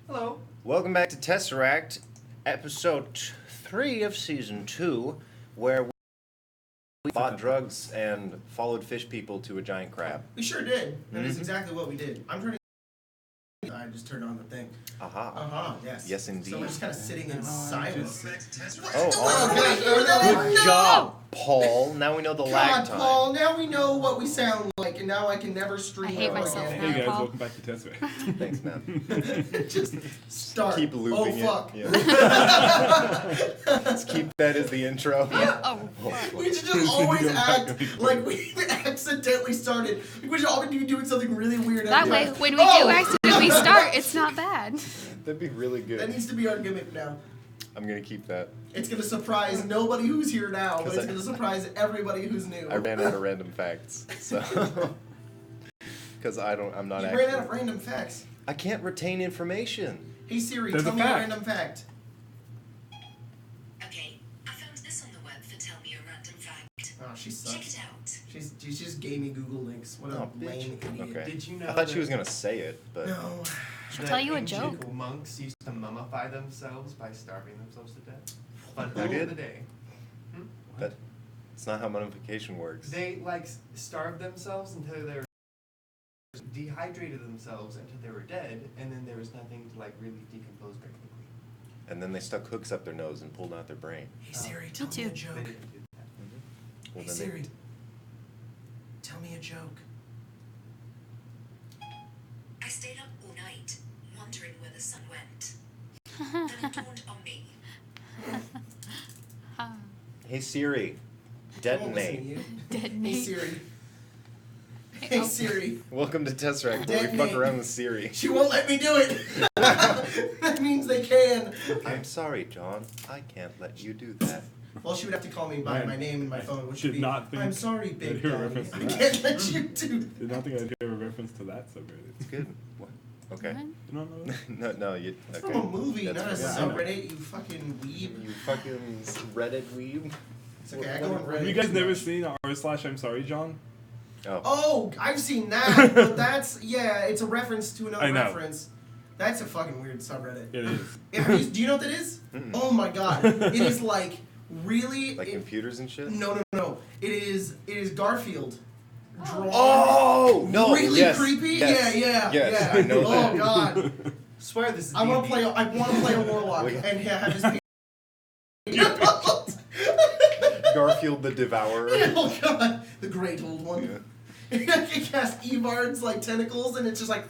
Hello. Welcome back to TESSERACT, episode 3 of season 2, where we bought drugs and followed fish people to a giant crab. We sure did. That is exactly what we did. I'm turning. I just turned on the thing. Aha. Yes. Yes, indeed. So we're just kind of sitting in silence. Good job, Paul. Now we know the lag time. Paul. Now we know what we sound like, and now I can never stream. I hate myself again. now. Hey guys, Paul. welcome back to Tesseract. Thanks, man. Just start. Keep looping fuck. it. Yeah. Let's keep that as the intro. Oh, We should just always act like we accidentally started. We should always be doing something really weird. that way, when we do accidentally start, it's not bad. That'd be really That good. needs to be our gimmick now. I'm going to keep that. It's going to surprise nobody who's here now, but it's going to surprise everybody who's new. I ran out of random facts, so... Because I'm not You actually... ran out of random facts. I can't retain information. Hey Siri, There's tell a me a fact. random fact. Okay, I found this on the web for Tell Me a Random Fact. Oh, she Check sucks. it out. She just gave me Google links. What a Oh, bitch. lame idiot. Okay. Did you know I thought she that- was going to say it, but... No. She'll tell you a ancient joke. Monks used to mummify themselves by starving themselves to death. Fun Who fact did? of the day. It's not how mummification works. They starved themselves until they were dehydrated themselves until they were dead, and then there was nothing to really decompose very quickly. And then they stuck hooks up their nose and pulled out their brain. Hey Siri, tell me too. a joke. They didn't do that. Well, Hey then Siri, tell me a joke. I stayed up all night, wondering where the sun went. Then it dawned on me. Hey Siri, I won't listen to detonate. you. Detonate. Hey Siri. Hey Siri. Welcome to Tesseract, where we fuck Detonate. around with Siri. She won't let me do it. That means they can. I'm sorry, John. I can't let you do that. Well, she would have to call me by Man, my name and my phone, which did would be, not think I'm sorry, Big that you were Daddy. referencing I that. can't let you do that. Did not think I'd hear a reference to that subreddit. It's good. What? Okay. You don't know that? No, you... It's Okay. from a movie, That's not a fine. subreddit, you fucking weeb. You fucking Reddit weeb. It's okay, I go on Reddit. Have you guys never seen r/I'm sorry, John? Oh. Oh, I've seen that, but that's, yeah, it's a reference to another I know. reference. That's a fucking weird subreddit. It is. Do you know what that is? Oh my god. It is really... Like computers and shit? No. It is Garfield. Drawn. Oh! No, Really yes, creepy? yes, Yeah. yes, I know oh that. god. Swear this is I want to D&D. play a warlock and have his Garfield the Devourer. Oh god, the great old one. Yeah. You cast Evard's tentacles and it's just like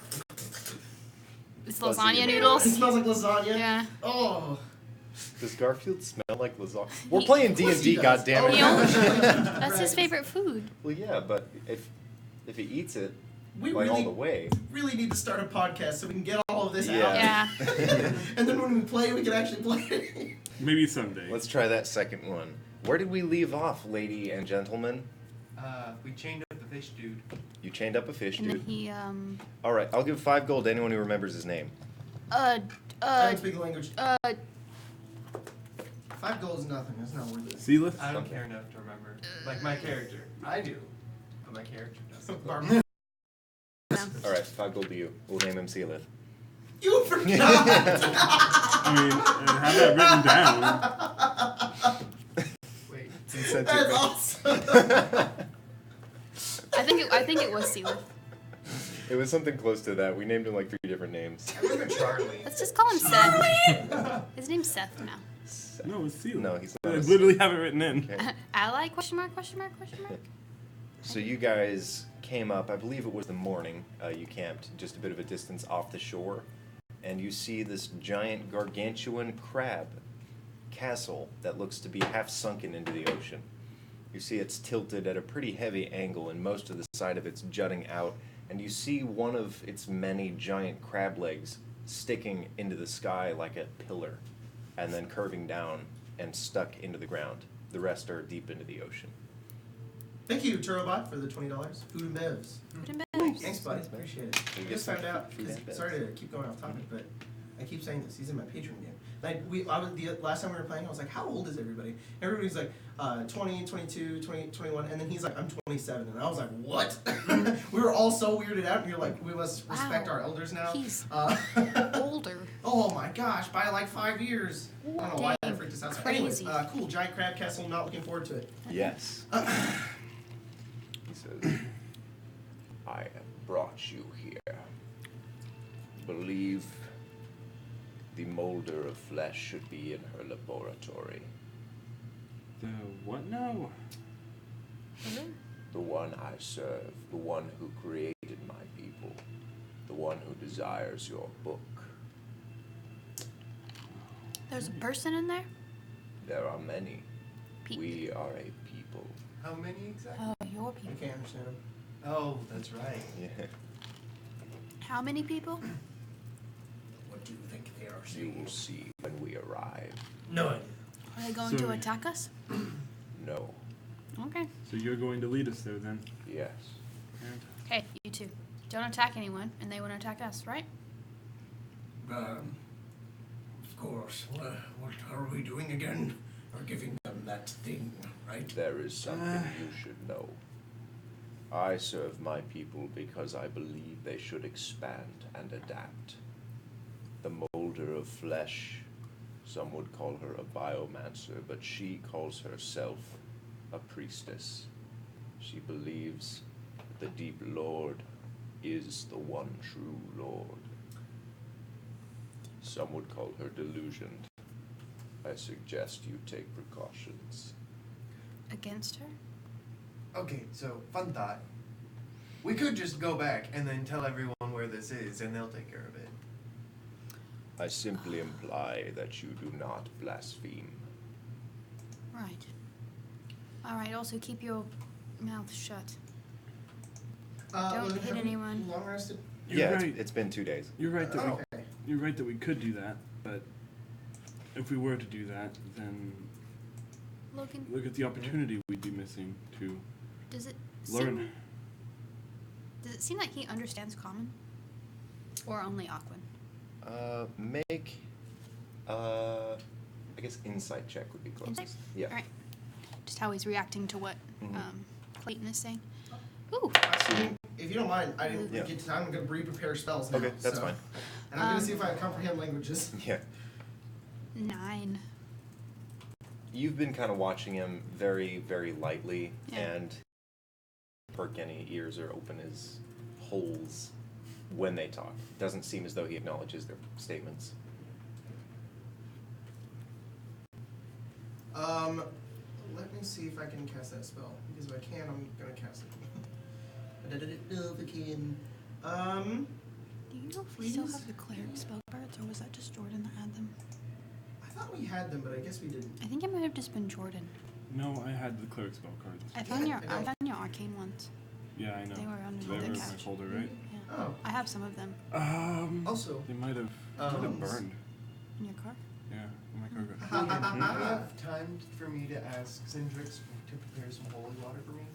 It's Fuzzy. lasagna it noodles. smells like lasagna. Yeah. Oh. Does Garfield smell like lasagna? We're playing Of course D&D, he does. goddammit. He only- That's That's his favorite food. Well, yeah, but if he eats it, We like all really, the way. really need to start a podcast so we can get all of this Yeah. out. Yeah. And then when we play, we can actually play it. Maybe someday. Let's try that second one. Where did we leave off, lady and gentlemen? We chained up the fish dude. You chained up a fish, And then dude. he, All right, I'll give 5 gold to anyone who remembers his name. I don't speak the language. 5 gold is nothing. That's not worth it. Sealith? I don't Okay. care enough to remember. Like my character. I do. But my character doesn't. Barbara. All right, 5 gold to you. We'll name him Sealith. You forgot! I mean, and have that written down. Wait. That's awesome! I think it was Sealy. It was something close to that. We named him like 3 different names. I remember Charlie. Let's just call him Seth. His name's Seth now. No, it's Sealith. No, he's I not. literally have it written in. Okay. Ally? Question mark? Question mark? Question mark? So you guys came up, I believe it was the morning, you camped just a bit of a distance off the shore, and you see this giant gargantuan crab castle that looks to be half sunken into the ocean. You see it's tilted at a pretty heavy angle and most of the side of it's jutting out, and you see one of its many giant crab legs sticking into the sky like a pillar, and then curving down and stuck into the ground. The rest are deep into the ocean. Thank you, Turobot, for the $20. Food and bevs. Food and beverage. Thanks, buddy. Appreciate it. You I get just some found out, food and bevs. sorry to keep going off topic, but I keep saying this. He's in my Patreon game. The last time we were playing, I was like, how old is everybody? Everybody's like 20, 22, 20, 21, and then he's like, I'm 27. And I was like, what? We were all all so weirded out, and you're like, we must respect Wow. our elders now. He's Uh, older. oh my gosh, by like 5 years. I don't know why that Dang, freaked us out. crazy. Anyways, cool, giant crab castle, not looking forward to it. Yes. He says, I have brought you here. Believe the molder of flesh should be in her laboratory. The what now? The one I serve, the one who created my people, the one who desires your book. There's a person in there? There are many. Pe- We are a people. How many exactly? Oh, your You people. can't understand him. Oh, that's right. Yeah. How many people? What do you think they are You will see when we arrive. No idea. Are they going So- to attack us? No. Okay. So you're going to lead us there then? Yes. And Hey, you two. Don't attack anyone, and they won't attack us, right? Of course. What are we doing again? We're giving them that thing, right? There is something you should know. I serve my people because I believe they should expand and adapt. The molder of flesh, some would call her a biomancer, but she calls herself a priestess. She believes that the deep Lord is the one true Lord. Some would call her delusioned. I suggest you take precautions. Against her? Okay, so fun thought. We could just go back and then tell everyone where this is, and they'll take care of it. I simply imply that you do not blaspheme. Right. Alright, also keep your mouth shut. Don't hit have we anyone. Long rested? You're Yeah, right. it's been 2 days. You're right that Oh, we okay. you're right that we could do that, but if we were to do that, then Logan, look at the opportunity we'd be missing to does it learn. seem, does it seem like he understands common? Or only Aquan? Make, I guess insight check would be closest. Insight? Yeah. Alright. Just how he's reacting to what Mhm. Clayton is saying. Ooh. If you don't mind, I didn't Yeah. get time. I'm going to re-prepare spells now. Okay, that's so- fine. And I'm going to see if I comprehend languages. Yeah. 9. You've been kind of watching him very, very lightly, Yeah. and perk any ears are open as holes when they talk. Doesn't seem as though he acknowledges their statements. Let me see if I can cast that spell. Because if I can, I'm going to cast it. I don't know if I can. Do you know if we still Please? have the cleric spell cards, or was that just Jordan that had them? I thought we had them, but I guess we didn't. I think it might have just been Jordan. No, I had the cleric spell cards. I found your I don't- arcane ones. Yeah, I know. They were under They the were in my couch. folder, right? Yeah. Oh. I have some of them Also, They might have burned. in your car. Yeah, in my cargo. Do you have time for me to ask Sindrix to prepare some holy water for me?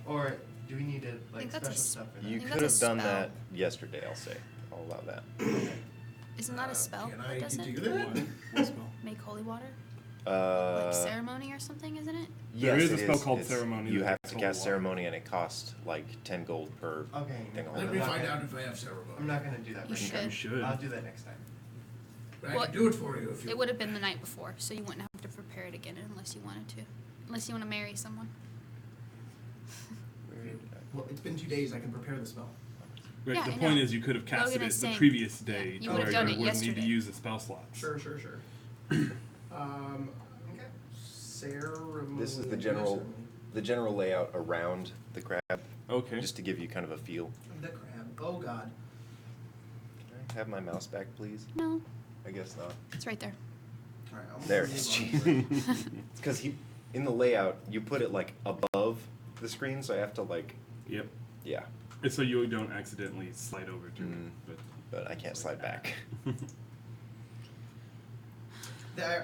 Or do we need to, like, think that's a special stuff for that? You think could that's have a done spell. that yesterday, I'll say. I'll allow that. Isn't that a spell? can I that does do it? that? What spell? Make holy water? Like Uh, ceremony or something, isn't it? There yes, is a it spell is. called It's- ceremony You that have makes to holy cast water. ceremony, and it costs like 10 gold per Okay. thing. I'm let me not find gonna- out if I have ceremony. I'm not gonna do that You right should. You should. I'll do that next time. I Well, can do it for you if you It would have been the night before, so you wouldn't have to prepare it again unless you wanted to. Unless you want to marry someone. Where did I- Well, it's been 2 days. I can prepare the spell. Right, Yeah, the I point know. is you could have casted Logan it is the saying- previous day you to would've where done you it wouldn't need to yesterday. use the spell slots. Sure. Okay. Ceremony. This is the general layout around the crab, Okay. just to give you kind of a feel. The crab. Oh God. Can I have my mouse back, please? No, I guess not. it's right there. All right, I'm There gonna it is. move on. It's because in the layout, you put it like above the screen, so I have to like, Yep. yeah, It's so you don't accidentally slide over to Mm. it. but I can't slide back.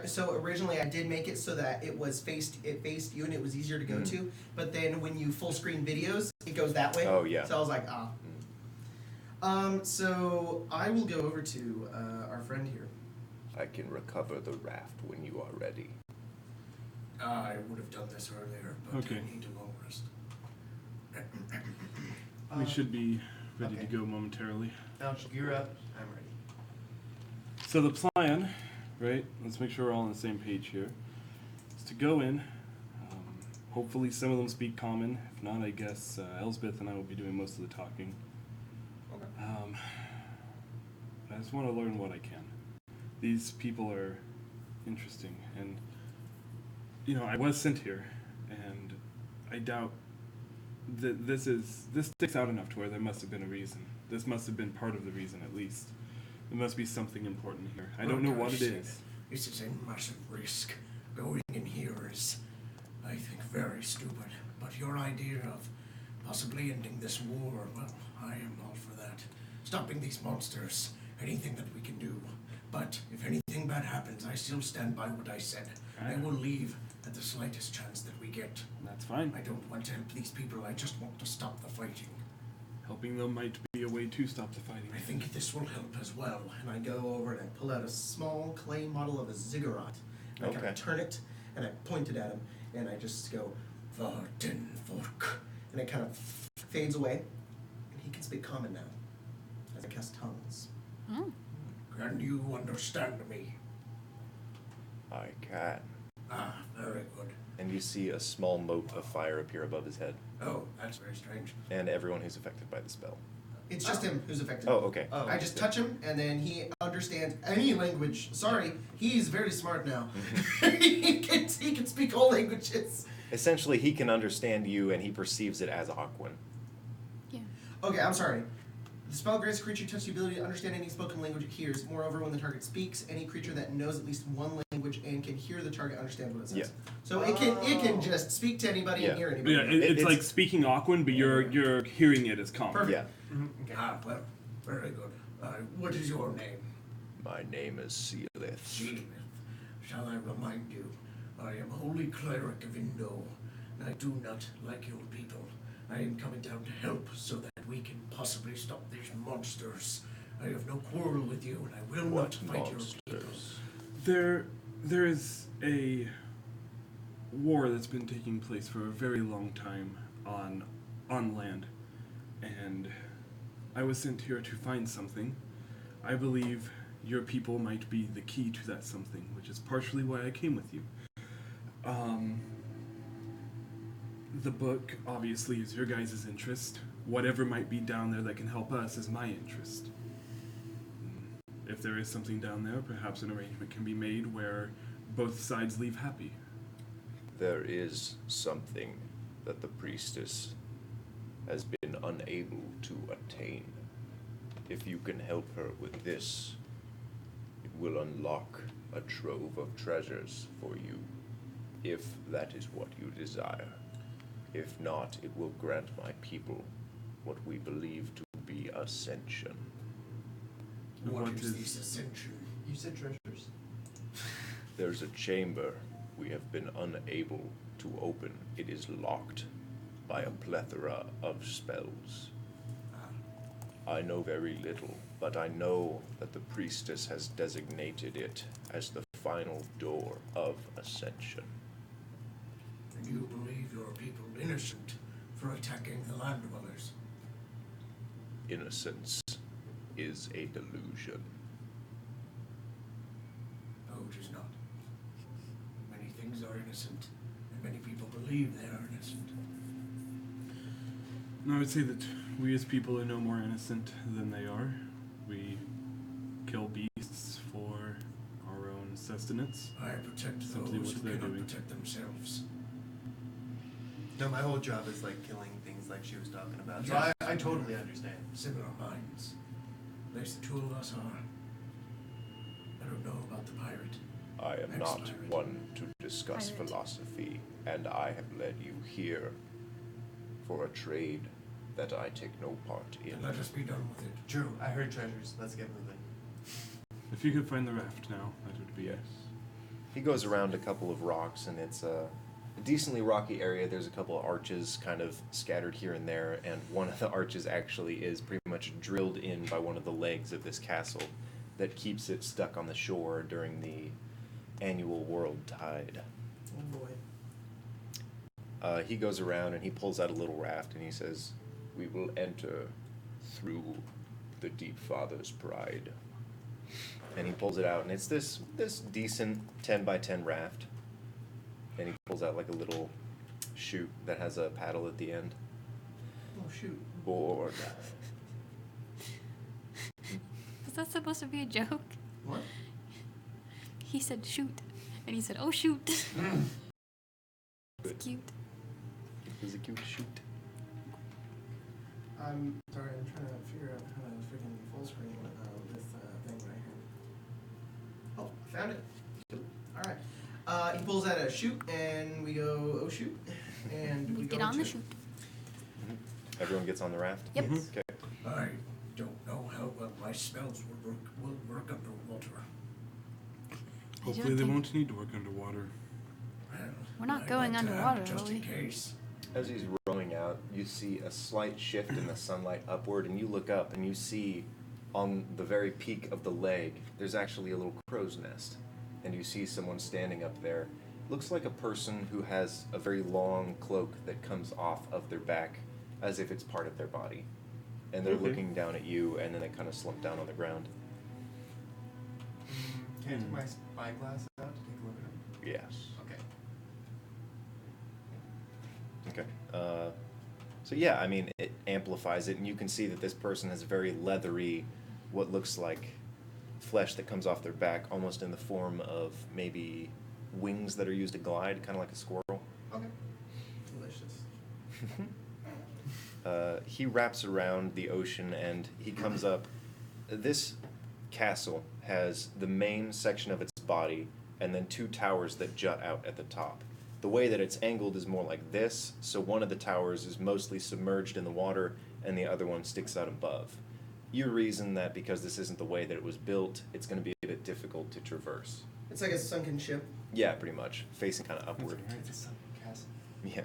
So originally I did make it so that it faced you and it was easier to go Mm. to, but then when you full screen videos, it goes that way. Oh, yeah. So I was like, ah. So I will go over to our friend here. I can recover the raft when you are ready. I would have done this earlier, but Okay. I need a long rest. We should be ready okay. to go momentarily. Now gear up. I'm ready. So the plan, right? Let's make sure we're all on the same page here. Is to go in. Hopefully, some of them speak common. If not, I guess Elsbeth and I will be doing most of the talking. Okay. I just want to learn what I can. These people are interesting, and I was sent here, and I doubt that this sticks out enough to where there must have been a reason. This must have been part of the reason, at least. There must be something important here. I don't know what it is. This is a massive risk. Going in here is, I think, very stupid. But your idea of possibly ending this war, well, I am all for that. Stopping these monsters, anything that we can do. But if anything bad happens, I still stand by what I said. I will leave at the slightest chance that we get. That's fine. I don't want to help these people, I just want to stop the fighting. Helping them might be a way to stop the fighting. I think this will help as well. And I go over and I pull out a small clay model of a ziggurat. And I kind Okay. of turn it and I point it at him and I just go, Varden Volk. and it kind of fades away. And he can speak common now as I cast tongues. Oh. Can you understand me? I can. Ah, very good. And you see a small mote of fire appear above his head, Oh, that's very strange. and everyone who's affected by the spell. It's just him who's affected. Oh, okay. Oh, I just touch him, and then he understands any language. Sorry, he's very smart now. he can speak all languages. Essentially, he can understand you, and he perceives it as Aquan. Yeah. Okay, I'm sorry. The spell grants a creature touch the ability to understand any spoken language it hears. Moreover, when the target speaks, any creature that knows at least one language and can hear the target understand what it says. Yeah. So it can just speak to anybody Yeah. and hear anybody. Yeah, it's like speaking Aquan, but you're hearing it as common. Perfect. Yeah. Okay. Ah, well, very good. What is your name? My name is Sealith. Gene. Shall I remind you, I am Holy Cleric of Indo, and I do not like your people. I am coming down to help so that we can possibly stop these monsters. I have no quarrel with you, and I will not fight your people. There is a war that's been taking place for a very long time on land, and I was sent here to find something. I believe your people might be the key to that something, which is partially why I came with you. The book, obviously, is your guys' interest. Whatever might be down there that can help us is my interest. If there is something down there, perhaps an arrangement can be made where both sides leave happy. There is something that the priestess has been unable to attain. If you can help her with this, it will unlock a trove of treasures for you, if that is what you desire. If not, it will grant my people what we believe to be ascension. What is is- this ascension? You said treasures. There's a chamber we have been unable to open. It is locked by a plethora of spells. I know very little, but I know that the priestess has designated it as the final door of ascension. And you believe your people innocent for attacking the land dwellers? Innocence is a delusion. No, it is not. Many things are innocent, and many people believe they are innocent. And I would say that we as people are no more innocent than they are. We kill beasts for our own sustenance. I protect Simply those what who they're cannot doing. protect themselves. No, my whole job is like killing things like she was talking about. So Yes. I totally understand. Similar minds. At least the two of us are. I don't know about the pirate. I am Next not pirate. one to discuss Pirate. philosophy, and I have led you here for a trade that I take no part in. And let us be done with it. Drew, I heard treasures. Let's get moving. If you could find the raft now, that would be Yes. He goes around a couple of rocks, and it's a decently rocky area. There's a couple of arches kind of scattered here and there, and one of the arches actually is pretty much drilled in by one of the legs of this castle that keeps it stuck on the shore during the annual world tide. Oh boy. He goes around and he pulls out a little raft and he says, We will enter through the Deep Father's pride. And he pulls it out, and it's this decent 10 by 10 raft. And he pulls out like a little chute that has a paddle at the end. Oh shoot. Board. Was that supposed to be a joke? What? He said shoot, and he said, "Oh shoot." It's cute. It was a cute chute. I'm sorry, I'm trying to figure out how to freaking full screen this thing right here. Oh, I found it. Alright. He pulls out a chute, and we go, oh shoot. And we Get go on the into- shoot. Everyone gets on the raft? Yep. Okay. I don't know how well my spells will work underwater. Hopefully they won't need to work underwater. Well, We're not I'd going like to have underwater, it just are in we? case. As he's rowing out, you see a slight shift in the sunlight upward, and you look up and you see on the very peak of the leg, there's actually a little crow's nest. And you see someone standing up there. Looks like a person who has a very long cloak that comes off of their back as if it's part of their body. And they're Okay. looking down at you, and then they kind of slump down on the ground. Can I take my spyglass out to take a look at him? Yes. Okay. Okay. So yeah, I mean, it amplifies it, and you can see that this person has very leathery, what looks like flesh that comes off their back, almost in the form of maybe wings that are used to glide, kind of like a squirrel. Okay. Delicious. He wraps around the ocean, and he comes up. This castle has the main section of its body, and then two towers that jut out at the top. The way that it's angled is more like this, so one of the towers is mostly submerged in the water, and the other one sticks out above. You reason that because this isn't the way that it was built, it's going to be a bit difficult to traverse. It's like a sunken ship. Yeah, pretty much, facing kind of upward. It's a sunken castle. Yeah.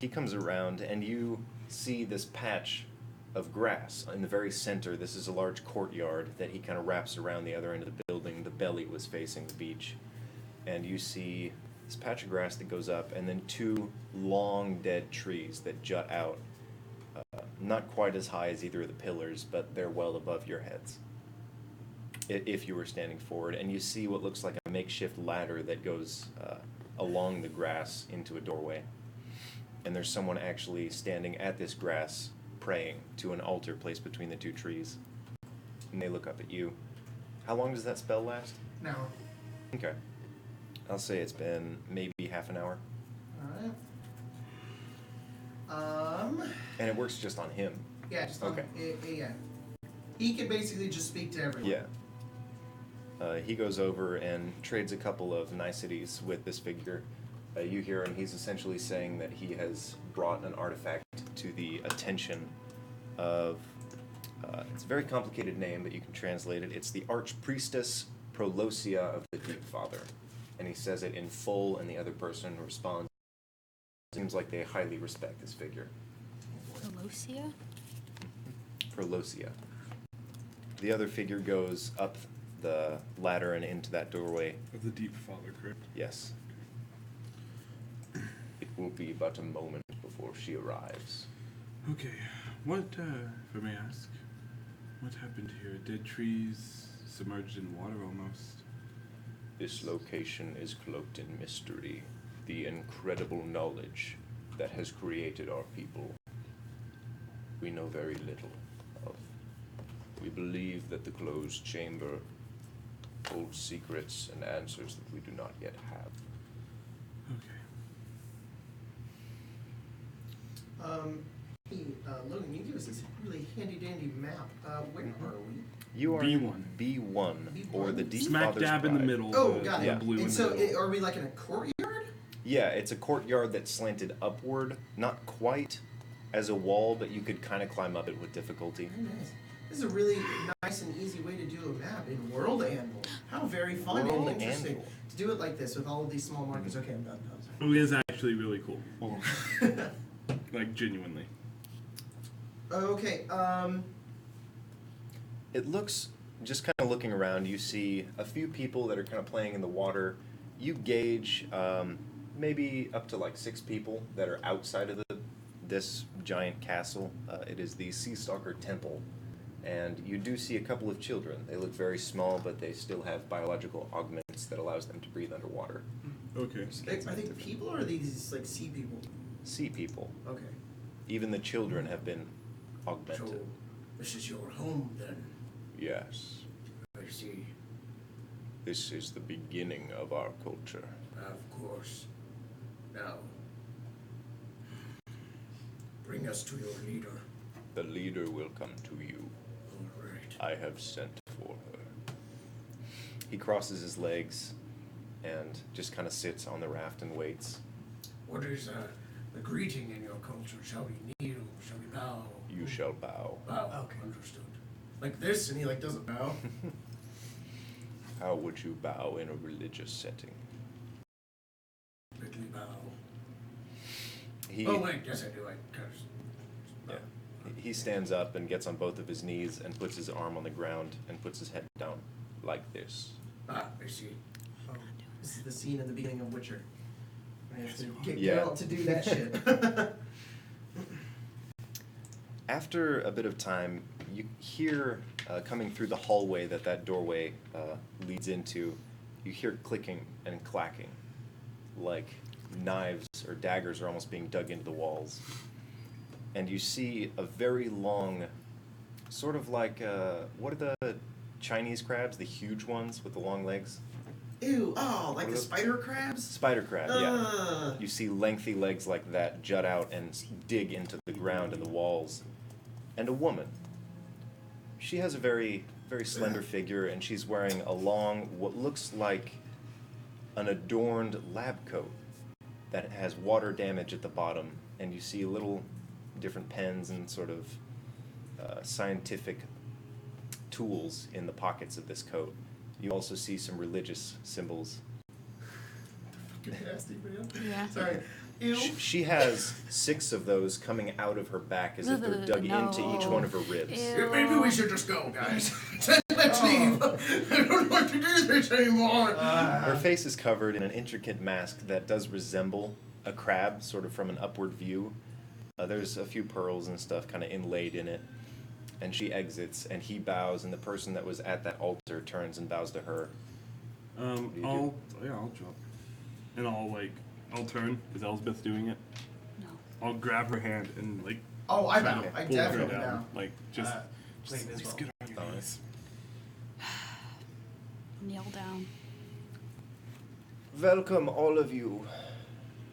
He comes around, and you see this patch of grass in the very center. This is a large courtyard that he kind of wraps around the other end of the building. The belly was facing the beach. And you see this patch of grass that goes up, and then two long dead trees that jut out. Not quite as high as either of the pillars, but they're well above your heads. If you were standing forward, and you see what looks like a makeshift ladder that goes along the grass into a doorway. And there's someone actually standing at this grass praying to an altar placed between the two trees. And they look up at you. How long does that spell last? Now. Okay. I'll say it's been maybe half an hour. Alright. And it works just on him. Yeah, just Okay. yeah. He can basically just speak to everyone. Yeah. He goes over and trades a couple of niceties with this figure. You hear him, he's essentially saying that he has brought an artifact to the attention of, it's a very complicated name, but you can translate it. It's the Archpriestess Prolosia of the Deep Father. And he says it in full, and the other person responds. Seems like they highly respect this figure. Pelosia? Prolosia. The other figure goes up the ladder and into that doorway. Of the Deep Father, correct? Yes. It will be but a moment before she arrives. Okay. What, if I may ask, what happened here? Dead trees submerged in water almost. This location is cloaked in mystery, the incredible knowledge that has created our people. We know very little of. We believe that the closed chamber holds secrets and answers that we do not yet have. Okay. Hey, Logan, you give us this really handy dandy map. Where are we? You are B1. B1, or the Deep Smack Father's dab in the Pride. middle. Oh, the, got the it. blue in And the so, middle. are we like in a courtyard? Yeah, it's a courtyard that's slanted upward, not quite as a wall, but you could kind of climb up it with difficulty. Very nice. This is a really nice and easy way to do a map in World Anvil. How very fun World and interesting Anvil. to do it like this with all of these small markers. Okay, I'm done. Oh, it is actually really cool. Like, genuinely. Okay, It looks, just kind of looking around, you see a few people that are kind of playing in the water. You gauge maybe up to like 6 people that are outside of this giant castle. It is the Sea Stalker Temple, and you do see a couple of children. They look very small, but they still have biological augments that allows them to breathe underwater. Okay. Are they people or are these like sea people? Sea people. Okay. Even the children have been So, augmented. this is your home then? Yes. I see. This is the beginning of our culture. Of course. Now, bring us to your leader. The leader will come to you. All right. I have sent for her. He crosses his legs and just kind of sits on the raft and waits. What is the greeting in your culture? Shall we kneel? Shall we bow? You shall bow. Bow. Okay. Understood. Like this, and he like doesn't bow. How would you bow in a religious setting? Quickly bow. He, Oh wait, yes I do. I kind of. yeah. He stands up and gets on both of his knees and puts his arm on the ground and puts his head down like this. Ah, I see. Oh, this is the scene in the beginning of Witcher. I have to get Yeah. Geralt to do that shit. After a bit of time, you hear coming through the hallway that doorway leads into, you hear clicking and clacking, like knives or daggers are almost being dug into the walls. And you see a very long, sort of like, what are the Chinese crabs, the huge ones with the long legs? Ew, oh, like What are the those? spider crabs? Spider crab, yeah. Ugh. You see lengthy legs like that jut out and dig into the ground and the walls. And a woman. She has a very, very slender figure, and she's wearing a long, what looks like an adorned lab coat that has water damage at the bottom, and you see little different pens and sort of scientific tools in the pockets of this coat. You also see some religious symbols. Nasty, man. Yeah. Sorry. Ew. She has 6 of those coming out of her back as if they're dug into each one of her ribs. Ew. Maybe we should just go, guys. Let's leave. I don't want to do this anymore. Her face is covered in an intricate mask that does resemble a crab, sort of from an upward view. There's a few pearls and stuff kind of inlaid in it. And she exits, and he bows, and the person that was at that altar turns and bows to her. do you I'll drop, and I'll turn. Is Elsbeth doing it? No. I'll grab her hand and like Oh, I bow. Okay. I pull her definitely down. bow. Like just Clayton as well. get on your Alright. knees. Kneel down. Welcome, all of you,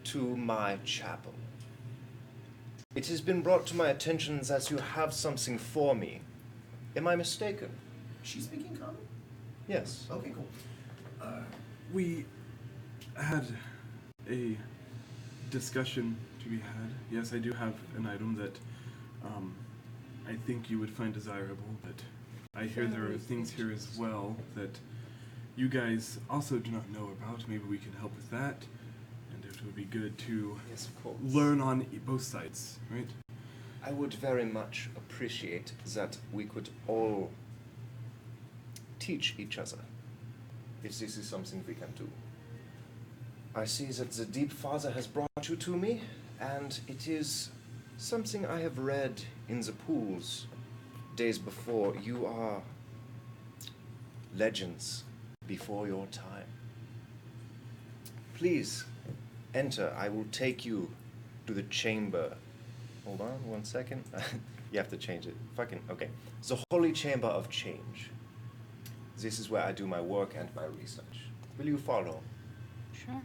to my chapel. It has been brought to my attention that you have something for me. Am I mistaken? She's speaking common? Yes. Okay, cool. We had a discussion to be had. Yes, I do have an item that I think you would find desirable, but I hear there are things here as well that you guys also do not know about. Maybe we can help with that, and it would be good to Yes, of course. learn on both sides, right? I would very much appreciate that we could all teach each other, if this is something we can do. I see that the Deep Father has brought you to me, and it is something I have read in the pools days before. You are legends before your time. Please, enter. I will take you to the chamber. Hold on 1 second. You have to change it. Okay. The Holy Chamber of Change. This is where I do my work and my research. Will you follow? Sure.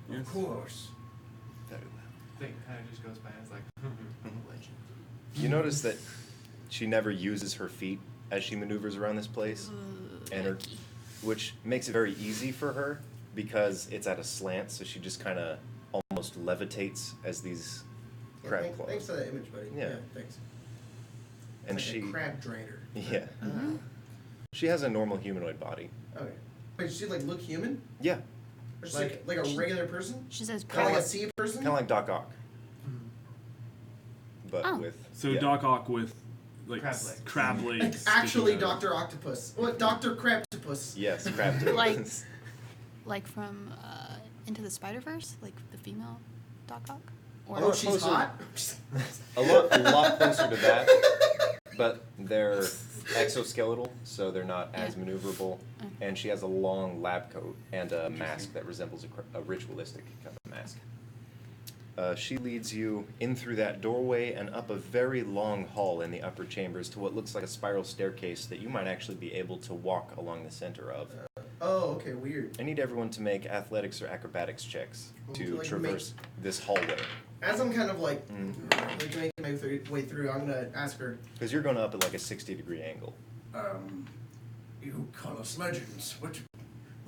Yes. Of course. Very well. Thing kind of just goes by and it's like, legend. You notice that she never uses her feet as she maneuvers around this place, and her, which makes it very easy for her because it's at a slant, so she just kind of almost levitates as these Yeah, crab claws. thanks for that image, buddy. Yeah. Thanks. And It's like she, a crab drainer. yeah, she has a normal humanoid body. Okay. Wait, does she like look human? Yeah, Or just like a regular person? She says Kind of like crab. a sea person? kind of like Doc Ock, but Oh. with So yeah. Doc Ock with like Crab legs. crab Like, legs. actually sticking out. Dr. Octopus. What? Dr. Crabtopus. Yes, crab tail. Like from Into the Spider-Verse, like the female Doc Ock. Or Oh, she's closer. hot? A lot closer to that, but they're exoskeletal, so they're not as maneuverable. And she has a long lab coat and a mask that resembles a ritualistic kind of mask. She leads you in through that doorway and up a very long hall in the upper chambers to what looks like a spiral staircase that you might actually be able to walk along the center of. Oh, okay, weird. I need everyone to make athletics or acrobatics checks to Like traverse this hallway. As I'm kind of like making my way through, I'm gonna ask her. Because you're going up at like a 60-degree angle. You call us legends. What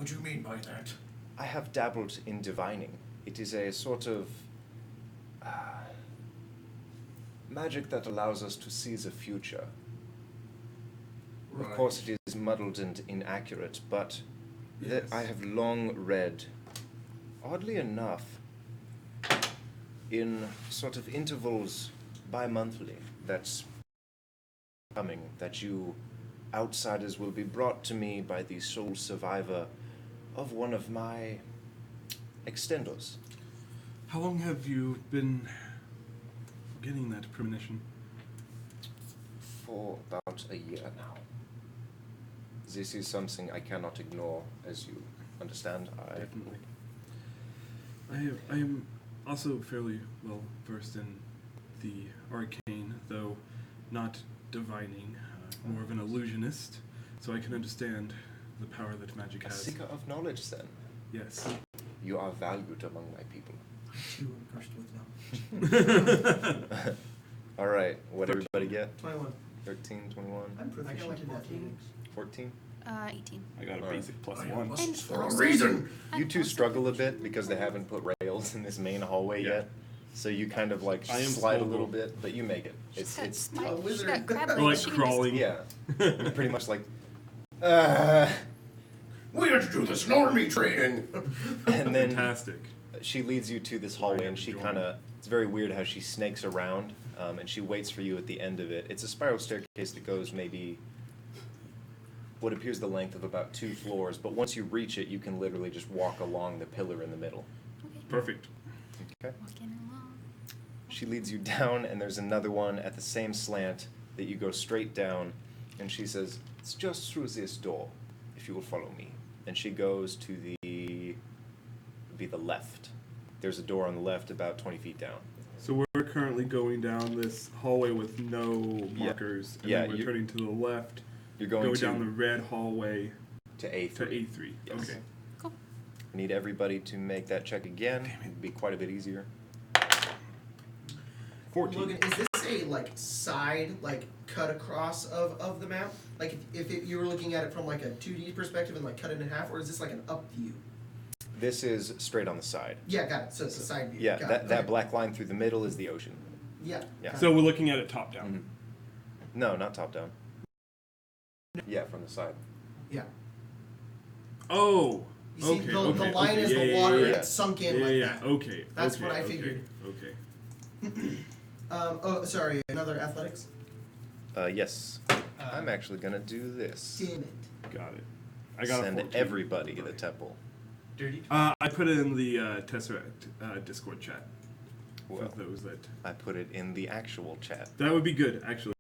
do you mean by that? I have dabbled in divining. It is a sort of magic that allows us to see the future. Of course, it is muddled and inaccurate, but Yes. I have long read, oddly enough, in sort of intervals bi-monthly, that's coming, that you outsiders will be brought to me by the sole survivor of one of my extenders. How long have you been getting that premonition? For about a year now. This is something I cannot ignore, as you understand. Definitely. I am also fairly well versed in the arcane, though not divining. More of an illusionist, so I can understand the power that magic A has. seeker of knowledge, then. Yes. You are valued among my people. Too impressed with knowledge. All right, what everybody get? 21. 13, 21, I'm proficient in athletics. 14? 18. I got a Alright. basic plus I one. must And for a also- reason. You two struggle a bit because they haven't put rails in this main hallway Yeah. yet. So you kind of like I am slide a slow. little bit, but you make it. It's a She wizard. got crab Or legs. like She can crawling. yeah. You're pretty much like We had to do this in army training. and then Fantastic. she leads you to this hallway, and she kind of, it's very weird how she snakes around, and she waits for you at the end of it. It's a spiral staircase that goes maybe what appears the length of about 2 floors, but once you reach it, you can literally just walk along the pillar in the middle. Okay. Perfect. Okay. Walking along. She leads you down, and there's another one at the same slant that you go straight down, and she says, "It's just through this door, if you will follow me." And she goes to the left. There's a door on the left about 20 feet down. So we're currently going down this hallway with no Yeah. markers, and Yeah, then we're you- turning to the left, You're going down the red hallway to A3. to A3. Yes. Okay. Cool. I need everybody to make that check again. It'd be quite a bit easier. 14. Logan, is this a like side, like cut across of the map? Like if you were looking at it from like a 2D perspective and like cut it in half, or is this like an up view? This is straight on the side. Yeah, got it. So it's a side view. Yeah, Got that it. that Okay. black line through the middle is the ocean. Yeah. Yeah. got So it. we're looking at it top down. Mhm. No, not top down. Yeah, from the side. Yeah. Oh. You see, Okay. the okay. line okay. is yeah, the yeah, water yeah, that's sunk in yeah, like yeah. that. Okay. That's okay, what I okay, figured. Okay. Oh, sorry. Another athletics. Yes. I'm actually gonna do this. Damn it. Got it. I got a Send 14. everybody to the temple. Dirty. I put it in the Tesseract Discord chat. Well, For those that. I put it in the actual chat. That would be good, actually.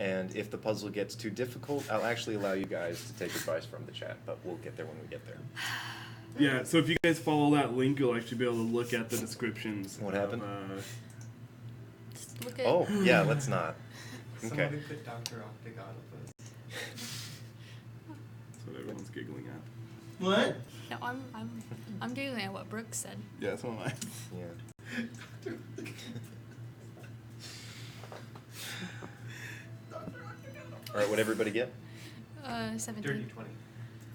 And if the puzzle gets too difficult, I'll actually allow you guys to take advice from the chat, but we'll get there when we get there. Yeah, so if you guys follow that link, you'll actually be able to look at the descriptions. What of, happened? Just look at. Oh, yeah, let's not. Someone Okay. who put Dr. Octagonopus. That's what everyone's giggling at. What? No, I'm giggling at what Brooke said. Yeah, so am I. Yeah. All right, what everybody get? 17. Dirty 20.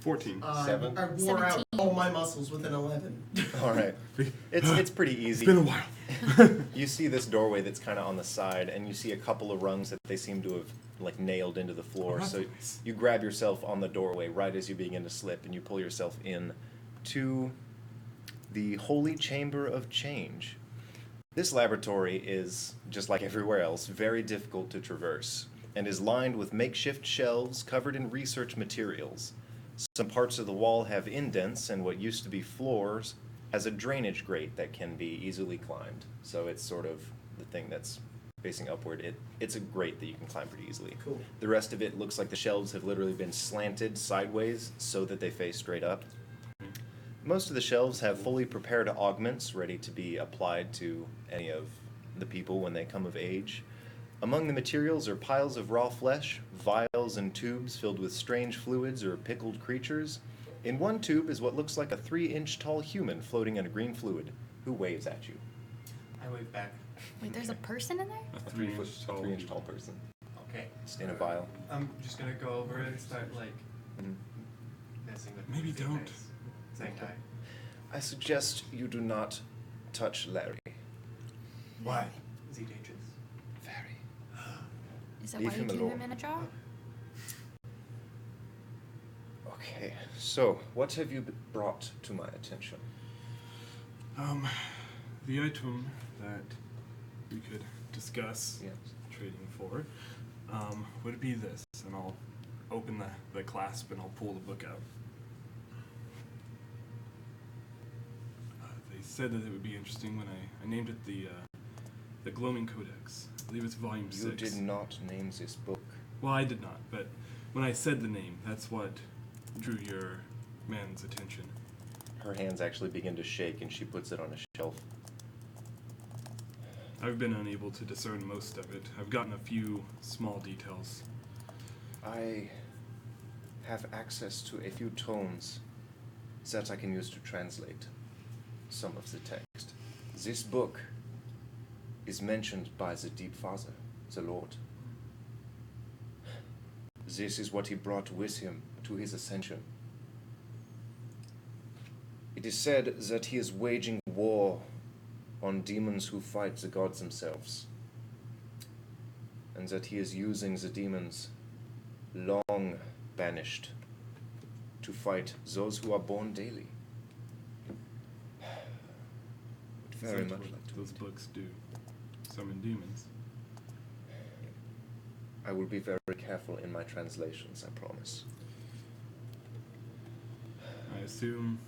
14. 7? I wore out 17. all my muscles with an 11. All right. It's pretty easy. It's been a while. You see this doorway that's kind of on the side, and you see a couple of rungs that they seem to have like nailed into the floor. Oh, that's So nice. you grab yourself on the doorway right as you begin to slip, and you pull yourself in to the Holy Chamber of Change. This laboratory is, just like everywhere else, very difficult to traverse, and is lined with makeshift shelves covered in research materials. Some parts of the wall have indents, and what used to be floors has a drainage grate that can be easily climbed. So it's sort of the thing that's facing upward. It's a grate that you can climb pretty easily. Cool. The rest of it looks like the shelves have literally been slanted sideways so that they face straight up. Most of the shelves have fully prepared augments ready to be applied to any of the people when they come of age. Among the materials are piles of raw flesh, vials and tubes filled with strange fluids or pickled creatures. In one tube is what looks like a 3-inch tall human floating in a green fluid, who waves at you. I wave back. Wait, there's a person in there? A 3-inch tall. 3-inch tall person. Okay. Just in a vial. I'm just gonna go over it and start like Mhm. messing with Maybe the don't. things. Saying hi. I suggest you do not touch Larry. Why? Is he dangerous? Very. Is that Leave why you him keep alone. him in a jar? Okay, so what have you brought to my attention? The item that we could discuss Yes. trading for would be this, and I'll open the clasp and I'll pull the book out. They said that it would be interesting when I named it the Gloaming Codex. I believe it's volume 6. You did not name this book. Well, I did not, but when I said the name, that's what drew your man's attention. Her hands actually begin to shake and she puts it on a shelf. I've been unable to discern most of it. I've gotten a few small details. I have access to a few tomes that I can use to translate some of the text. This book is mentioned by the Deep Father, the Lord. This is what he brought with him to his ascension. It is said that he is waging war on demons who fight the gods themselves, and that he is using the demons long banished to fight those who are born daily. Would very Is that much what like to those read. books do. Summon demons. I will be very careful in my translations, I promise. I assume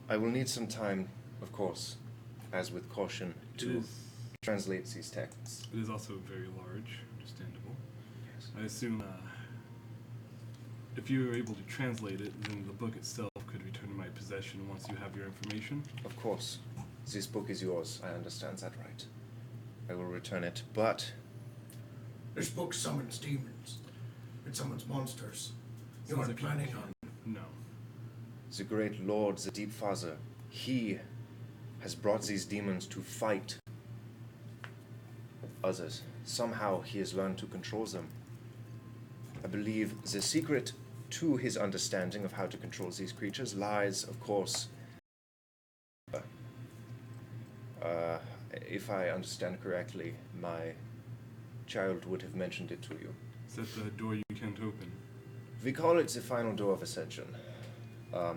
I will need some time, of course, as with caution, it to is, translate these texts. it is also very large, understandable. Yes. I assume if you were able to translate it, then the book itself could return to my possession once you have your information. Of course, this book is yours. I understand that right. I will return it, but This book summons demons. It summons monsters. You Sounds aren't like planning on. No. the great Lord, the Deep Father, he has brought these demons to fight others. Somehow he has learned to control them. I believe the secret to his understanding of how to control these creatures lies, of course, if I understand correctly, my child would have mentioned it to you. Is that the door you can't open? We call it the final Door of Ascension. I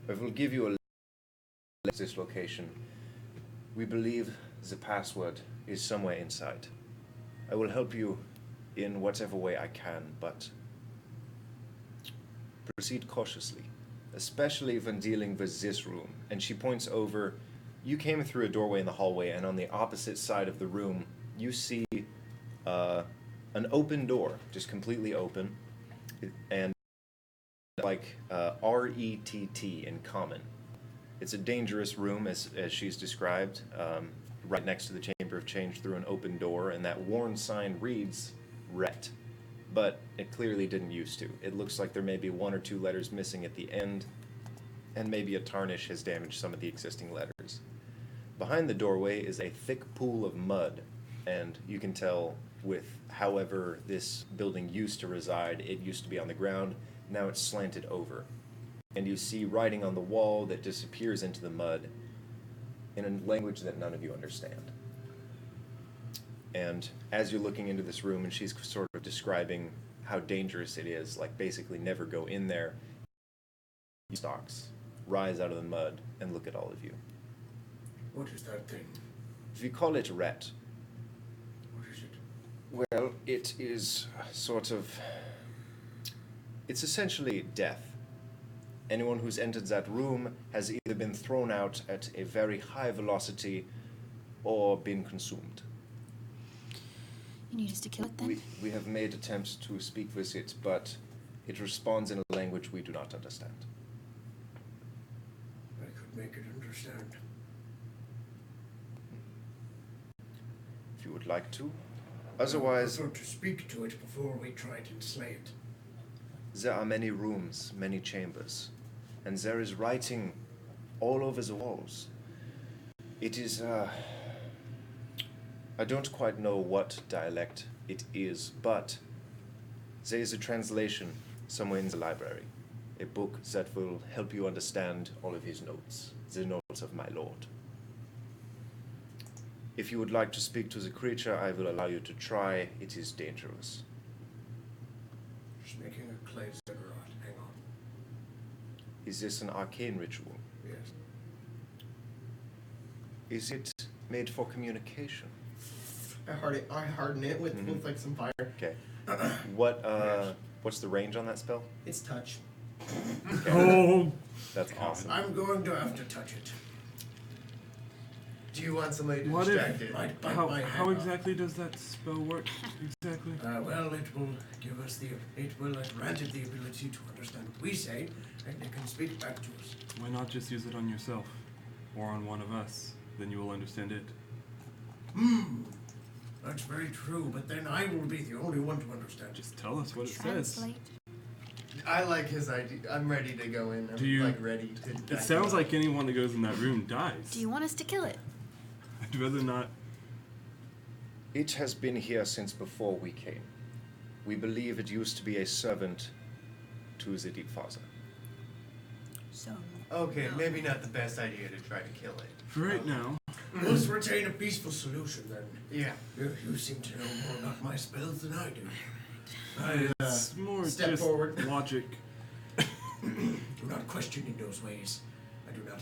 will give you a list of this location. We believe the password is somewhere inside. I will help you in whatever way I can, but proceed cautiously, especially when dealing with this room. And she points over. You came through a doorway in the hallway, and on the opposite side of the room, you see an open door, just completely open, and like RETT in common. It's a dangerous room, as she's described, right next to the Chamber of Change through an open door, and that worn sign reads RET, but it clearly didn't used to. It looks like there may be 1 or 2 letters missing at the end, and maybe a tarnish has damaged some of the existing letters. Behind the doorway is a thick pool of mud, and you can tell with however this building used to reside, it used to be on the ground, now it's slanted over. And you see writing on the wall that disappears into the mud in a language that none of you understand. And as you're looking into this room and she's sort of describing how dangerous it is, like basically never go in there, stalks rise out of the mud and look at all of you. What is that thing? We call it RET. What is it? Well, it is sort of... It's essentially death. Anyone who's entered that room has either been thrown out at a very high velocity or been consumed. You need us to kill it then? We have made attempts to speak with it, but it responds in a language we do not understand. I could make it understand. If you would like to. Otherwise, I prefer to speak to it before we try to enslave it. there are many rooms, many chambers, and there is writing all over the walls. It is, I don't quite know what dialect it is, but there is a translation somewhere in the library. A book that will help you understand all of his notes, the notes of my lord. If you would like to speak to the creature, I will allow you to try. It is dangerous. Just making a clay ziggurat. Hang on. Is this an arcane ritual? Yes. Is it made for communication? I harden it with like some fire. Okay. What's the range on that spell? It's touch. Oh, That's awesome. I'm going to have to touch it. Do you want somebody to What if- distract it? I'd bite how my hand how off. exactly does that spell work? Exactly. Well, it will give us it will grant it the ability to understand what we say, and it can speak back to us. Why not just use it on yourself, or on one of us? Then you will understand it. That's very true, but then I will be the only one to understand. Just tell us what it says. Translate. I like his idea. I'm ready to go in. I'm Do you- like ready to. It sounds like anyone that goes in that room dies. Do you want us to kill it? I'd rather not. It has been here since before we came. We believe it used to be a servant to the Deep Father. So, Okay, maybe not the best idea to try to kill it. For right now, Let's retain a peaceful solution then. Yeah. You seem to know more about my spells than I do. it's more step just forward. logic. Do not question in those ways. I do not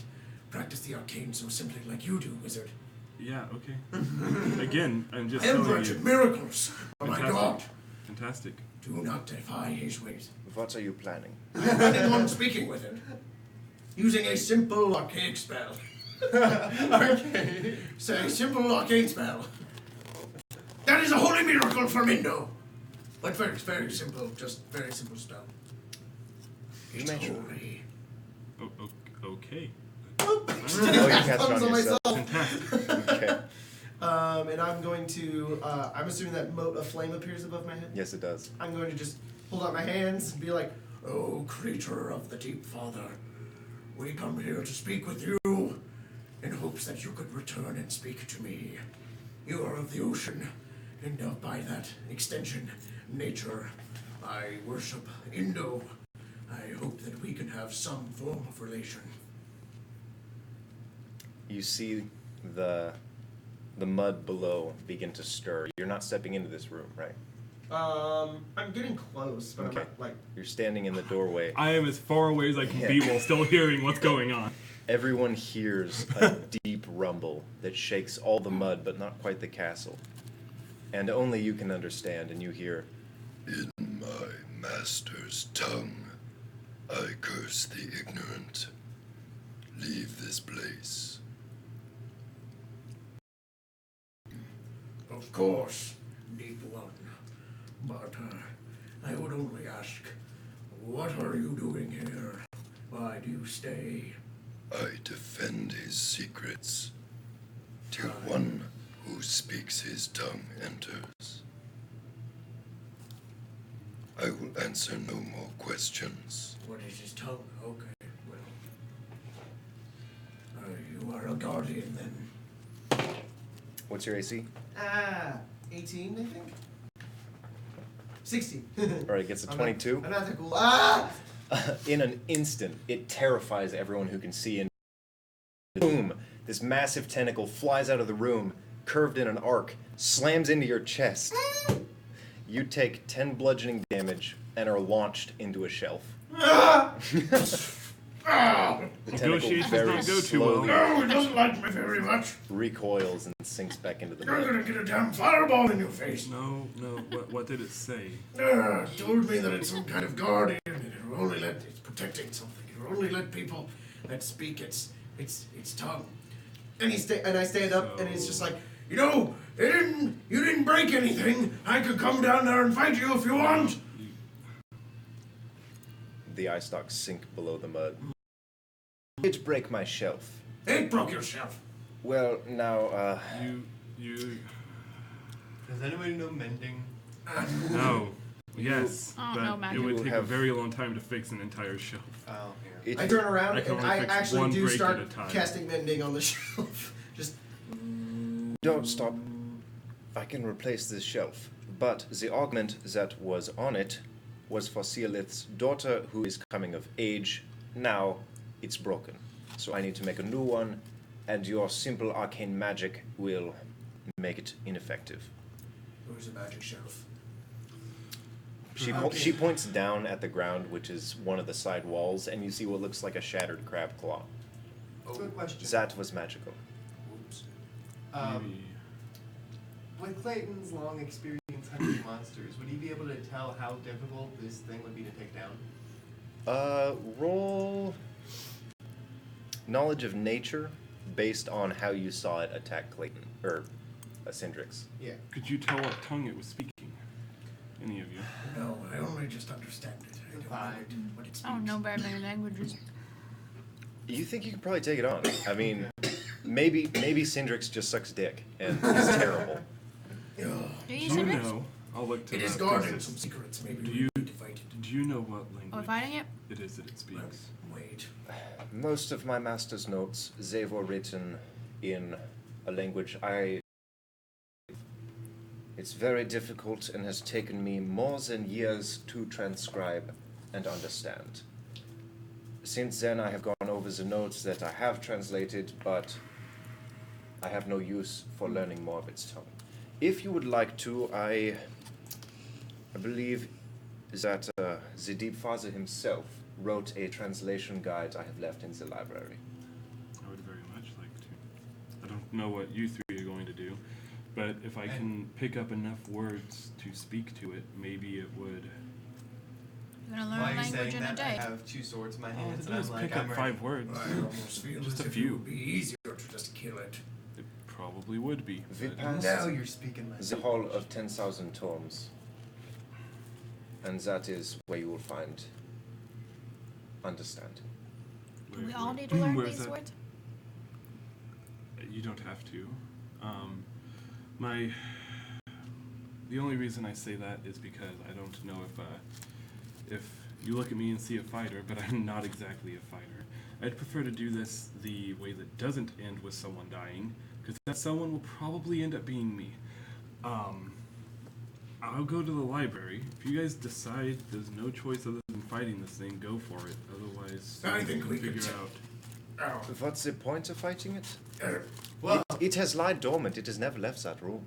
practice the arcane so simply like you do, wizard. Yeah, okay. Again, I'm just I am telling granted you. miracles. Oh my Fantastic. God! Fantastic. Do not defy his ways. What are you planning? I'm planning on speaking with him, using a simple arcane spell. Okay. Say simple arcane spell. That is a holy miracle for Mindo. But very simple, just very simple spell. You It's may try. holy. Okay. Oh, you cast it Thumbs on on yourself. Fantastic. Okay. And I'm going to. I'm assuming that mote of flame appears above my head. Yes, it does. I'm going to just hold out my hands and be like, Oh, creature of the deep father, we come here to speak with you in hopes that you could return and speak to me. You are of the ocean, and by that extension, nature. I worship Indo. I hope that we can have some form of relation. You see the mud below begin to stir. You're not stepping into this room, right? I'm getting close, but Okay. I'm not like. You're standing in the doorway. I am as far away as I can be while still hearing what's going on. Everyone hears a deep rumble that shakes all the mud, but not quite the castle. And only you can understand, and you hear, In my master's tongue, I curse the ignorant. Leave this place. Of course, deep one. But I would only ask, what are you doing here? Why do you stay? I defend his secrets. Till one who speaks his tongue enters. I will answer no more questions. What is his tongue? Okay, well. You are a guardian then. what's your AC? 18, I think. 60. Alright, it gets a 22. I'm not that cool. Ah! In an instant, it terrifies everyone who can see. And boom! This massive tentacle flies out of the room, curved in an arc, slams into your chest. You take 10 bludgeoning damage and are launched into a shelf. The tentacle Negotiations very don't go too well. slowly No, he doesn't like me very much. recoils and sinks back into the You're mud. gonna get a damn fireball in your face. No. What did it say? Told me that it's some kind of guardian and it's protecting something. It will Only let people that speak its tongue. And I stand up, and it's just like, You know, you didn't break anything. I could come down there and fight you if you want. The eye stalks sink below the mud. It break my shelf. It broke your shelf. Well, now, You. Does anybody know mending? No. Yes, Oh, but no, it magic. would You take a have- very long time to fix an entire shelf. Oh, here. it, I turn around, I can and only I fix actually one do break start at a time. casting mending on the shelf. Just don't stop. I can replace this shelf, but the augment that was on it was for Sealith's daughter, who is coming of age. Now it's broken, so I need to make a new one, and your simple arcane magic will make it ineffective. Where's the magic shelf? She points down at the ground, which is one of the side walls, and you see what looks like a shattered crab claw. Good question. That was magical. Oops. Maybe. With Clayton's long experience hunting monsters, would he be able to tell how difficult this thing would be to take down? Roll knowledge of nature based on how you saw it attack Clayton, or Cindrix. Yeah. Could you tell what tongue it was speaking? Any of you? No, I only just understand it. I don't know what it speaks. I don't know very many languages. You think you could probably take it on? I mean, maybe Cindrix just sucks dick and is terrible. Do you Do use you Cindrix? know? I'll look to It that. is guarding some secrets. Maybe Do we you- need to fight it. Do you know what Oh, language fighting it? it is that it speaks? Wait. Most of my master's notes, they were written in a language it's very difficult and has taken me more than years to transcribe and understand. Since then, I have gone over the notes that I have translated, but I have no use for learning more of its tongue. If you would like to, I believe that the Deep Father himself wrote a translation guide I have left in the library. I would very much like to. I don't know what you three are going to do, but if I can pick up enough words to speak to it, maybe it would. You're gonna learn While a you're language saying in a that, I day. have two swords in my All hands, I and do I'm is like, pick up I'm 5 words. I almost feel Just as a if few. it would be easier to just kill it. It probably would be. We but- passed Now you're speaking my the Hall of 10,000 Tomes, and that is where you will find understanding. Do we all need to learn where's these that? words? You don't have to. The only reason I say that is because I don't know if you look at me and see a fighter, but I'm not exactly a fighter. I'd prefer to do this the way that doesn't end with someone dying, because that someone will probably end up being me. I'll go to the library. If you guys decide there's no choice other than fighting this thing, go for it. Otherwise, I think we could figure t- out. Oh. What's the point of fighting it? Well, It has lied dormant. It has never left that room.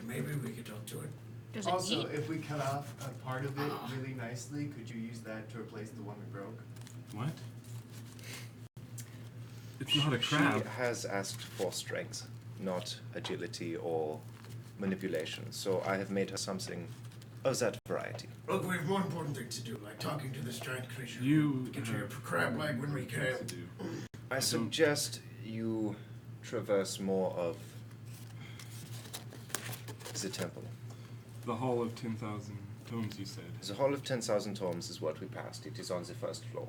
Maybe we could talk to it. Does it also, eat? if we cut off a part of it really nicely, could you use that to replace the one we broke? What? It's not a crab. She has asked for strength, not agility or manipulation. So I have made her something of that variety. Look, we have more important things to do, like talking to this giant creature. You Get your have crab leg when we things can. to do. I don't- suggest you traverse more of the temple. The Hall of 10,000 Tomes, you said. The Hall of 10,000 Tomes is what we passed. It is on the first floor.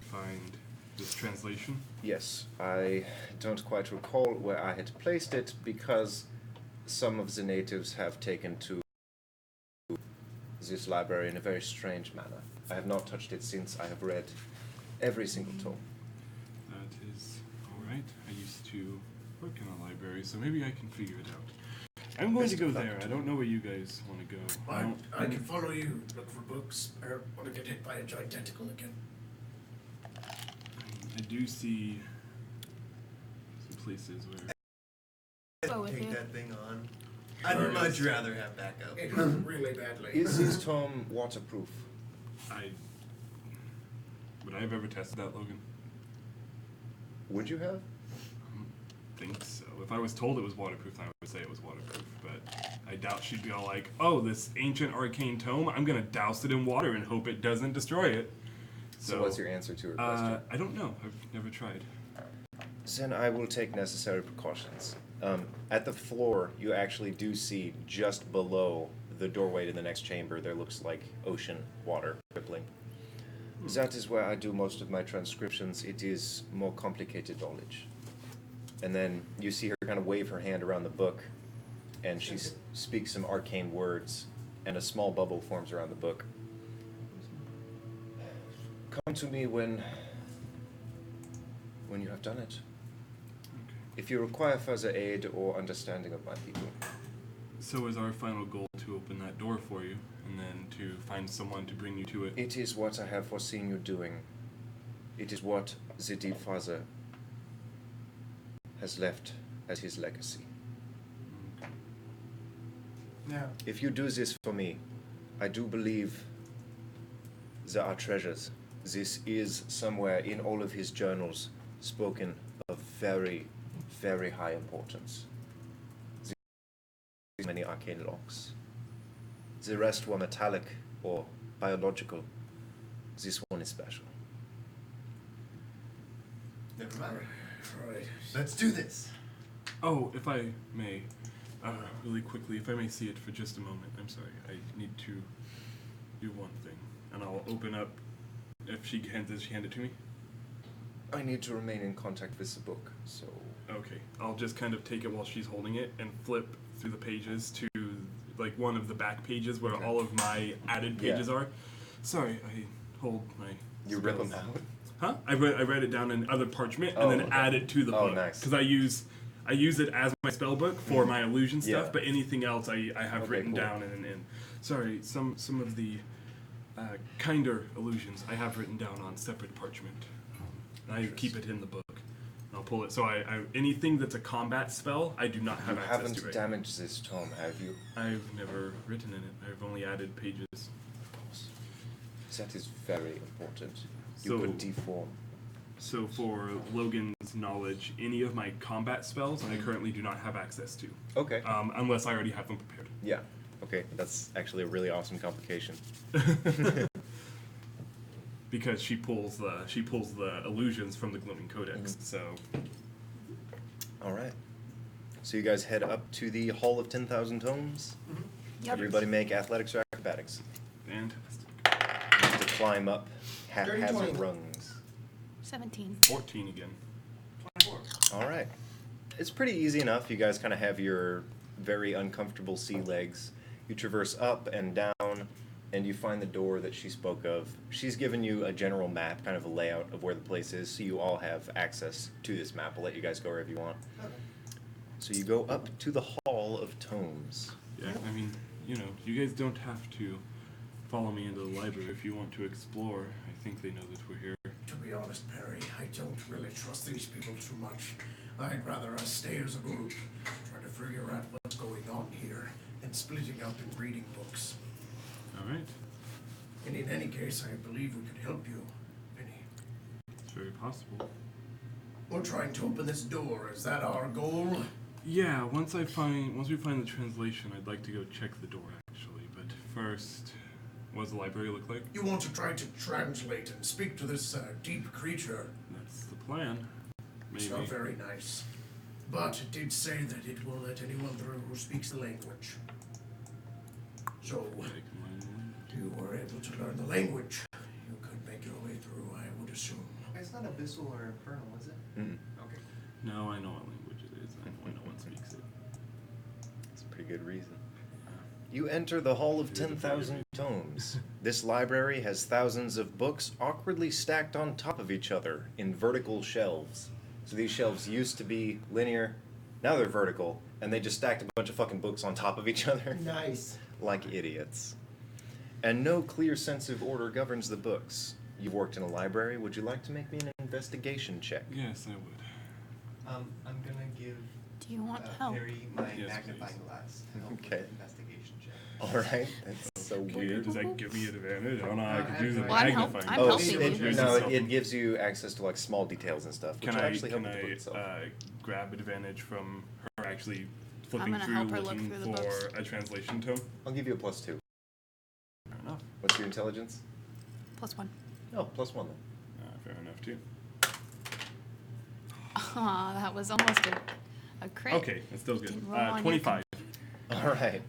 Find this translation. Yes, I don't quite recall where I had placed it because some of the natives have taken to this library in a very strange manner. I have not touched it since I have read every single tome. That is alright. I used to work in a library, so maybe I can figure it out. I'm going to Best go of luck there. to I don't know where you guys want to go. I can follow you, look for books, or want to get hit by a giant tentacle again. I do see some places where Go with Take you. that thing on. I'd much rather have backup. It hurt really badly. Is this tome waterproof? would I have ever tested that, Logan? Would you have? I don't think so. If I was told it was waterproof, I would say it was waterproof, but I doubt she'd be all like, oh, this ancient arcane tome, I'm gonna douse it in water and hope it doesn't destroy it. So what's your answer to her question? I don't know. I've never tried. Then I will take necessary precautions. At the floor, you actually do see just below the doorway to the next chamber, there looks like ocean water rippling. That is where I do most of my transcriptions. It is more complicated knowledge. And then you see her kind of wave her hand around the book, and she speaks some arcane words, and a small bubble forms around the book. Come to me when you have done it. Okay. If you require further aid or understanding of my people. So is our final goal to open that door for you, and then to find someone to bring you to it? It is what I have foreseen you doing. It is what the Deep Father has left as his legacy. Okay. Now, If you do this for me, I do believe there are treasures. This is somewhere in all of his journals spoken of very, very high importance. Many arcane locks. The rest were metallic or biological. This one is special. never mind. Right. Let's do this. Oh, if I may, really quickly, if I may see it for just a moment. I'm sorry. I need to do one thing, and I'll open up. If she hand it to me? I need to remain in contact with the book, so... Okay, I'll just kind of take it while she's holding it and flip through the pages to like one of the back pages where all of my added pages are. Sorry, I hold my. You rip them spells. out? Huh? I read it down in other parchment Oh, and then okay. add it to the Oh, book. nice. Because I use it as my spell book for my illusion stuff, Yeah. but anything else I have Okay, written cool. down and sorry, some of the kinder illusions I have written down on separate parchment. I keep it in the book. I'll pull it. So I anything that's a combat spell, I do not have You access haven't to. Right damaged this tome, have you? now. I've never written in it. I've only added pages. Of course. That is very important. You So- could deform. So for Logan's knowledge, any of my combat spells I currently do not have access to, Okay. unless I already have them prepared. Yeah. Okay, that's actually a really awesome complication. Because she pulls the illusions from the Gloaming Codex. So All right. So you guys head up to the Hall of 10,000 Tomes. Yep. Everybody make athletics or acrobatics. fantastic. You have to climb up Dirty haphazard 20. rungs. 17. 14 again. 24. All right. It's pretty easy enough. You guys kind of have your very uncomfortable sea legs. You traverse up and down, and you find the door that she spoke of. She's given you a general map, kind of a layout of where the place is, so you all have access to this map. I'll let you guys go wherever you want. Okay. So you go up to the Hall of Tomes. Yeah, I mean, you guys don't have to follow me into the library if you want to explore. I think they know that we're here. To be honest, Perry, I don't really trust these people too much. I'd rather us stay as a group, try to figure out what's going on here, than splitting up and reading books. All right. And in any case, I believe we could help you, Vinny. It's very possible. We're trying to open this door. Is that our goal? Yeah, once we find the translation, I'd like to go check the door actually. But first, what does the library look like? You want to try to translate and speak to this deep creature. That's the plan. It's Maybe. not very nice. But it did say that it will let anyone through who speaks the language. So, Take my- if you were able to learn the language, you could make your way through, I would assume. It's not abyssal or infernal, is it? Mm. Okay. No, I know what language it is. I know no one speaks it. That's a pretty good reason. You enter the Hall of 10,000 Tomes. This library has thousands of books awkwardly stacked on top of each other in vertical shelves. So these shelves used to be linear, now they're vertical, and they just stacked a bunch of fucking books on top of each other. Nice. Like idiots. And no clear sense of order governs the books. You've worked in a library. Would you like to make me an investigation check? Yes, I would. I'm gonna give Do you want help? Perry my Yes, magnifying please. glass to help Okay. with the investigation check. Alright, that's so weird. Does that give me advantage? Oh no, I could I'm use a fine. Well, I'm magnifying. I'm Oh, helping so you. it, no, it gives you access to like small details and stuff, which Can will I actually help with the book itself. grab advantage from her actually flipping gonna through help her look looking through the for books. a translation tome? I'll give you a +2. Fair enough. What's your intelligence? +1. Oh, +1 then. Fair enough, too. Aw, that was almost a crit. Okay, that's still good. Didn't roll on your 25. All right.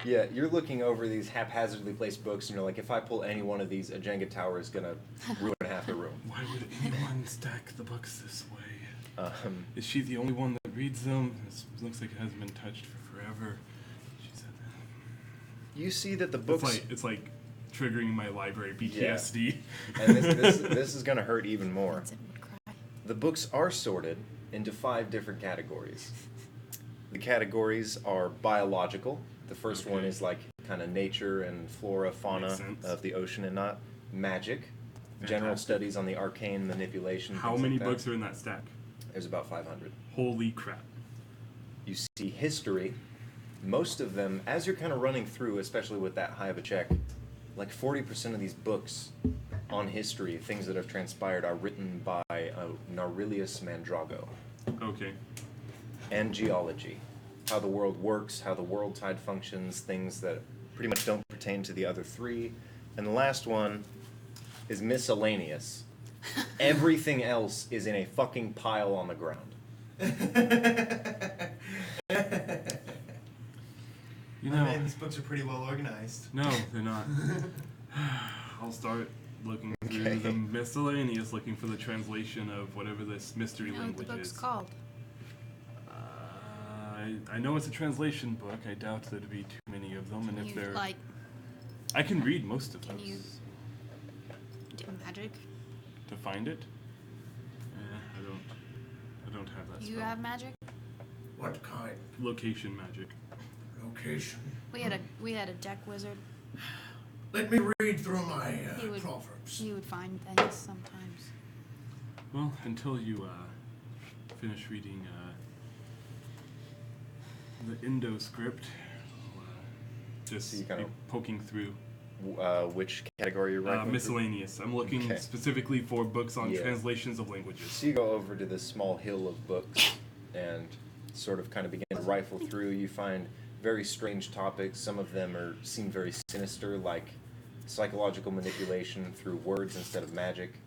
Yeah, you're looking over these haphazardly placed books, and you're like, if I pull any one of these, a Jenga tower is going to ruin half the room. Why would anyone stack the books this way? Um, Is she the only one that reads them? This looks like it hasn't been touched for forever. She said that. you see that the books... It's like triggering my library PTSD. And this is going to hurt even more. Vincent would cry. The books are sorted into 5 different categories. The categories are biological. The first one Okay. is like kind of nature and flora, fauna Makes sense. of the ocean and not. Magic, general Fantastic. studies on the arcane manipulation. How things many like that. books are in that stack? There's about 500. Holy crap. You see history. Most of them, as you're kind of running through, especially with that high of a check, like 40% of these books on history, things that have transpired, are written by Narillius Mandrago. Okay. And geology, how the world works, how the world tide functions, things that pretty much don't pertain to the other 3. And the last one is miscellaneous. Everything else is in a fucking pile on the ground. You Oh, know, man, these books are pretty well organized. no, they're not. I'll start looking through Okay. the miscellaneous, looking for the translation of whatever this mystery You know what the language book's is. called? I know it's a translation book. I doubt there'd be too many of them, and Can if you, they're, like, I can read most of can those. you do magic? To find it? I don't have that You spell. have magic? What kind? Location magic. Location? We had a deck wizard. Let me read through my He would- proverbs. He would find things sometimes. Well, until you finish reading the Indo script, I'll just So you be kinda- poking through. Which category you're rifling through? Miscellaneous. I'm looking Okay. specifically for books on Yeah. translations of languages. So you go over to this small hill of books and sort of kind of begin to rifle through. You find very strange topics. Some of them seem very sinister, like psychological manipulation through words instead of magic.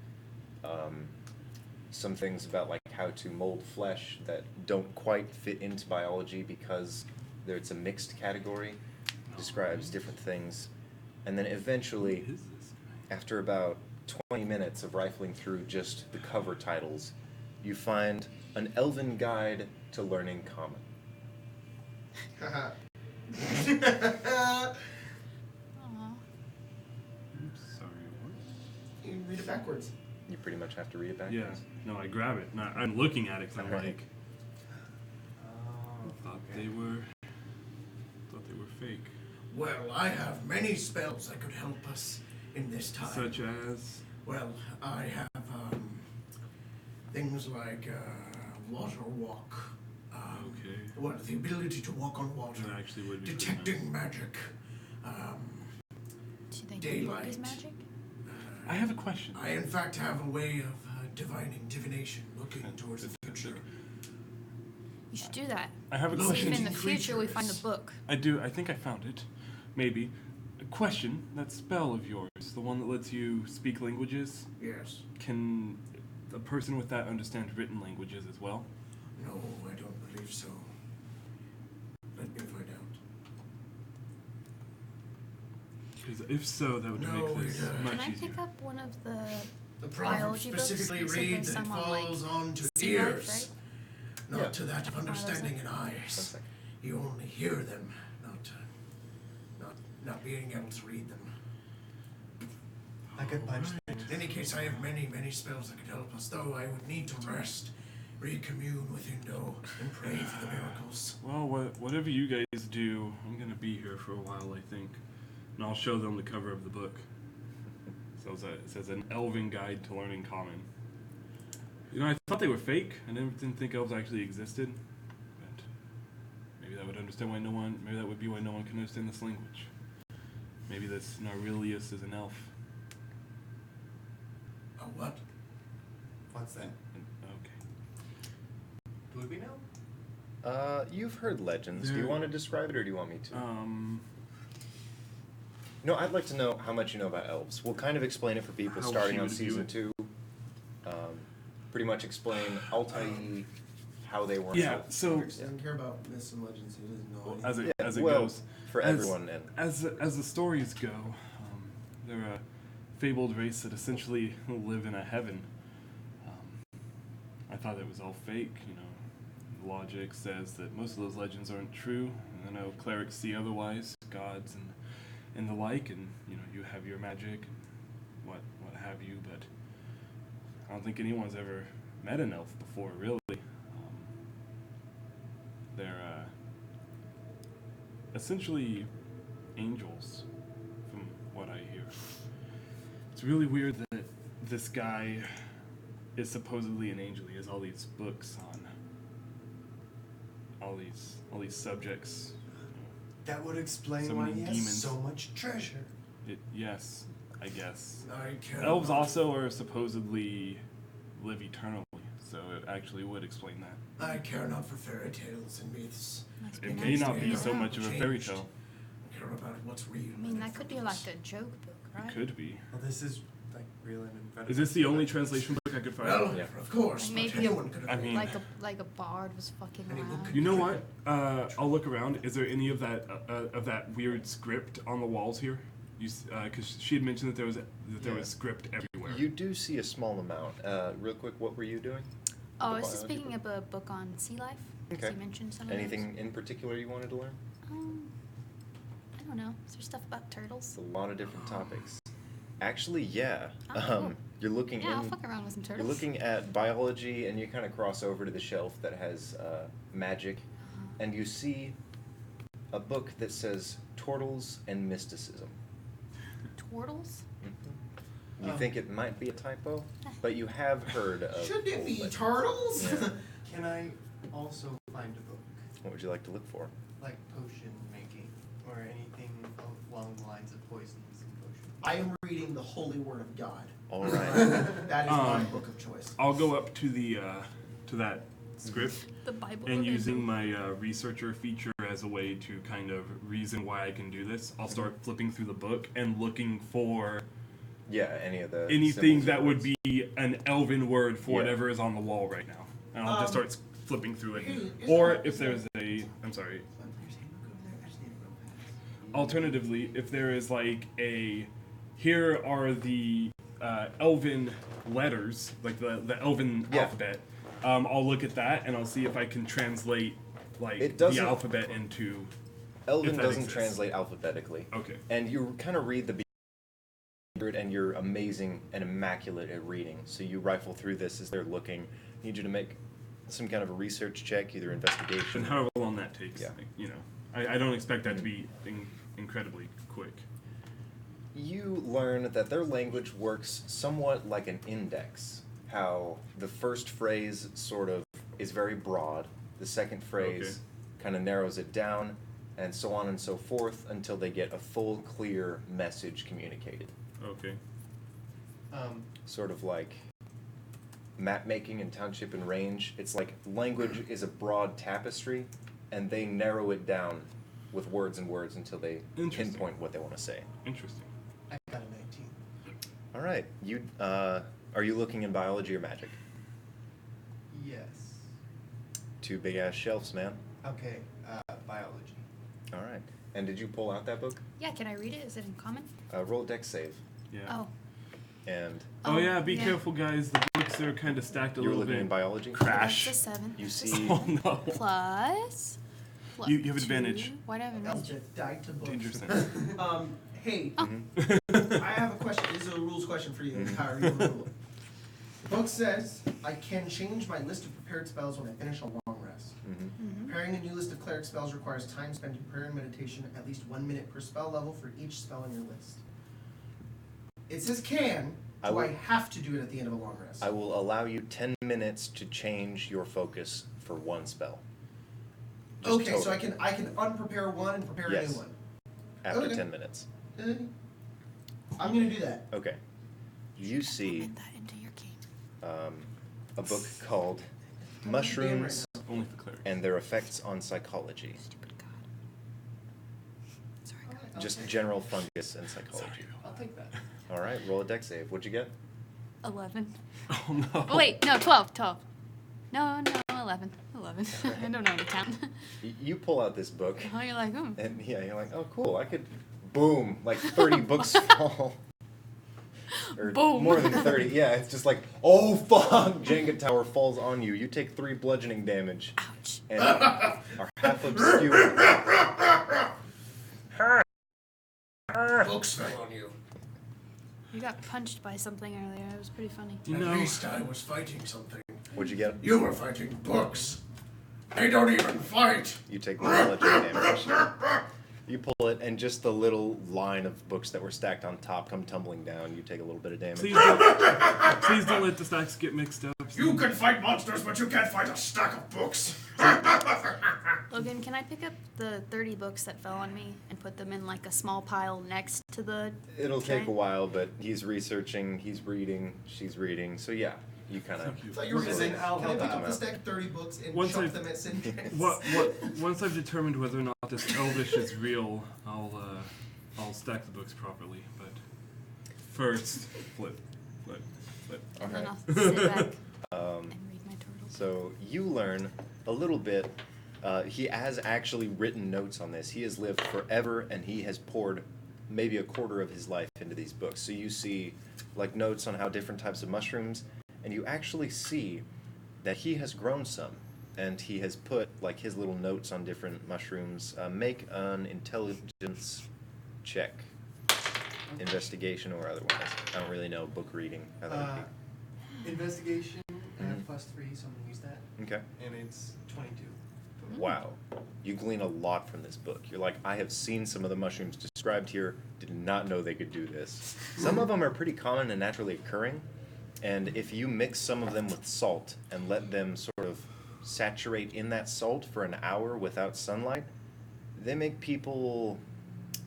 Some things about like how to mold flesh that don't quite fit into biology because it's a mixed category. Describes different things. And then eventually, What is this? after about 20 minutes of rifling through just the cover titles, you find an elven guide to learning common. Aw. Oops, sorry. What? You read it backwards. You pretty much have to read it Yeah. backwards. No, I grab it. No, I'm looking at it because I'm Right. like, Oh, thought okay. they were fake. Well, I have many spells that could help us in this time. Such as. Well, I have things like water walk. Okay. Well, the ability to walk on water. That actually would be pretty Detecting magic. Do they know Daylight. his magic? I have a question. I, in fact, have a way of divination, looking towards the future. You should do that. I have a See if question. in the future we find the Creatures. book. I do. I think I found it. Maybe. A question. That spell of yours, the one that lets you speak languages, Yes. can a person with that understand written languages as well? No, I don't believe so. Let me find out. Because if so, that would No, make this it, much Can I easier. pick up one of the The proverb biology books? specifically You said read there's that it some on, like, falls onto sea life, ears, right? not Yeah. to that of understanding and One eyes. second. You only hear them, not being able to read them. I could punch them. In any case, I have many, many spells that could help us, though I would need to rest, recommune with Indo, and pray for the miracles. Well, whatever you guys do, I'm gonna be here for a while, I think, and I'll show them the cover of the book. So it says an elven guide to learning common. You know, I thought they were fake. I didn't think elves actually existed, but maybe that would understand why no one. Maybe that would be why no one can understand this language. Maybe this Narillius is an elf. A what? What's that? Okay. Do we know? You've heard legends. Do you There- want to describe it, or do you want me to? No, I'd like to know how much you know about elves. We'll kind of explain it for people How starting she on would view season it. 2. Pretty much explain Altai, how they were. Yeah, so He doesn't care about myths and legends. He doesn't know well, anything. as it well, goes, for as- everyone, and as the stories go, they're a fabled race that essentially live in a heaven. I thought it was all fake. Logic says that most of those legends aren't true. And I know clerics see otherwise, gods and the like, and you have your magic and what have you, but I don't think anyone's ever met an elf before, really. They're essentially angels, from what I hear. It's really weird that this guy is supposedly an angel. He has all these books on all these subjects. That would explain So why many he has demons. so much treasure. Yes, I guess. I care Elves not- also are supposedly live eternally, so it actually would explain that. I care not for fairy tales and myths. Must be It nice may to not be know. so much of a fairy tale. I care about what's real. I mean, that and could be effortless. like a joke book, right? It could be. Well, this is like real and incredible. Is this the only translation book I could find? Well, Yeah. of course, Like but maybe- anyone could have I read mean- it. Like a bard was fucking Any book around. could You know what? I'll look around. Is there any of that weird script on the walls here? Because she had mentioned that there was script everywhere. you do see a small amount. Real quick, what were you doing? Oh, I The was just biology picking up a book on sea life. 'Cause Okay. you mentioned some of Anything in particular you wanted to learn? those. I don't know. Is there stuff about turtles? It's a lot of different topics. Actually, yeah. Oh, cool. You're looking Yeah, I'll in. fuck around with some You're turtles. looking at biology, and you kind of cross over to the shelf that has magic, and you see a book that says Turtles and Mysticism. Turtles? You think it might be a typo, but you have heard of. Should it old be legends. turtles? Yeah. Can I also find a book What would you like to look for? like potion making or anything along the lines of poisons and potions? I am reading the Holy Word of God. All right. That is my Um, book of choice. I'll go up to the to that script The Bible. and of using Israel. my researcher feature as a way to kind of reason why I can do this. I'll start flipping through the book and looking for Yeah, any of the. anything symbols or that would words. be an elven word for Yeah. whatever is on the wall right now, and I'll just Um, start flipping through it. hey, is Or there- if there's I'm sorry. There's a handbook over there. I just need to go past. Alternatively, if there is like here are the elven letters, like the elven Yeah. alphabet. I'll look at that and I'll see if I can translate like It the doesn't- alphabet into. Elven if that doesn't exists. translate alphabetically. Okay. And you kind of read the beginning, and you're amazing and immaculate at reading. So you rifle through this as they're looking. Need you to make some kind of a research check, either investigation. And however long that takes, Yeah. I don't expect that to be incredibly quick. You learn that their language works somewhat like an index. How the first phrase sort of is very broad, the second phrase kind of narrows it down, and so on and so forth until they get a full, clear message communicated. Okay. Sort of like map making and township and range. It's like language is a broad tapestry, and they narrow it down with words and words until they Interesting. pinpoint what they want to say. Interesting. I got a 19. All right, you are you looking in biology or magic? Yes. Two big ass shelves, man. Okay, biology. All right, and did you pull out that book? Yeah, can I read it? Is it in common? Roll a dex save, Yeah. Oh. and Oh yeah, be careful, guys. The books are kind of stacked a you were little looking bit. in biology. Crash. That's a 7. You That's a see- 7. Oh no. Plus. You have 2. advantage. Why do I have I'll advantage? just die to books. Dangerous. Hey, Oh. I have a question. This is a rules question for you. How are you rule it? The book says I can change my list of prepared spells when I finish a long rest. Preparing a new list of cleric spells requires time spent in prayer and meditation, at least 1 minute per spell level for each spell on your list. It says can. I Do will- I have to do it at the end of a long rest? I will allow you 10 minutes to change your focus for one spell. Just Okay, so total. I can unprepare one and prepare a Yes. new one. After Okay. 10 minutes. I'm gonna do that. Okay. You see Implement that into your game. a book called Damn Mushrooms right Only for clerics. and Their Effects on Psychology. Stupid god. Sorry, god. just Okay. general fungus and psychology. I'll take that. All right, roll a dex save. What'd you get? 11. Oh no. Oh, wait, no, 12. 12. No, 11. 11. I don't know the count. You pull out this book, Oh, you're like, and yeah, you're like, oh, cool. I could, boom, like 30 books fall. Or Boom. more than 30. Yeah, it's just like, oh fuck! Jenga tower falls on you. You take 3 bludgeoning damage. Ouch. And are half obscured. Books fell on you. You got punched by something earlier. It was pretty funny. You At know, least I was fighting something. What'd you get? You were fighting books. They don't even fight. You take 1 bludgeoning damage. You pull it, and just the little line of books that were stacked on top come tumbling down. You take a little bit of damage. please don't let the stacks get mixed up. You can fight monsters, but you can't fight a stack of books. Logan, can I pick up the 30 books that fell on me and put them in like a small pile next to the It'll tray? take a while, but he's researching, he's reading, she's reading. So yeah, you kind of. I thought you were gonna say, Listen, I'll can I help pick out. up the stack of 30 books and Once chuck I've- them at Syndrax? Once I've determined whether or not this Elvish is real, I'll stack the books properly. But first, flip. And then Okay. I'll sit back and read my turtle. So you learn a little bit. He has actually written notes on this. He has lived forever, and he has poured maybe a quarter of his life into these books. So you see, like, notes on how different types of mushrooms, and you actually see that he has grown some, and he has put like his little notes on different mushrooms. Make an intelligence check, investigation or otherwise. I don't really know book reading. How that would Investigation. I have Mhm. +3, so I'm gonna use that. be. Okay. And it's 22. Wow. You glean a lot from this book. You're like, I have seen some of the mushrooms described here, did not know they could do this. Some of them are pretty common and naturally occurring, and if you mix some of them with salt and let them sort of saturate in that salt for an hour without sunlight, they make people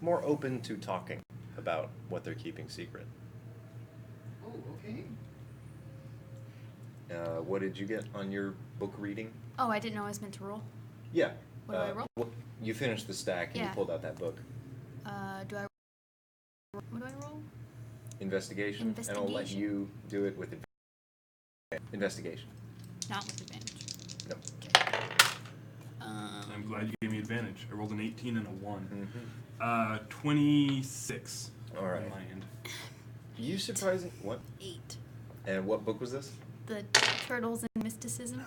more open to talking about what they're keeping secret. Oh, okay. What did you get on your book reading? Oh, I didn't know I was meant to roll. Yeah. What do I roll? You finished the stack and Yeah. you pulled out that book. Do I? What do I roll? Investigation, and I'll let Investigation. you do it with investigation. Not with advantage. No. I'm glad you gave me advantage. I rolled an 18 and a 1. Mm-hmm. 26. All right. On my end. You surprising what? 8. And what book was this? The Turtles and Mysticism.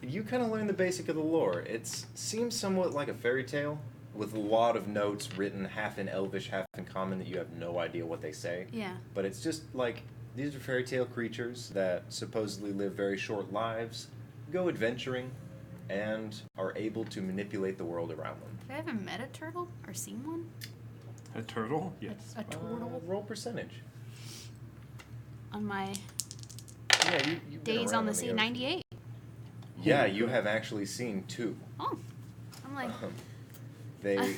You kind of learn the basic of the lore. It seems somewhat like a fairy tale, with a lot of notes written half in Elvish, half in Common that you have no idea what they say. Yeah. But it's just like these are fairy tale creatures that supposedly live very short lives, go adventuring, and are able to manipulate the world around them. Have I ever met a turtle or seen one? A turtle? Yes. A turtle? Roll percentage. On my Yeah, you've been days around on the sea, ocean. 98. Yeah, you have actually seen 2. Oh, I'm like, They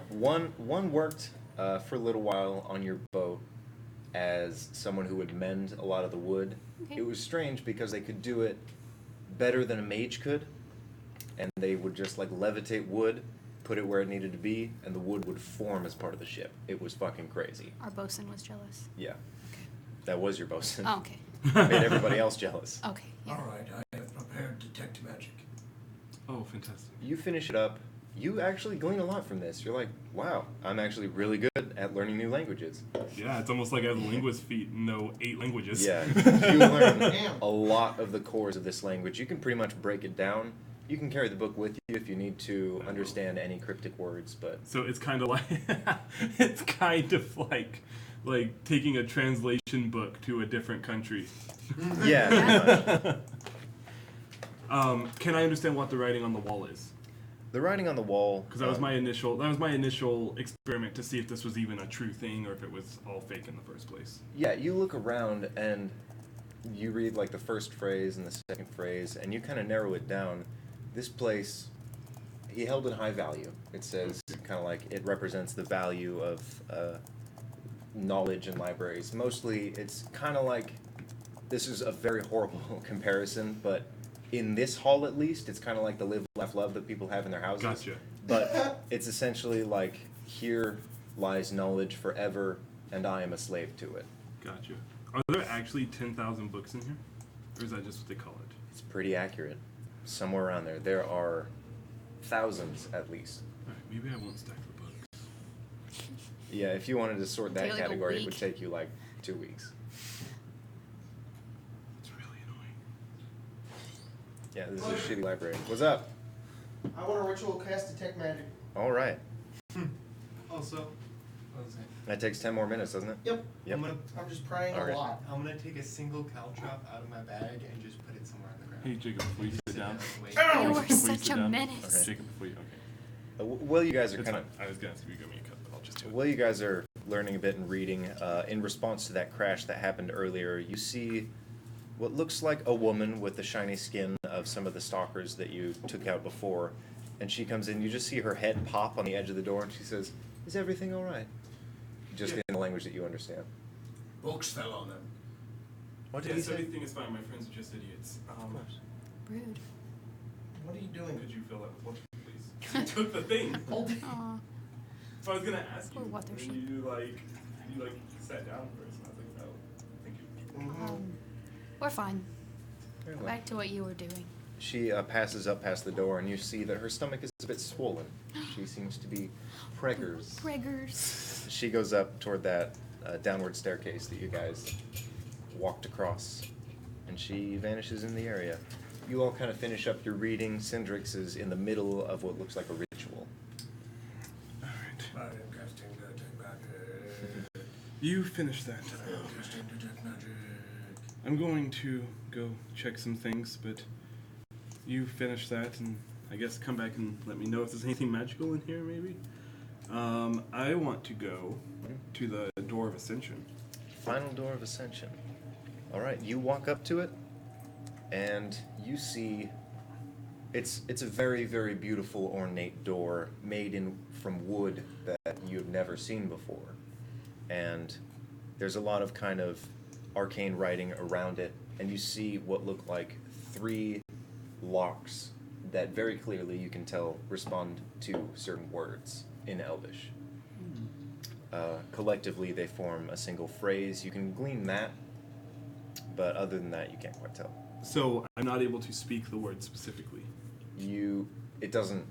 one worked for a little while on your boat as someone who would mend a lot of the wood. Okay. It was strange because they could do it better than a mage could, and they would just like levitate wood, put it where it needed to be, and the wood would form as part of the ship. It was fucking crazy. our bosun was jealous. Yeah, that was your bosun. Oh, okay. Made everybody else jealous. Okay. Yeah. All right, I have prepared detect magic. Oh, fantastic. You finish it up. You actually glean a lot from this. You're like, wow, I'm actually really good at learning new languages. Yeah, it's almost like I have linguist feet and know 8 languages. Yeah, you learn Damn. a lot of the cores of this language. You can pretty much break it down. You can carry the book with you if you need to understand any cryptic words, but So it's kind of like it's kind of like taking a translation book to a different country. yeah, pretty much. Can I understand what the writing on the wall is? The writing on the wall. Because that was my initial experiment to see if this was even a true thing or if it was all fake in the first place. Yeah, you look around and you read like the first phrase and the second phrase, and you kind of narrow it down. This place, he held in high value. It says kind of like it represents the value of knowledge in libraries. Mostly, it's kind of like this is a very horrible comparison, but in this hall at least, it's kind of like the live, laugh, love that people have in their houses. Gotcha. But it's essentially like Here lies knowledge forever, and I am a slave to it. Gotcha. Are there actually 10,000 books in here? Or is that just what they call it? It's pretty accurate. Somewhere around there. There are thousands at least. Alright, maybe I won't stack the books. Yeah, if you wanted to sort that Take, like, a category, it would week. take you like 2 weeks. It's really annoying. Yeah, this is a shitty library. What's up? I want a ritual cast detect magic. All right. Also, what was it? That takes 10 more minutes, doesn't it? Yep. Yep. I'm just praying Okay. a lot. I'm gonna take a single caltrop out of my bag and just put it somewhere on the ground. Hey, Jacob, before you sit down. and wait. You are Before you such sit a down. menace. Okay. Jacob, before you. Okay. Well, you guys are It's kind fine. of. I was gonna ask if you give me a cup, but I'll just do it. While you guys are learning a bit and reading, in response to that crash that happened earlier, you see what looks like a woman with the shiny skin of some of the stalkers that you took out before, and she comes in. You just see her head pop on the edge of the door, and she says, "Is everything all right?" Just in the language that you understand. Books fell on them. What did he Yes, say? everything is fine. My friends are just idiots. Rude. What are you doing? Could you fill that with water, please? I took the thing. Hold it. Aw. So I was gonna ask you. Poor water and sheep. you sat down first, and I was like, no, thank you. Mhm. We're fine. Very Go well. back to what you were doing. She passes up past the door, and you see that her stomach is a bit swollen. She seems to be preggers. Preggers. She goes up toward that downward staircase that you guys walked across, and she vanishes in the area. You all kind of finish up your reading. Cindrix is in the middle of what looks like a ritual. Alright. I am casting detect magic. You finish that. I am casting detect magic. I'm going to go check some things, but you finish that and I guess come back and let me know if there's anything magical in here, maybe? I want to go to the Door of Ascension. Final door of ascension. All right, you walk up to it, and you see it's a very, very beautiful, ornate door made from wood that you've never seen before, and there's a lot of kind of arcane writing around it, and you see what look like 3 locks that very clearly you can tell respond to certain words in Elvish. Collectively, they form a single phrase. You can glean that, but other than that, you can't quite tell. So I'm not able to speak the word specifically. It doesn't,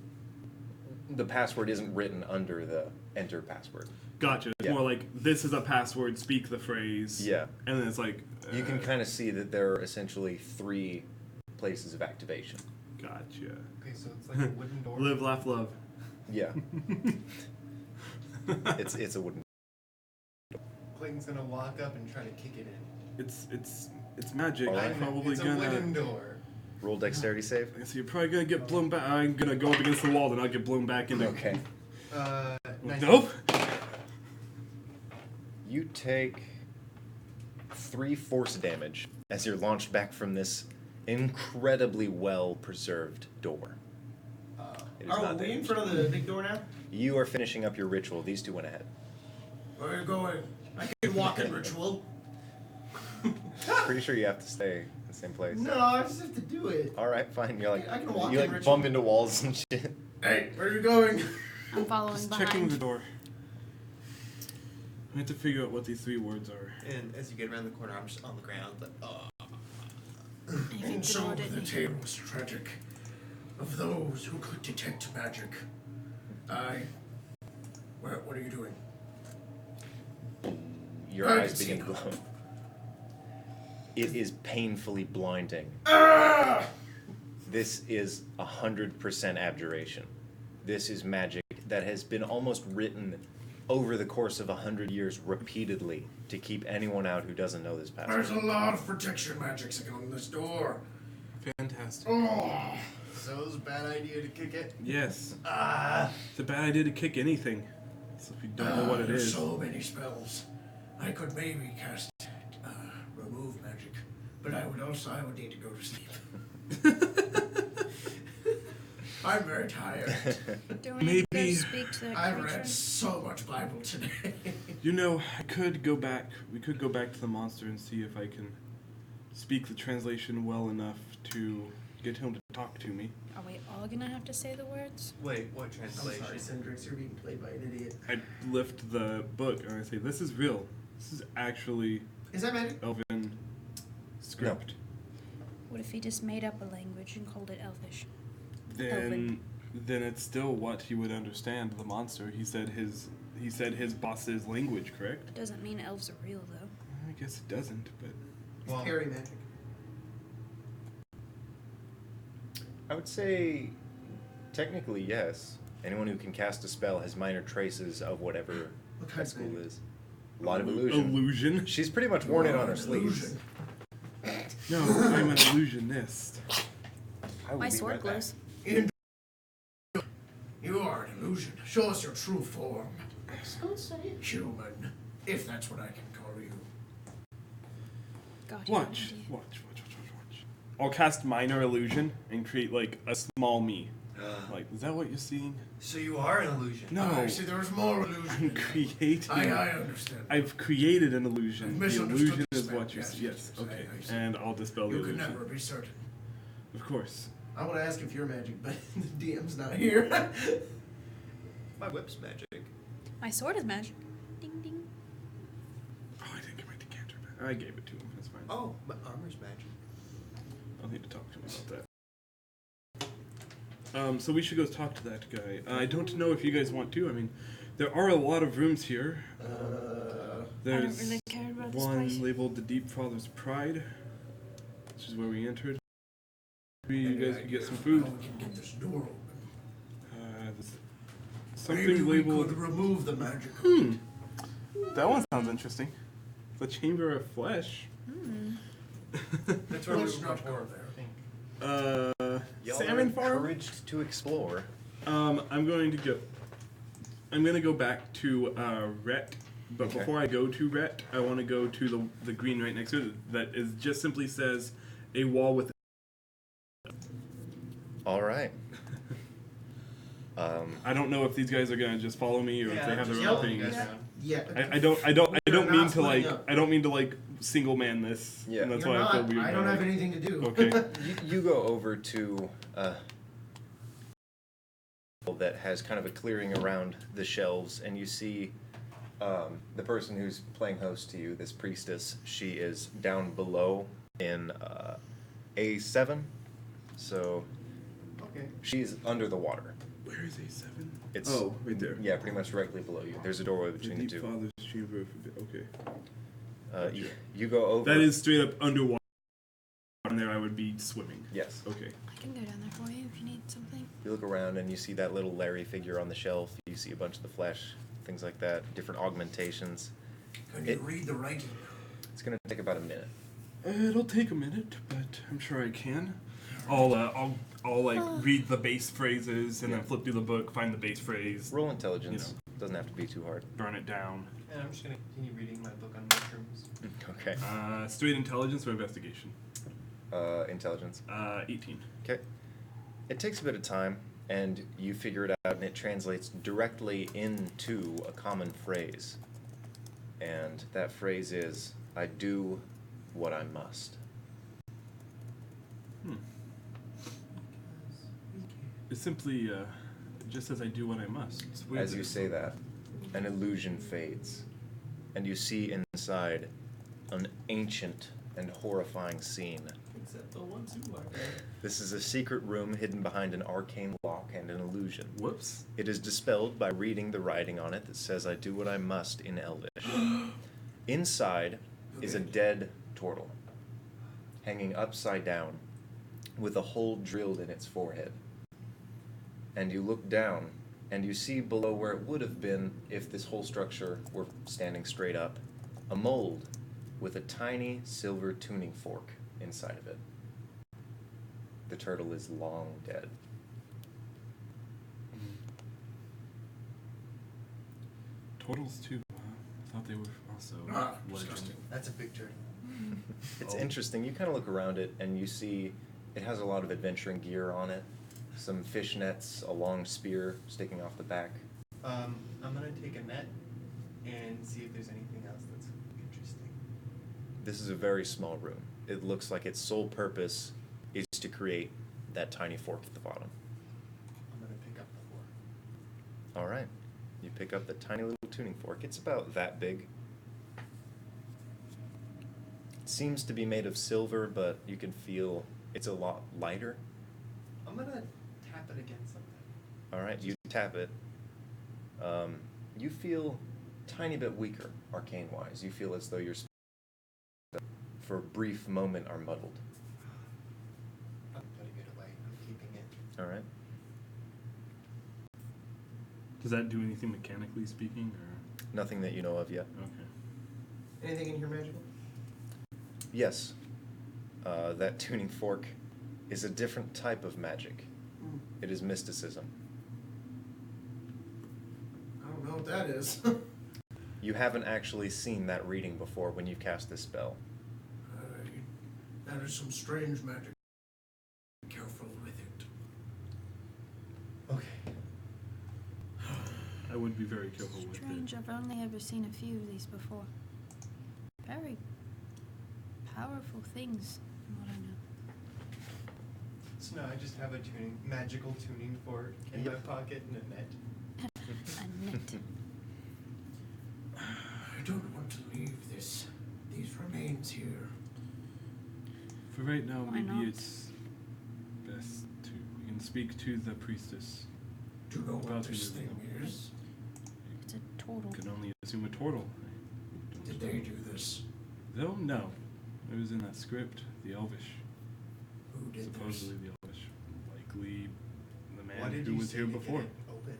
the password isn't written under the enter password. Gotcha. It's Yeah. more like, this is a password, speak the phrase. Yeah. And then it's like... You can kind of see that there are essentially 3 places of activation. Gotcha. Okay, so it's like a wooden door. Live, laugh, love. Yeah. it's a wooden. Clayton's gonna walk up and try to kick it in. It's magic. All right. I'm probably It's a gonna... wooden door. Roll dexterity save. So you're probably gonna get blown back. I'm gonna go up against the wall, then I'll get blown back into. Okay. Nice. Nope. You take 3 force damage as you're launched back from this incredibly well preserved door. It is Are not we in damaged. front of the big door now? You are finishing up your ritual. These 2 went ahead. Where are you going? I can walk in ritual. Pretty sure you have to stay in the same place. No, I just have to do it. All right, fine. You're like I can walk you in like ritual. bump into walls and shit. Hey, where are you going? I'm following Just behind. checking the door. I have to figure out what these 3 words are. And as you get around the corner, I'm just on the ground, like, If you And so throw it at the me. tale was tragic of those who could detect magic. What are you doing? Your I eyes can see begin to now. glow. It is painfully blinding. Ah! This is 100% abjuration. This is magic that has been almost written over the course of 100 years repeatedly to keep anyone out who doesn't know this There's password. a lot of protection magics on this door. Fantastic. Oh, So it was a bad idea to kick it. Yes. ah, It's a bad idea to kick anything. So if you don't know what it there's is. so many spells. I could maybe cast remove magic, but I would need to go to sleep. I'm very tired. Do we need to Maybe- go speak to the I've creature? read so much Bible today. You know, I could go back. We could go back to the monster and see if I can speak the translation well enough to get him to talk to me. Are we all gonna have to say the words? Wait, what I'm translation? sorry, Cindrix, you're being played by an idiot. I lift the book and I say, "This is real. This is actually Is that magic? Elven script." What if he just made up a language and called it Elvish? Then it's still what he would understand. The monster. He said his boss's language, correct? Doesn't mean elves are real, though. I guess it doesn't, but It's fairy magic. I would say, technically, yes. Anyone who can cast a spell has minor traces of whatever What kind that of school magic? is. A lot of illusion. illusion. She's pretty much worn it on her sleeves. Illusion. No, I'm an illusionist. I will My be sword right back. glows. You are an illusion. Show us your true form. Don't say it. Human, if that's what I can call you. God, you have an Watch. idea. I'll cast minor illusion and create like a small me. Like, is that what you're seeing? So you are an illusion. No, I see there's more illusion. I'm in that. creating. I understand. I've created an illusion. I've The misunderstood illusion this is man. what you Yes, see. yes, Yes, yes, okay. I see. And I'll dispel the You can illusion. never be certain. Of course. I want to ask if you're magic, but the DM's not here. My whip's magic. My sword is magic. Ding ding. Oh, I didn't get my decanter back. I gave it to him. That's fine. Oh, my armor's magic. I'll need to talk to him about that. So we should go talk to that guy. I don't know if you guys want to. I mean, there are a lot of rooms here. There's really care about this one place. labeled the Deep Father's Pride, which is where we entered. Maybe you guys could get some food. How we can get this door open. There's Maybe something we labeled. could remove the magic. That one sounds interesting. The Chamber of Flesh. That's where we Let's were not before. go there. Y'all Salmon are farm. encouraged to explore. I'm going to go back to Rhett, but Okay. before I go to Rhett, I want to go to the green right next to it that is just simply says a wall with. All right. I don't know if these guys are gonna just follow me or if they have their yell own at you things. guys. Yeah. I don't mean not to like splitting up. I don't mean to like single man this. Yeah. And that's You're why I feel not. weird. I don't about have it. anything to do. Okay. You go over to that has kind of a clearing around the shelves, and you see the person who's playing host to you, this priestess. She is down below in A7, so Okay. she's under the water. Where is A7? It's right there. Yeah, pretty much directly below you. There's a doorway The between the Deep two. Father's Chamber of Okay. You go over. That is straight up underwater. Down there, I would be swimming. Yes. Okay. I can go down there for you if you need something. You look around and you see that little Larry figure on the shelf. You see a bunch of the flesh, things like that, different augmentations. Can you read the writing? It's gonna take about a minute. It'll take a minute, but I'm sure I can. I'll like read the base phrases and then flip through the book, find the base phrase, Roll intelligence. Doesn't have to be too hard. burn it down. And I'm just gonna continue reading my book on mushrooms. Okay. Straight intelligence or investigation? Intelligence. 18. Okay. It takes a bit of time, and you figure it out, and it translates directly into a common phrase. And that phrase is, "I do what I must." It simply just says I do what I must. It's weird As that you it's say not- that, an illusion fades, and you see inside an ancient and horrifying scene. Except the ones who are there. This is a secret room hidden behind an arcane lock and an illusion. Whoops. It is dispelled by reading the writing on it that says, "I do what I must" in Elvish. Inside is a dead turtle, hanging upside down, with a hole drilled in its forehead. And you look down, and you see below where it would have been if this whole structure were standing straight up, a mold with a tiny silver tuning fork inside of it. The turtle is long dead. Turtles too. I thought they were also legend. Disgusting. That's a big turtle. It's Oh. interesting. You kind of look around it and you see it has a lot of adventuring gear on it. Some fish nets, a long spear sticking off the back. I'm gonna take a net and see if there's anything else that's interesting. This is a very small room. It looks like its sole purpose is to create that tiny fork at the bottom. I'm gonna pick up the fork. All right. You pick up the tiny little tuning fork. It's about that big. It seems to be made of silver, but you can feel it's a lot lighter. I'm gonna tap it against something. All right, you tap it. You feel a tiny bit weaker, arcane-wise. You feel as though your spells, for a brief moment, are muddled. I'm putting it away. I'm keeping it. All right. Does that do anything mechanically speaking, or? Nothing that you know of yet. Okay. Anything in here magical? Yes. That tuning fork is a different type of magic. Mm. It is mysticism. I don't know what that is. You haven't actually seen that reading before when you cast this spell. That is some strange magic. Be careful with it. Okay. I would be very careful with Strange, it. I've only ever seen a few of these before. Very powerful things, from what I know. So now I just have a magical tuning fork in my pocket and a net. A net. I don't want to leave these remains here. For right now, Why maybe not? it's best to we can speak to the priestess. Do you know what About this to thing do. is? It's a total. Can only assume a turtle. I don't Did they do this? No, no. It was in that script, the Elvish. Who did Supposedly the Elvish. Likely the What man did who you was say here to before. get it open?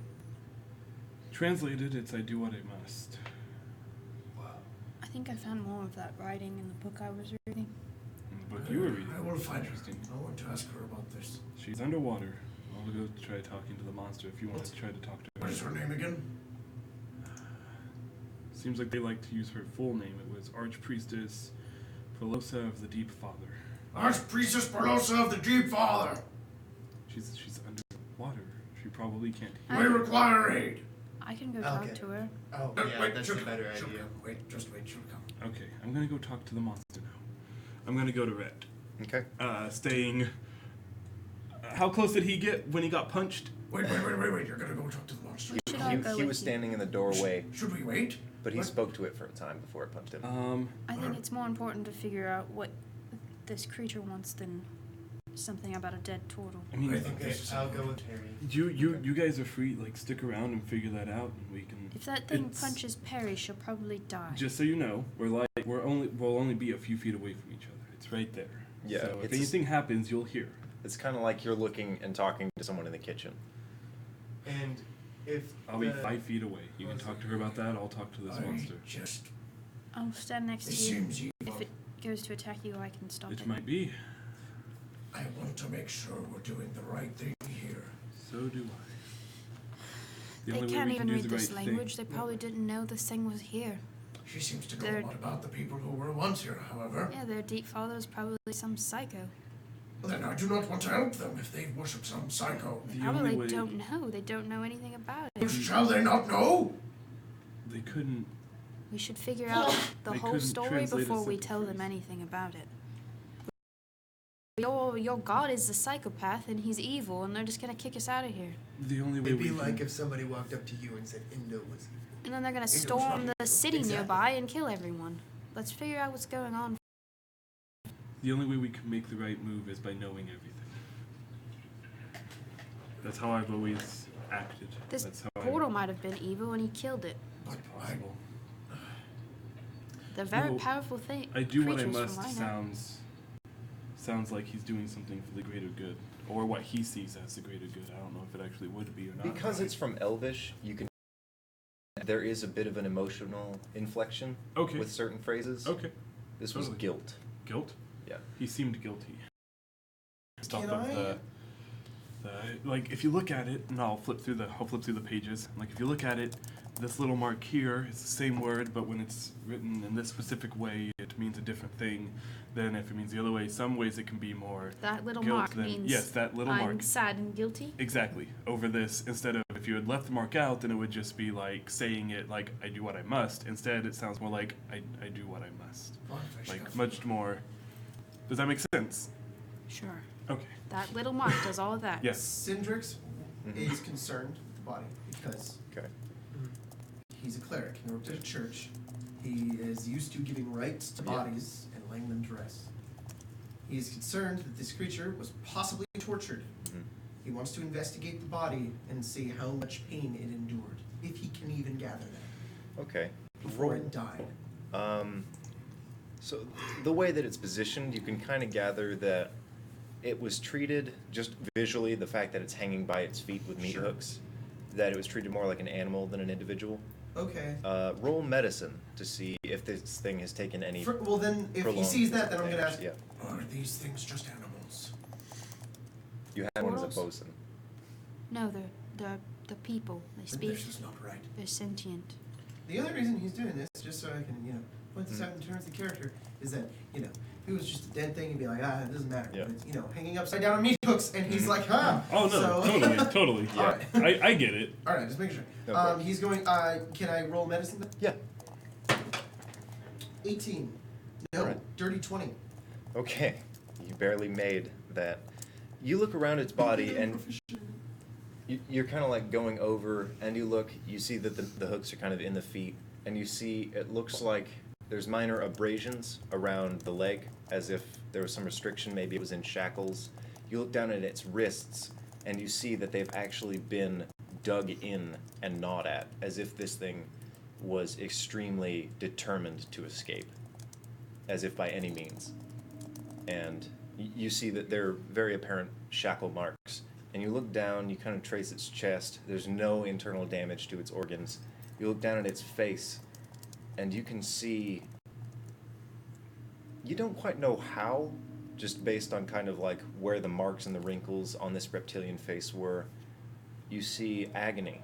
Translated, it's I do what I must. Wow. I think I found more of that writing in the book I was reading. In the book you were reading. I will find her. Interesting. I want to ask her about this. She's underwater. I'll go try talking to the monster if you want to try to talk to her. What is her name again? Seems like they like to use her full name. It was Archpriestess Pelosa of the Deep Father. Archpriestess Pelosa of the Deep Father. She's underwater. She probably can't I- hear. We require aid. I can go talk Okay. to her. Oh, No, yeah, wait, that's she'll a come. better She'll idea. come. Wait, just wait, she'll come. Okay, I'm gonna go talk to the monster now. I'm gonna go to Red. Okay. Staying. How close did he get when he got punched? Wait, you're gonna go talk to the monster. Should I go He with was you? standing in the doorway, Should we wait? but he What? spoke to it for a time before it punched him. I think it's more important to figure out what this creature wants than something about a dead turtle. I mean, I think Okay, this is I'll go important. with Harry. you guys are free. Like, stick around and figure that out, and we can. If that thing It's- punches Perry, she'll probably die. Just so you know, we'll only be a few feet away from each other. It's right there. Yeah, So if it's anything happens, you'll hear. It's kind of like you're looking and talking to someone in the kitchen. And if I'll be the- 5 feet away. You can talk to her about that. I'll talk to this monster. I'll stand next It to you. seems evil. If it goes to attack you, I can stop it. It might be. I want to make sure we're doing the right thing here. So do I. The They only way can't we can even do read the this right language. thing. They probably didn't know this thing was here. She seems to know They're- a lot about the people who were once here, however. Yeah, their deep father is probably some psycho. Then I do not want to help them if they worship some psycho. They The probably only way don't know. They don't know anything about it. Shall they not know? they couldn't. We should figure out the They whole couldn't story translate a before we simple tell them phrase. anything about it. Your god is a psychopath and he's evil, and they're just gonna kick us out of here. The only way It'd we be can. like if somebody walked up to you and said Indo was evil. And then they're gonna It was storm not the evil. city Exactly. nearby and kill everyone. Let's figure out what's going on. The only way we can make the right move is by knowing everything. That's how I've always acted. This That's how portal might have been evil and he killed it. It's possible. They're very No, powerful thing. I do what I creatures, must from what I know. sounds like he's doing something for the greater good, or what he sees as the greater good. I don't know if it actually would be or not. Because it's from Elvish, you can. There is a bit of an emotional inflection Okay. with certain phrases. Okay. This was Totally. guilt. Guilt. Yeah. He seemed guilty. Based off Can of I- the like, if you look at it, and I'll flip through the pages. Like, if you look at it, this little mark here is the same word, but when it's written in this specific way, it means a different thing than if it means the other way. Some ways it can be more That little guilt mark than means yes, that little I'm mark. sad and guilty. Exactly. Over this, instead of if you had left the mark out, then it would just be like saying it like I do what I must. Instead, it sounds more like I do what I must. Like much more. Does that make sense? Sure. Okay. That little mark does all of that. Yes. Cindrix is concerned with the body because Okay. he's a cleric. He worked at a church. He is used to giving rights to bodies and laying them to rest. He is concerned that this creature was possibly tortured. He wants to investigate the body and see how much pain it endured, if he can even gather that, Okay. before it died. So the way that it's positioned, you can kind of gather that it was treated, just visually, the fact that it's hanging by its feet with meat Sure. hooks, that it was treated more like an animal than an individual. Okay. Roll medicine to see if this thing has taken any. Well, then, if he prolonged sees that, then I'm going to damage. ask. Yeah. Are these things just animals? You had one as a Portals? bosun. No, the people. They speak. This is not right. They're sentient. The other reason he's doing this, just so I can, point this out in terms of the character, is that, if it was just a dead thing, he'd be like, it doesn't matter. Yeah. But it's, hanging upside down on meat hooks, and he's like, huh. Oh no, So- totally. All right. I get it. All right, just making sure. No problem. He's going, can I roll medicine then? Yeah. 18. No, Alright. dirty 20. Okay. You barely made that. You look around its body and you're kind of like going over, and you see that the hooks are kind of in the feet, and you see it looks like there's minor abrasions around the leg, as if there was some restriction, maybe it was in shackles. You look down at its wrists, and you see that they've actually been dug in and gnawed at, as if this thing was extremely determined to escape, as if by any means. And you see that there are very apparent shackle marks. And you look down, you kind of trace its chest. There's no internal damage to its organs. You look down at its face, and you can see... You don't quite know how, just based on kind of like where the marks and the wrinkles on this reptilian face were. You see agony.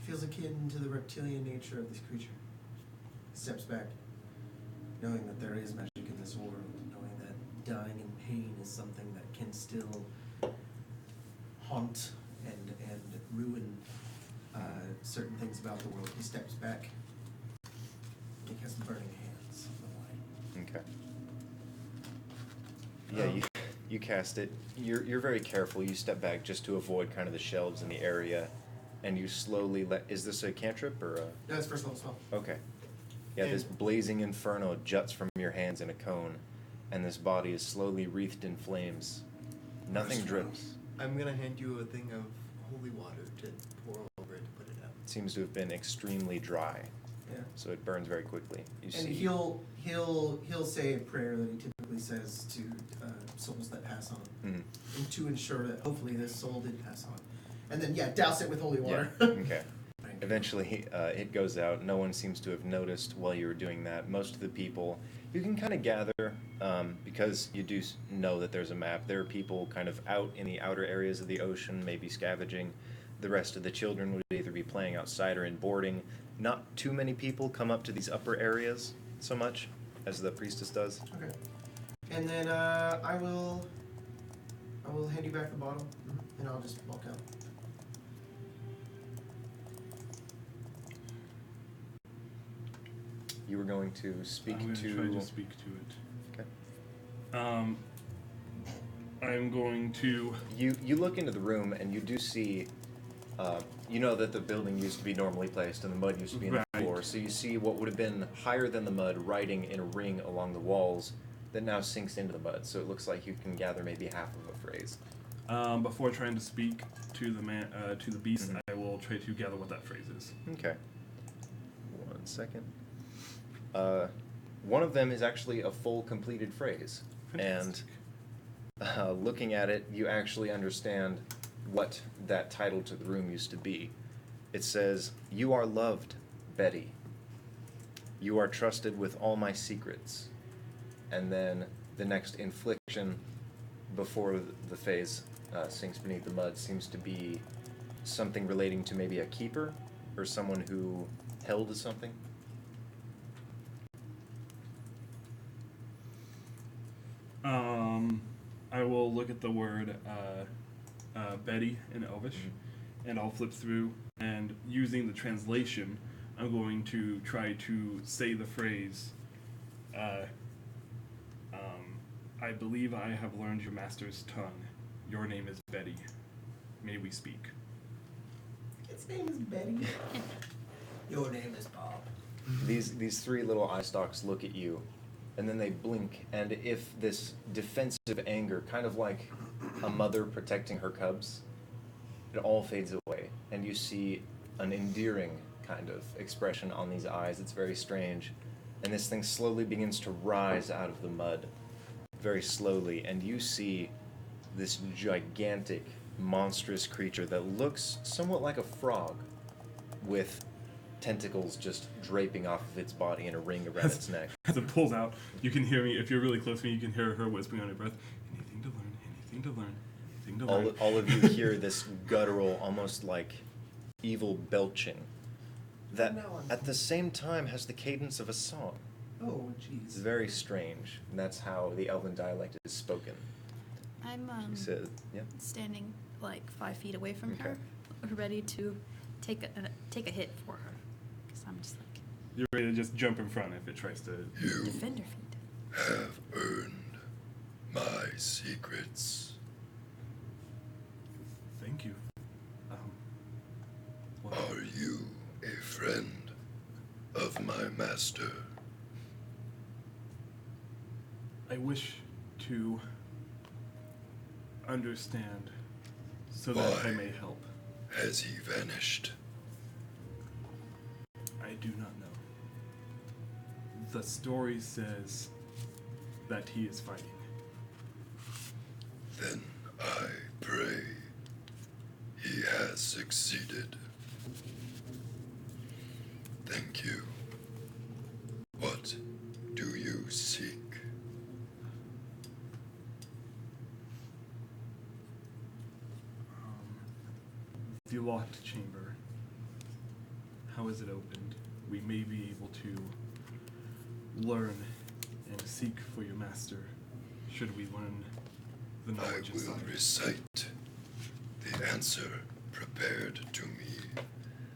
Feels akin to the reptilian nature of this creature. Steps back, knowing that there is magic in this world, knowing that dying in pain is something that can still haunt and ruin certain things about the world. He steps back. He has burning hands on the light. Okay. Yeah, you cast it. You're very careful. You step back just to avoid kind of the shelves in the area, and you slowly let... Is this a cantrip or a... No, it's first level spell. Okay. Yeah, this blazing inferno juts from your hands in a cone, and this body is slowly wreathed in flames. Nothing drips. I'm gonna hand you a thing of holy water to pour over it to put it out. It seems to have been extremely dry, Yeah. so it burns very quickly. You And see... he'll say a prayer that he typically says to souls that pass on, Mhm. and to ensure that hopefully this soul did pass on. And then douse it with holy water. Yeah. Okay. Eventually, it goes out. No one seems to have noticed while you were doing that. Most of the people, you can kind of gather, because you do know that there's a map. There are people kind of out in the outer areas of the ocean, maybe scavenging. The rest of the children would either be playing outside or in boarding. Not too many people come up to these upper areas so much as the priestess does. Okay. And then I will hand you back the bottle, and I'll just walk out. You were going to speak I'm to... gonna try to speak to it. Okay. I'm going to... You look into the room and you do see, you know that the building used to be normally placed and the mud used to be in the Right. floor. So you see what would have been higher than the mud writing in a ring along the walls that now sinks into the mud. So it looks like you can gather maybe half of a phrase. Before trying to speak to the beast, I will try to gather what that phrase is. Okay. 1 second. One of them is actually a full completed phrase. Fantastic. And looking at it, you actually understand what that title to the room used to be. It says, "You are loved, Betty. You are trusted with all my secrets." And then the next infliction before the phase sinks beneath the mud seems to be something relating to maybe a keeper or someone who held something. I will look at the word Betty in Elvish, and I'll flip through, and using the translation, I'm going to try to say the phrase I believe I have learned your master's tongue. Your name is Betty. May we speak? Its name is Betty. Your name is Bob. These three little eye stalks look at you, and then they blink, and if this defensive anger, kind of like a mother protecting her cubs, it all fades away, and you see an endearing kind of expression on these eyes. It's very strange, and this thing slowly begins to rise out of the mud, very slowly, and you see this gigantic, monstrous creature that looks somewhat like a frog, with tentacles just draping off of its body in a ring around its neck. As it pulls out, you can hear me. If you're really close to me, you can hear her whispering under her breath. Anything to learn. Anything to learn. Anything to learn. All of you hear this guttural, almost like evil belching, that at the same time has the cadence of a song. Oh, It's jeez. very strange, and that's how the Elven dialect is spoken. I'm She said, yeah. standing like 5 feet away from Okay. her, ready to take a hit for her, because I'm just like You're ready to just jump in front if it tries to. You defend her feet. have earned my secrets. Thank you. What? Are you a friend of my master? I wish to understand so that I Why? may help. Has he vanished? I do not know. The story says that he is fighting. Then I pray he has succeeded. Thank you. What do you seek? The locked chamber. How is it opened? We may be able to learn and seek for your master, should we learn the I knowledge will inside. recite the answer prepared to me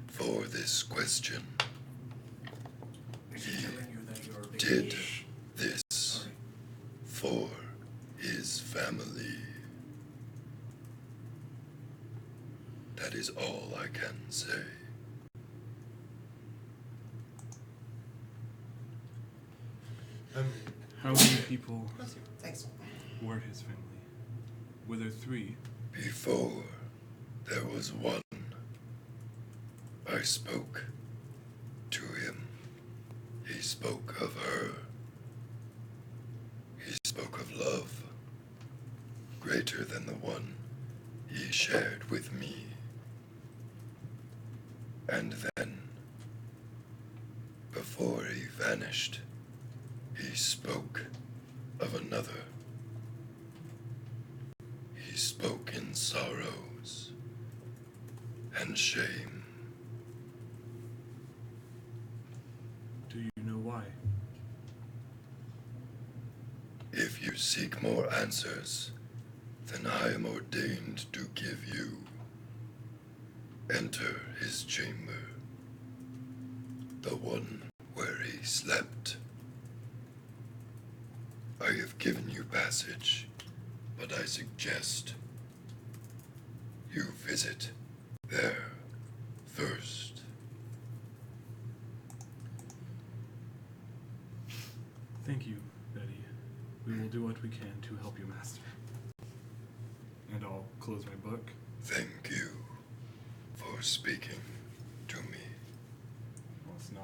for this question. Is he telling you that you're a big Did fish? this Sorry. for his family. That is all I can say. How many people Bless you. Thanks. were his family? Were there 3? Before there was one, I spoke to him. He spoke of her. He spoke of love greater than the one he shared with me. And then, before he vanished, he spoke of another. He spoke in sorrows and shame. Do you know why? If you seek more answers than I am ordained to give you, enter his chamber, the one where he slept. I have given you passage, but I suggest you visit there first. Thank you, Betty. We will do what we can to help you, Master. And I'll close my book. Thank you for speaking to me. Let's nod.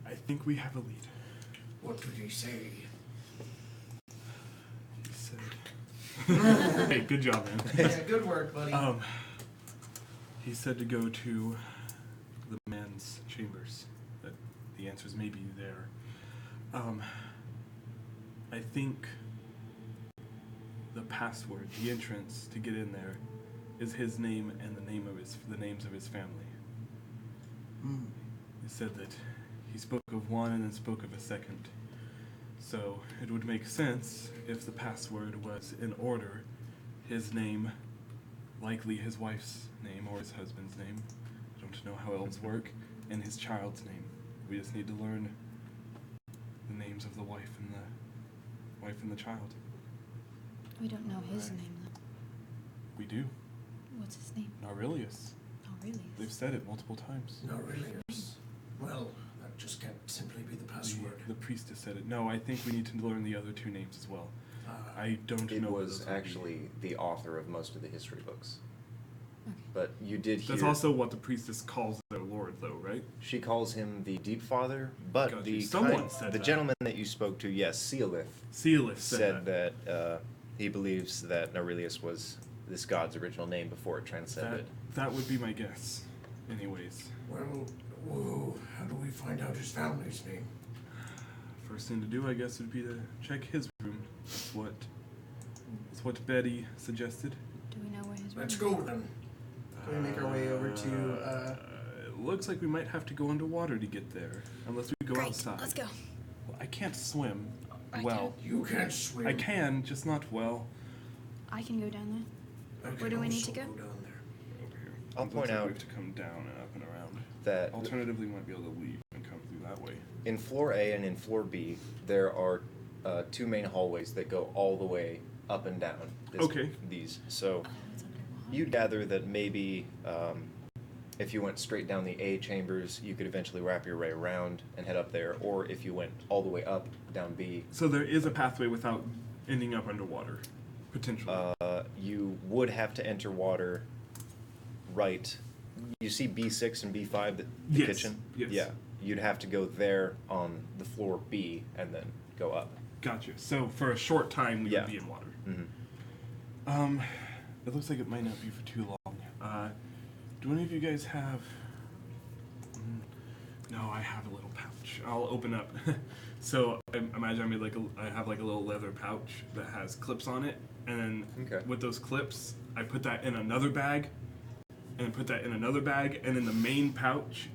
I think we have a lead. What did he say? He said. Hey, good job, man. Yeah, good work, buddy. He said to go to the men's chambers. That the answers may be there. I think the password, the entrance to get in there, is his name and the names of his family. He said that he spoke of one and then spoke of a second. So it would make sense if the password was in order: his name, likely his wife's name or his husband's name. I don't know how elves work, and his child's name. We just need to learn the names of the wife and wife and the child. We don't know his Right. name, though. We do. What's his name? Narillius. Oh, really? They've said it multiple times. Narillius. Well, that just can't simply be the password. The priestess said it. No, I think we need to learn the other two names as well. Ah, I don't It know. what was those would be. actually the author of most of the history books. Okay. But you did hear. That's also what the priestess calls their lord, though, right? She calls him the Deep Father, but Got the you. Someone said the that. gentleman that you spoke to, yes, Sealith, Sealith said that he believes that Narillius was this god's original name before it transcended. That would be my guess. Anyways, well, whoa, how do we find out his family's name? first thing to do, I guess, would be to check his room. That's what Betty suggested. Do we know where his Let's room go then. Can we make our way over to? It looks like we might have to go underwater to get there, unless we go Great, outside. let's go. Well, I can't swim. I well, You can't swim. I can, just not well. I can go down I Where can do we need also to go? down there. Over here. I'll It looks point like out we have to come down and up and around. that Alternatively, we might be able to leave and come through that way. in floor A and in floor B, there are two main hallways that go all the way up and down. Okay. These. So there. Oh, it's underwater. you'd gather that maybe if you went straight down the A chambers, you could eventually wrap your way around and head up there, or if you went all the way up down B, So there is a pathway without ending up underwater, potentially. you would have to enter water right. You see B6 and B5, the Yes, kitchen? yes. Yeah. You'd have to go there on the floor B and then go up. Gotcha. So for a short time, we Yeah. would be in water. Mm-hmm. It looks like it might not be for too long. Do any of you guys have? No, I have a little pouch. I'll open up. So I imagine I have like a little leather pouch that has clips on it, and then Okay. with those clips, I put that in another bag, and put that in another bag, and in the main pouch,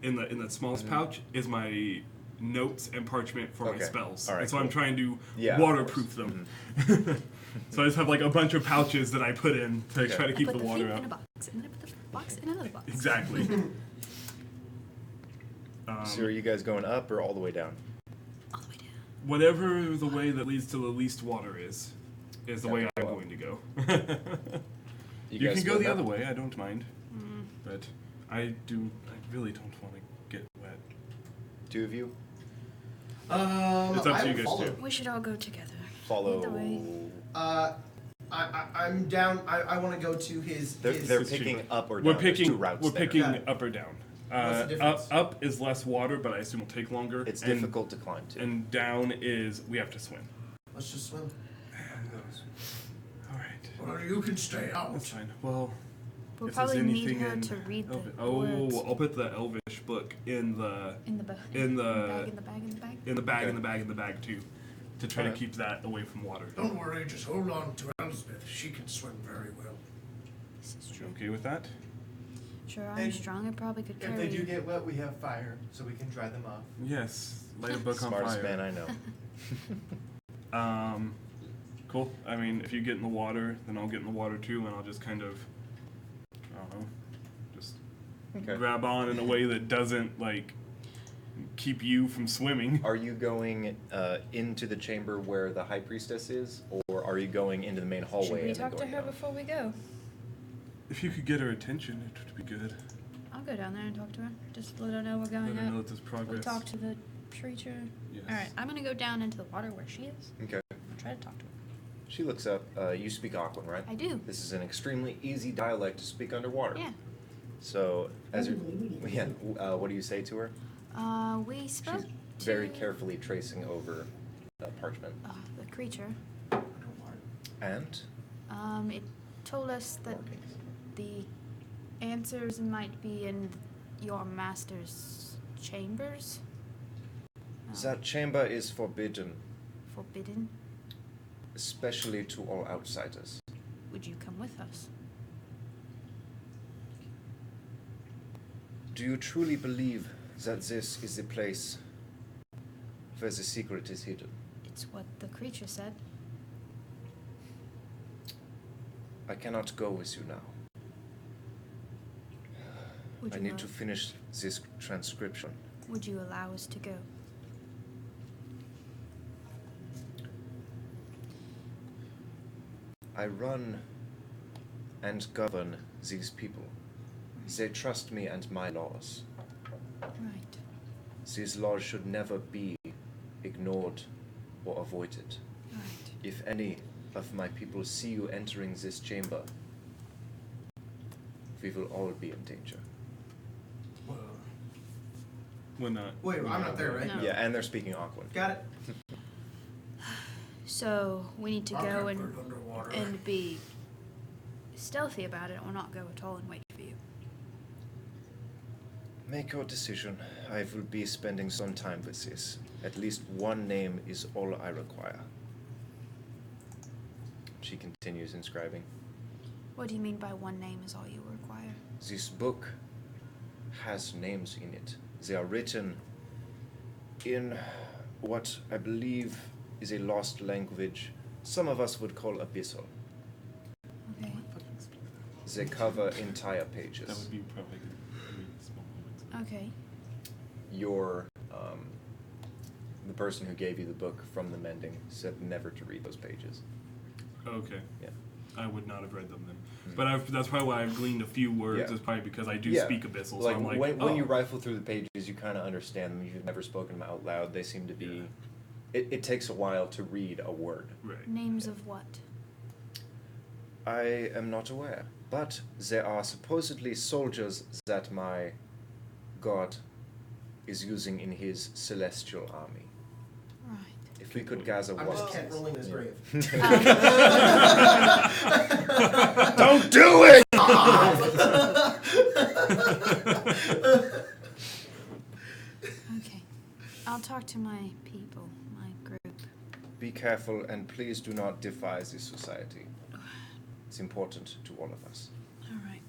in the smallest pouch, is my notes and parchment for my Okay. spells. All right, and so I'm cool. trying to Yeah, of waterproof course. them. So I just have like a bunch of pouches that I put in to Okay. try to I keep put the the water thing out. in a box, and then I put the box in another box. Exactly. So are you guys going up or all the way down? All the way down. Whatever the way that leads to the least water is the way Okay, I'm well. going to go. You guys can go splitting the other up? way. I don't mind, Mm. but I really don't want to get wet. Two of you It's up to I you will guys follow. too. We should all go together. follow. Either way. I'm down. I want to go to his. They're It's picking cheaper. up or down. We're There's picking two routes we're there. picking Got it. up or down. What's the difference? Up is less water, but I assume it'll take longer. It's and- difficult to climb to. And down is we have to swim. Let's just swim. All right. Well, you can stay out. That's fine. Well, We'll if there's probably need anything her in to read the oh, words I'll put the Elvish book in the in the bag. in the- bag. In the bag. In the bag. in the bag, Okay. in the bag, in the bag too, to try to Okay. keep that away from water. Don't worry, just hold on to Elspeth. She can swim very well. This is You true. okay with that? Sure, I'm And strong. I probably could If carry they do you. get wet, we have fire, so we can dry them off. Yes. Light a book on Smartest fire. man I know. Cool. I mean, if you get in the water, then I'll get in the water too, and I'll just kind of, I don't know, just Okay. grab on in a way that doesn't like keep you from swimming. Are you going into the chamber where the high priestess is, or are you going into the main hallway? Should we and then talk to going her down? before we go? If you could get her attention, it would be good. I'll go down there and talk to her. Just let her know we're going Let her know up. that there's We'll progress. talk to the preacher. Yes. All right, I'm gonna go down into the water where she is. Okay. I'll try to talk to her. She looks up. You speak Aquan, right? I do. This is an extremely easy dialect to speak underwater. Yeah. So, as you're, yeah, what do you say to her? We spoke She's very to, carefully tracing over parchment. the creature. And It told us that the answers might be in your master's chambers. that chamber is forbidden, Forbidden. especially to all outsiders. Would you come with us? Do you truly believe that this is the place where the secret is hidden? It's what the creature said. I cannot go with you now. Would I you need al- to finish this transcription. Would you allow us to go? I run and govern these people. They trust me and my laws. Right. These laws should never be ignored or avoided. Right. If any of my people see you entering this chamber, we will all be in danger. Well, We're not. Wait, I'm not there, right? No. Yeah, and they're speaking Aquan. Got it. So we need to I'll go get and put underwater. be stealthy about it, or not go at all and wait for you. Make your decision. I will be spending some time with this. At least one name is all I require. She continues inscribing. What do you mean by one name is all you require? This book has names in it. They are written in what I believe is a lost language some of us would call abyssal. Okay. They cover entire That pages. would be probably a really small moment. Okay. Your, the person who gave you the book from the mending said never to read those pages. Okay. Yeah. I would not have read them then. But that's probably why I've gleaned a few words. Yeah. Is probably because I do Yeah. speak Abyssal. Like, so I'm like, when you oh. rifle through the pages, you kind of understand them. You've never spoken them out loud. They seem to be. It takes a while to read a word. Right. Names of what? I am not aware, but there are supposedly soldiers that my god is using in his celestial army. Right. If we could gather I'm one. just cat rolling his grave. Don't do it! Okay. I'll talk to my people, my group. Be careful and please do not defy this society. It's important to all of us. All right.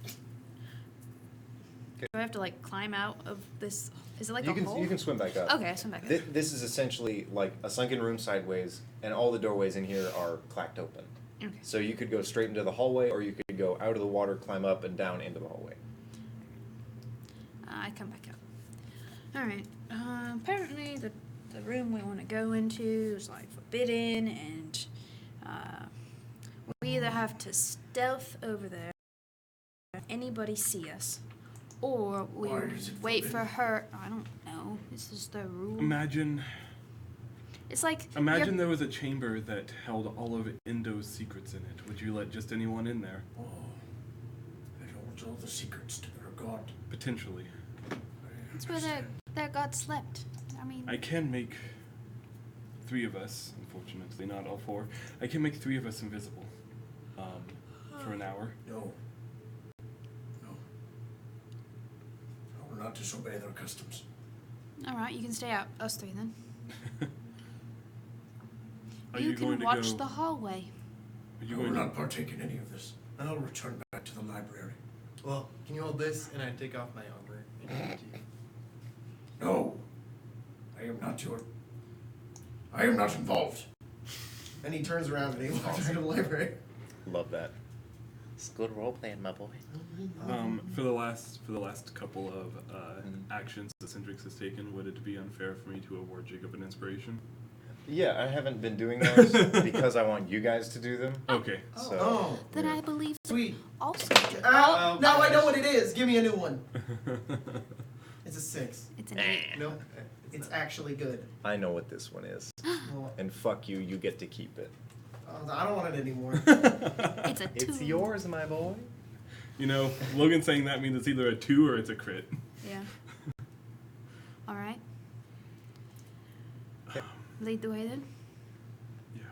Do I have to like climb out of this? Is it like You a can hole? you can swim back up. Okay, I swim back up. This is essentially like a sunken room sideways, and all the doorways in here are clacked open. Okay. So you could go straight into the hallway, or you could go out of the water, climb up, and down into the hallway. I come back up. All right. Apparently, the room we want to go into is like forbidden, and we either have to stealth over there, if anybody see us, or we Why is it wait for forbidden? her. I don't know. This is the rule. Imagine It's like Imagine there was a chamber that held all of Indo's secrets in it. Would you let just anyone in there? Oh, it holds all the secrets to their god. Potentially. It's where their god slept. I mean, I can make 3 of us, unfortunately, not all 4. I can make 3 of us invisible. For an hour. No. No. I will not disobey their customs. all right, you can stay out. Us 3 then. Are you you can going to watch go? the hallway. Are I you will going to? not partake in any of this. And I'll return back to the library. Well, can you hold this and I take off my armor and give it to you? No. I am not your... I am not involved. And he turns around and he walks into the library. Love that. It's good role playing, my boy. For the last couple of actions that Cindrix has taken, would it be unfair for me to award Jacob an inspiration? Yeah, I haven't been doing those because I want you guys to do them. Okay. So, Oh, Then I believe sweet. also. Now I know what it is. Give me a new one. It's a 6. It's an 8. No, It's actually good. I know what this one is. Well, And fuck you, you get to keep it. I don't want it anymore. It's a 2. It's yours, my boy. You know, Logan saying that means it's either a 2 or it's a crit. Yeah. All right. Okay. Lead the way then. Yeah.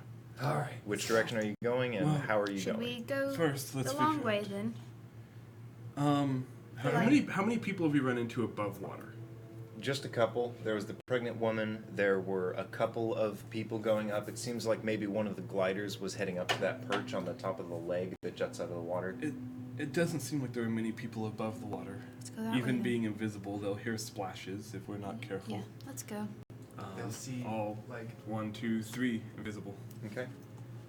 All right. Which direction are you going, and Well, how are you Should going? we go First, let's the long figure way out. then? How many people have you run into above water? Just a couple. There was the pregnant woman. There were a couple of people going up. It seems like maybe one of the gliders was heading up to that perch on the top of the leg that juts out of the water. It doesn't seem like there are many people above the water. Let's go that way Even then. being invisible, they'll hear splashes if we're not careful. Yeah, let's go. they'll see All like 1, 2, 3 invisible. Okay.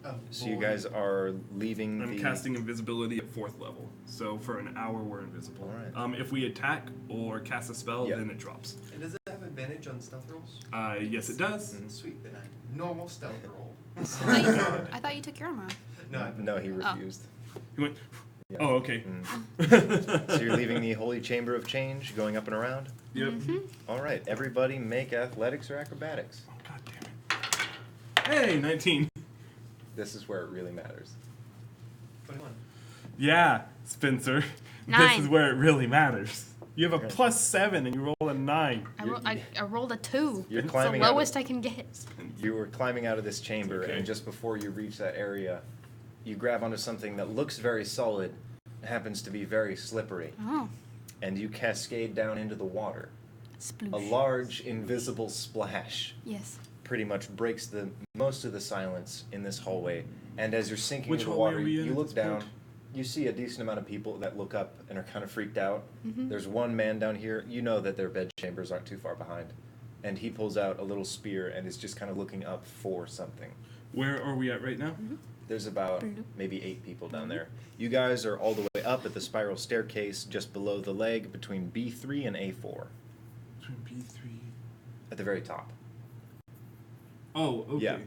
a So you boy. guys are leaving I'm the... casting invisibility at 4th level, so for an hour we're invisible. Alright. If we attack or cast a spell, Yeah. then it drops. And does it have advantage on stealth rolls? Yes, it does. Mhm. Sweet, then I normal stealth roll. I thought you took your armor off. No, he refused. He went. Yeah. Oh, okay. So you're leaving the Holy Chamber of Change, going up and around? Yep. All right, everybody make athletics or acrobatics. Oh, God damn it. Hey, 19. This is where it really matters. 21. Yeah, Spencer. 9. This is where it really matters. You have a +7 and you roll a 9. I rolled a 2. You're It's climbing the out of- lowest I can get. You were climbing out of this chamber, Okay. and just before you reach that area, you grab onto something that looks very solid, happens to be very slippery, Oh, and you cascade down into the water. sploosh. A large, invisible splash Yes. pretty much breaks the most of the silence in this hallway, and as you're sinking Which into the hallway water, are we in you at look this down. point? You see a decent amount of people that look up and are kind of freaked out. Mhm. There's one man down here. You know that their bed chambers aren't too far behind. And he pulls out a little spear and is just kind of looking up for something. Where are we at right now? There's about maybe 8 people down there. You guys are all the way up at the spiral staircase just below the leg between B3 and A4. Between B3. At the very top. Oh, okay. Yeah.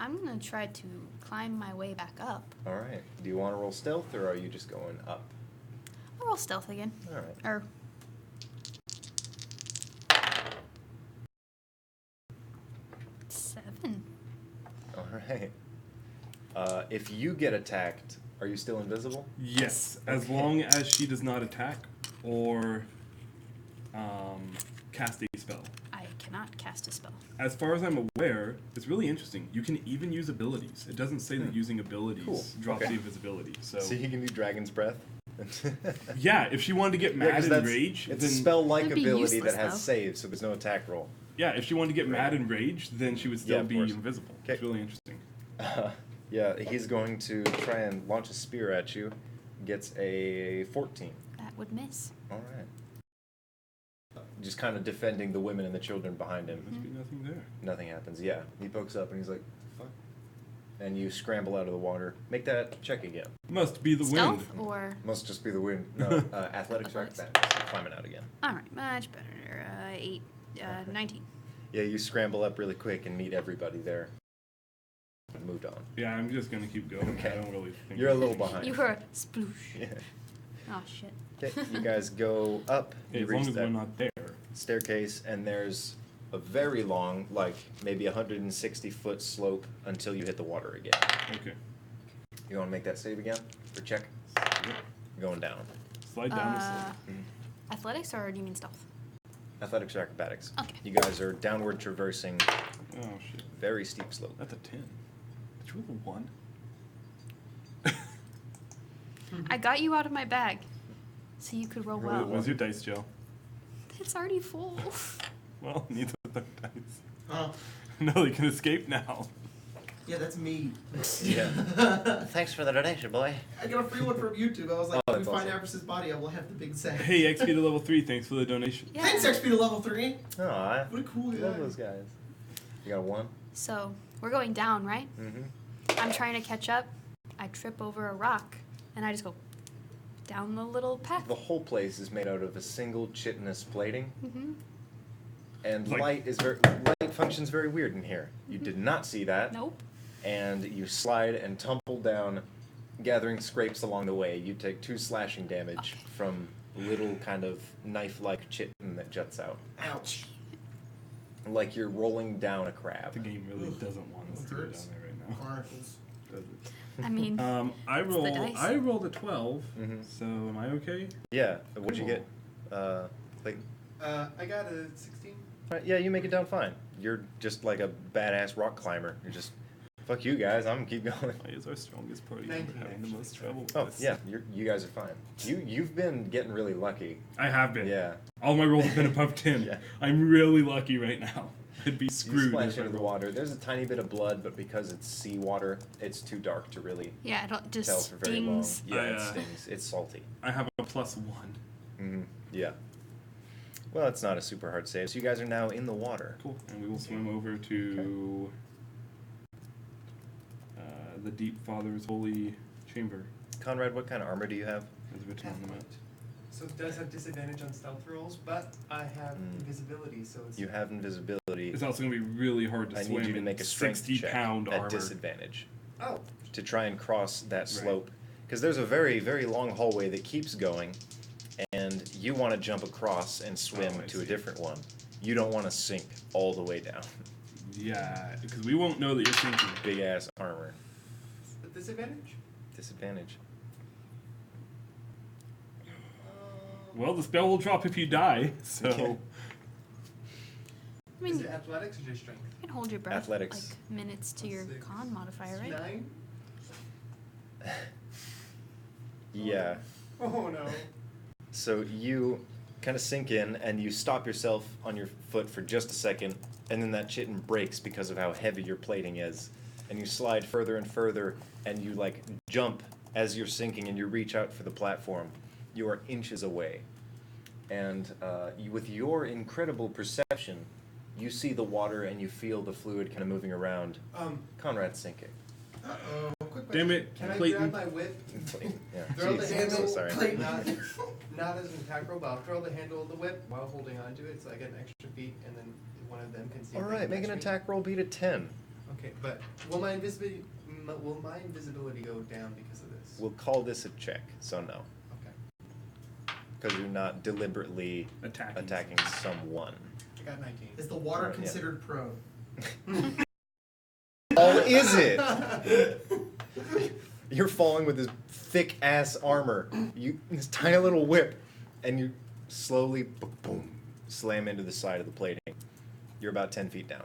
I'm gonna try to climb my way back up. All right. Do you want to roll stealth or are you just going up? I'll roll stealth again. All right. Or 7. All right. If you get attacked, are you still invisible? Yes, as Okay. long as she does not attack or cast a spell. I cannot cast a spell. As far as I'm aware, it's really interesting. You can even use abilities. It doesn't say that using abilities Cool. drops Okay. the invisibility. So, So you can do Dragon's Breath? yeah, if she wanted to get Yeah, mad 'cause and that's- rage, It's then a spell-like That'd be ability that useless, has though. saves, so there's no attack roll. yeah, if she wanted to get mad and rage, then she would still of be course. invisible. Okay. It's really interesting. Yeah, he's going to try and launch a spear at you. Gets a 14. That would miss. All right. Just kind of defending the women and the children behind him. Must be nothing there. Nothing happens. Yeah, he pokes up and he's like, "Fuck!" And you scramble out of the water. Make that check again. Must be the Stealth wind. or Must just be the wind. No, athletics or Athletics. acrobatics. Climbing out again. all right, much better. 8, 19. Yeah, you scramble up really quick and meet everybody there. Moved on. Yeah, I'm just gonna keep going. Okay. I don't really think You're a little behind. You heard sploosh. Yeah. Oh shit. Okay, you guys go up. Hey, You as long reach as that we're not there. staircase, and there's a very long, like maybe 160-foot slope until you hit the water again. Okay. You want to make that save again? Or check? Going down. Slide down the Uh, slope. athletics or do you mean stealth? Athletics or acrobatics. Okay. You guys are downward traversing Oh shit. very steep slope. That's a 10. Did you roll a 1? I got you out of my bag, so you could roll well. Where's your dice, Joe? It's already full. Well, neither of the dice. Oh, No, they can escape now. yeah, that's me. Yeah. Thanks for the donation, boy. I got a free one from YouTube. I was like, Oh, if we that's find awesome. Abras's body, I will have the big sack. Hey, XP to level 3, thanks for the donation. Yeah. Thanks, XP to level 3. Aw, What a cool I guy. love those guys. You got a 1? So we're going down, right? Mm-hmm. I'm trying to catch up. I trip over a rock, and I just go down the little path. The whole place is made out of a single chitinous plating, Mm-hmm. and Like- light functions very weird in here. You did not see that. Nope. And you slide and tumble down, gathering scrapes along the way. You take 2 slashing damage Okay. from little kind of knife-like chitin that juts out, Ouch. like you're rolling down a crab. The game really Ugh, doesn't want us it to go hurts. down there right now. Barnacles. Does it? I mean, I It's the dice. I rolled a 12, Mhm. so am I okay? Yeah. What'd you Cool. get? Clayton? I got a 16. All right, yeah, you make it down fine. You're just like a badass rock climber. You're just, fuck you guys. I'm gonna keep going. Why is our strongest party member 19 having the most actually. trouble with Oh this? yeah, you guys are fine. You've been getting really lucky. I have been. Yeah. All my rolls have been above 10. Yeah. I'm really lucky right now. I'd be You screwed. splash if I into the rolled. water. There's a tiny bit of blood, but because it's seawater, it's too dark to really yeah, it tell just for very long. stings. Yeah, it I, stings. It's salty. I have a +1. Mm-hmm. Yeah. Well, it's not a super hard save. So you guys are now in the water. Cool. And we will swim over to the Deep Father's Holy Chamber, Conrad, what kind of armor do you have? as written on the map. So it does have disadvantage on stealth rolls, but I have invisibility, so it's. You have invisibility. It's also going to be really hard to I swim need you to in make a strength 60 check pound at armor. disadvantage. Oh, to try and cross that slope. Because there's a very, very long hallway that keeps going, and you want to jump across and swim to a different one. You don't want to sink all the way down. Yeah, because we won't know that you're sinking. Big ass armor. With disadvantage? Disadvantage. Well, the spell will drop if you die, so... Okay. I mean, Is it athletics or just strength? you can hold your breath Athletics. like minutes to your con modifier, right? 9? Yeah. Oh no. So you kind of sink in, and you stop yourself on your foot for just a second, and then that chitin breaks because of how heavy your plating is. And you slide further and further, and you like jump as you're sinking, and you reach out for the platform. You are inches away. And with your incredible perception, you see the water and you feel the fluid kind of moving around. Conrad's sinking. Uh-oh. Quick Damn question. it, Can I Clayton. grab my whip? Yeah. Throw the Jeez, handle. I'm so sorry. Not as an attack roll, but I'll throw the handle of the whip while holding onto it, so I get an extra feat, and then one of them can see. All if they right, can make an catch me. attack roll beat a 10. Okay, but will my invisibility go down because of this? We'll call this a check, so no. Okay. Because you're not deliberately attacking someone. I got 19. Is the water Right, yeah. considered prone? Oh, is it? You're falling with this thick ass armor. This tiny little whip, and you slowly boom slam into the side of the plating. You're about 10 feet down.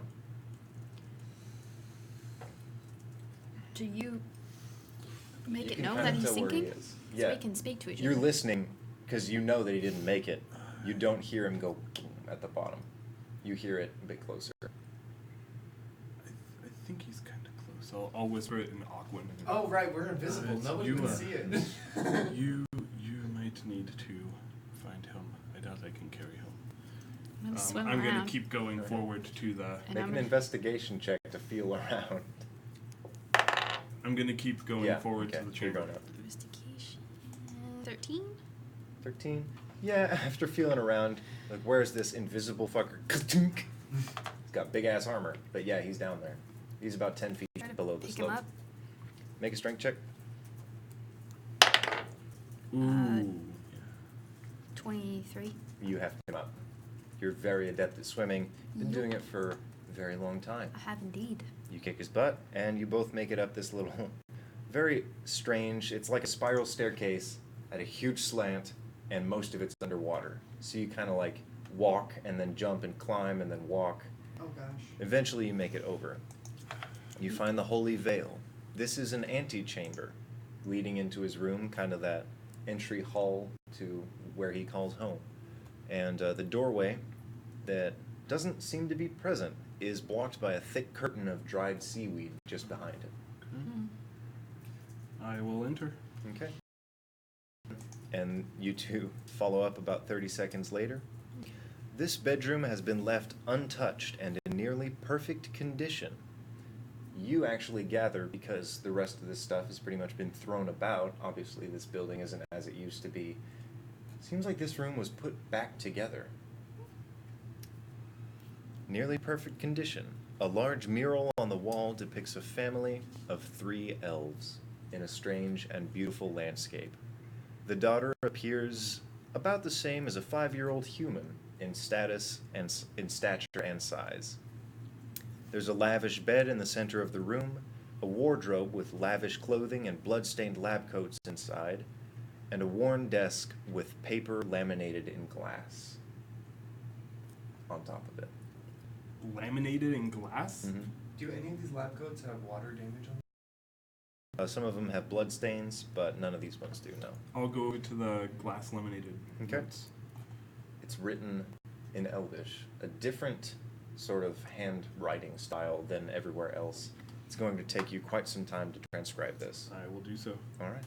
Do you make You it can known kinda that he's tell where he sinking? is. So Yeah. we can speak to each You're other. listening because you know that he didn't make it. You don't hear him go boom at the bottom. You hear it a bit closer. I think he's kind of close. I'll whisper it in Aquan. Oh right, we're invisible. It's Nobody you, can see it. you might need to find him. I doubt I can carry him. I'm gonna swim I'm around. gonna keep going forward to the. And Make I'm an gonna- investigation check to feel around. I'm gonna keep going Yeah, forward okay, to the so you're chamber. going up. Investigation. 13? 13? Yeah, after feeling around, like, where's this invisible fucker? Ka-tink. He's got big ass armor, but yeah, he's down there. He's about 10 feet Try to below the pick slope. him up. Make a strength check. Ooh. 23. You have him up. You're very adept at swimming. Been doing it for a very long time. I have indeed. You kick his butt, and you both make it up this little, very strange. It's like a spiral staircase at a huge slant, and most of it's underwater. So you kind of like walk and then jump and climb and then walk. Oh gosh. Eventually, you make it over. You find the Holy Veil. This is an antechamber leading into his room, kind of that entry hall to where he calls home. And the doorway that doesn't seem to be present is blocked by a thick curtain of dried seaweed just behind it. I will enter. Okay. And you two follow up about 30 seconds later. This bedroom has been left untouched and in nearly perfect condition. You actually gather, because the rest of this stuff has pretty much been thrown about. Obviously, this building isn't as it used to be. Seems like this room was put back together. Nearly perfect condition. A large mural on the wall depicts a family of 3 elves in a strange and beautiful landscape. The daughter appears about the same as a 5-year-old human in status and in stature and size. There's a lavish bed in the center of the room, a wardrobe with lavish clothing and blood-stained lab coats inside, and a worn desk with paper laminated in glass on top of it. Laminated in glass? Mm-hmm. Do any of these lab coats have water damage on them? Some of them have blood stains, but none of these ones do, no. I'll go to the glass laminated. Okay. notes. It's written in Elvish, a different sort of handwriting style than everywhere else. It's going to take you quite some time to transcribe this. I will do so. All right.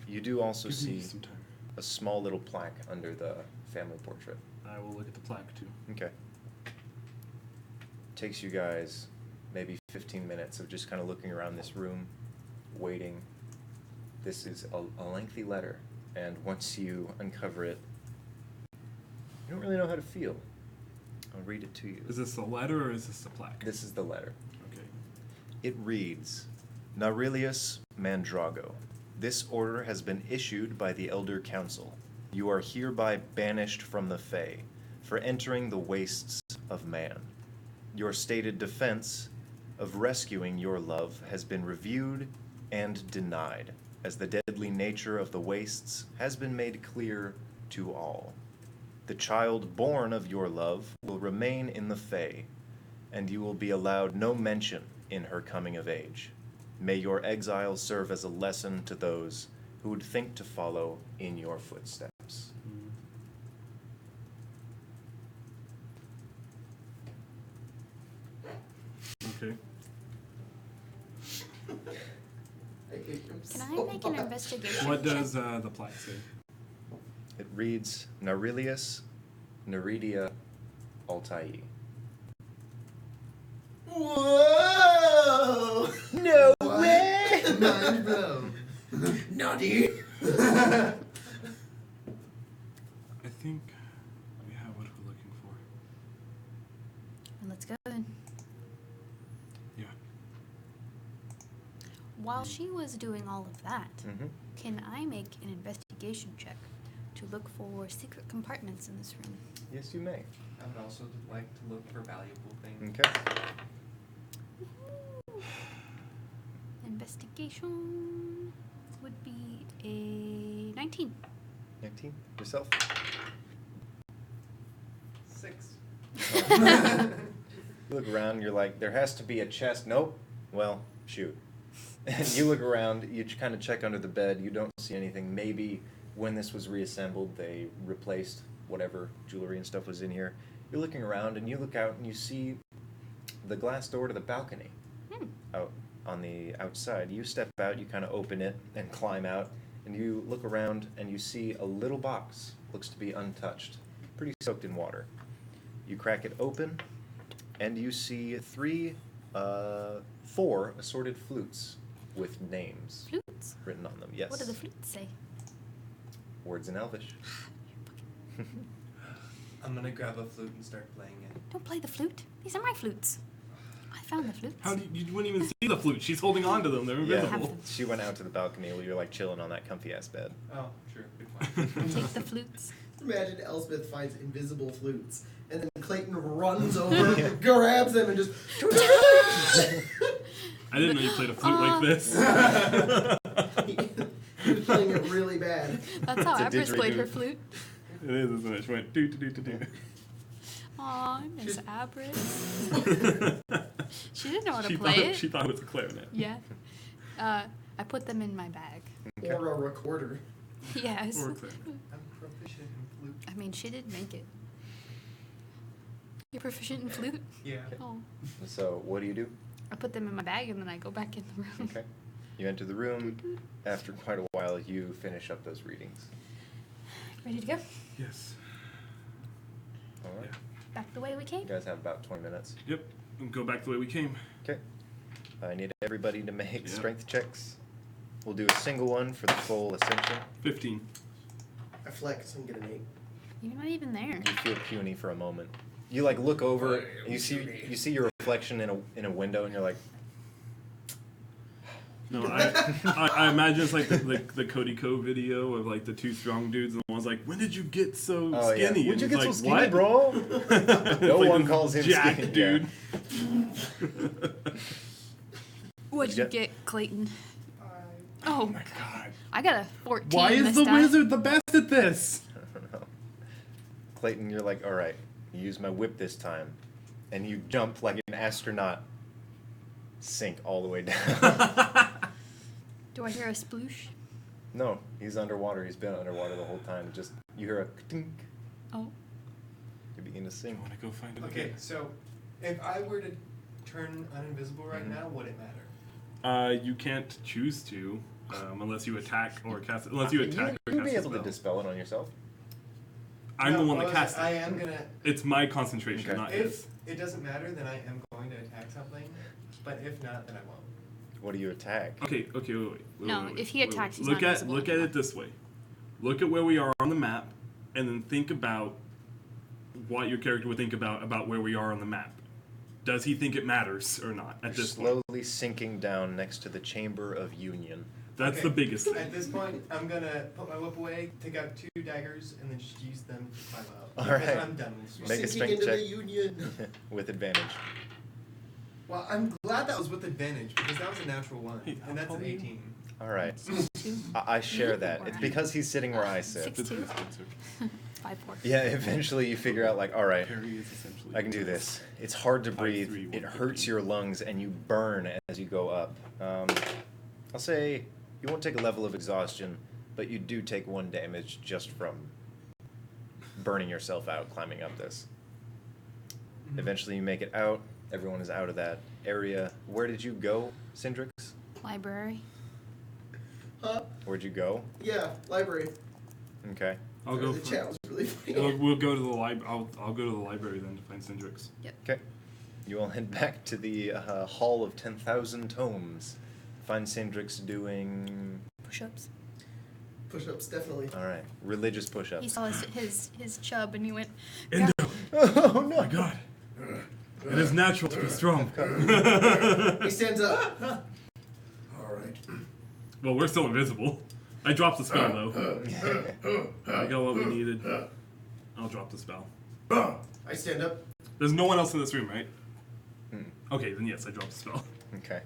You do also Give me see some time. a small little plaque under the family portrait. I will look at the plaque too. Okay. Takes you guys maybe 15 minutes of just kind of looking around this room, waiting. This is a lengthy letter, and once you uncover it, you don't really know how to feel. I'll read it to you. Is this a letter or is this a plaque? This is the letter. Okay. It reads, Narillius Mandrago, this order has been issued by the Elder Council. You are hereby banished from the Fae for entering the wastes of man. Your stated defense of rescuing your love has been reviewed and denied, as the deadly nature of the wastes has been made clear to all. The child born of your love will remain in the Fae, and you will be allowed no mention in her coming of age. May your exile serve as a lesson to those who would think to follow in your footsteps. Okay. Can I make an investigation What check? does the plaque say? It reads, Narillius, Neridia, Altai. Whoa! No way! Mind blown. Nutty. I think we have what we're looking for. Let's go then. Yeah. While she was doing all of that, Mm-hmm. can I make an investigation check to look for secret compartments in this room? Yes, you may. I would also like to look for valuable things. Okay. Investigation would be a 19. 19. Yourself? 6. You look around, you're like, there has to be a chest. Nope. Well, shoot. And you look around, you kind of check under the bed, you don't see anything. Maybe when this was reassembled, they replaced whatever jewelry and stuff was in here. You're looking around, and you look out, and you see the glass door to the balcony out on the outside. You step out, you kind of open it and climb out, and you look around, and you see a little box. Looks to be untouched, pretty soaked in water. You crack it open, and you see 4 assorted flutes with names Flutes? written on them. Yes. What do the flutes say? Words in Elvish. I'm gonna grab a flute and start playing it. Don't play the flute. These are my flutes. I found the flutes. How do you wouldn't even see the flute? She's holding on to them. They're invisible. She went out to the balcony while you're like chilling on that comfy ass bed. Oh, sure. Good point. Take the flutes. Imagine Elspeth finds invisible flutes, and then Clayton runs over, grabs them, and just. I didn't know you played a flute like this. He was playing it really bad. That's how It's a Abris played her didgeridoo. flute. It is, isn't it? She went do do do do do. Aw, Miss Abris. She didn't know how to play it. She thought it was a clarinet. Yeah. I put them in my bag. Okay. Or a recorder. Yes. Or a clarinet. I'm proficient in flute. I mean, she did make it. You're proficient in flute? Yeah. Oh. So what do you do? I put them in my bag and then I go back in the room. Okay. You enter the room. After quite a while, you finish up those readings. Ready to go? Yes. All right. Back the way we came? You guys have about 20 minutes. Yep. And go back the way we came. Okay. I need everybody to make Yep. strength checks. We'll do a single one for the full ascension. 15. I flex and get an 8. You're not even there. You feel puny for a moment. You like look over and you see your reflection in a window, and you're like, No, I imagine it's like the Cody Co video of like the 2 strong dudes, and one's like, "When did you get so oh yeah, skinny?" when'd you And get so he's skinny, like, bro? "What?" No Like one this calls him jacked skinny, dude. What'd You you get, Clayton? Oh my god! I got a 14 Why is this the time. wizard the best at this? I don't know. Clayton, you're like, all right, you use my whip this time, and you jump like an astronaut, sink all the way down. Do I hear a sploosh? No, he's underwater. He's been underwater the whole time. Just you hear a tink. Oh. You begin to I sink. want to go find it. Okay, so if I were to turn uninvisible right now, would it matter? You can't choose to, unless you attack or cast it. Unless you attack or You'd cast be a able to spell. dispel it on yourself. I'm the No, one that casts it. I am gonna. It's my concentration, Okay. not his. If it doesn't matter, then I am going to attack something. But if not, then I won't. What do you attack? Okay, wait. No, if he attacks, he's look not at visible look at anymore. it this way. Look at where we are on the map, and then think about what your character would think about where we are on the map. Does he think it matters or not at You're this point? slowly sinking down next to the Chamber of Union. That's Okay. the biggest thing. At this point, I'm gonna put my whip away, take out 2 daggers, and then just use them to climb out. All Because right. I'm done with this. Make a Sinking strength into check the Union. with advantage. Well, I'm glad that was with advantage because that was a natural 1, Hey, how and that's tall an are you? 18. All right. 6'2". I share that. It's because he's sitting where I sit. 6'2". 5'4". Yeah, eventually you figure out, like, all right, Perry is essentially. I can do this. It's hard to 5'3", breathe. It 150. hurts your lungs, and you burn as you go up. I'll say you won't take a level of exhaustion, but you do take 1 damage just from burning yourself out climbing up this. Eventually you make it out. Everyone is out of that area. Where did you go, Cindrix? Library. Huh? Where'd you go? Yeah, library. Okay. I'll go. The chat was really funny. We'll go to the I'll go to the library then to find Cindrix. Okay. You will head back to the Hall of 10,000 Tomes. Find Cindrix doing... Push-ups. Push-ups, definitely. All right. Religious He push-ups. saw his chub and he went. Endo! Oh, no. My God! It is natural to be strong. He stands up. All right. Well, we're still invisible. I dropped the spell though. I got what we needed. I'll drop the spell. I stand up. There's no one else in this room, right? Hmm. Okay, then yes, I dropped the spell. Okay.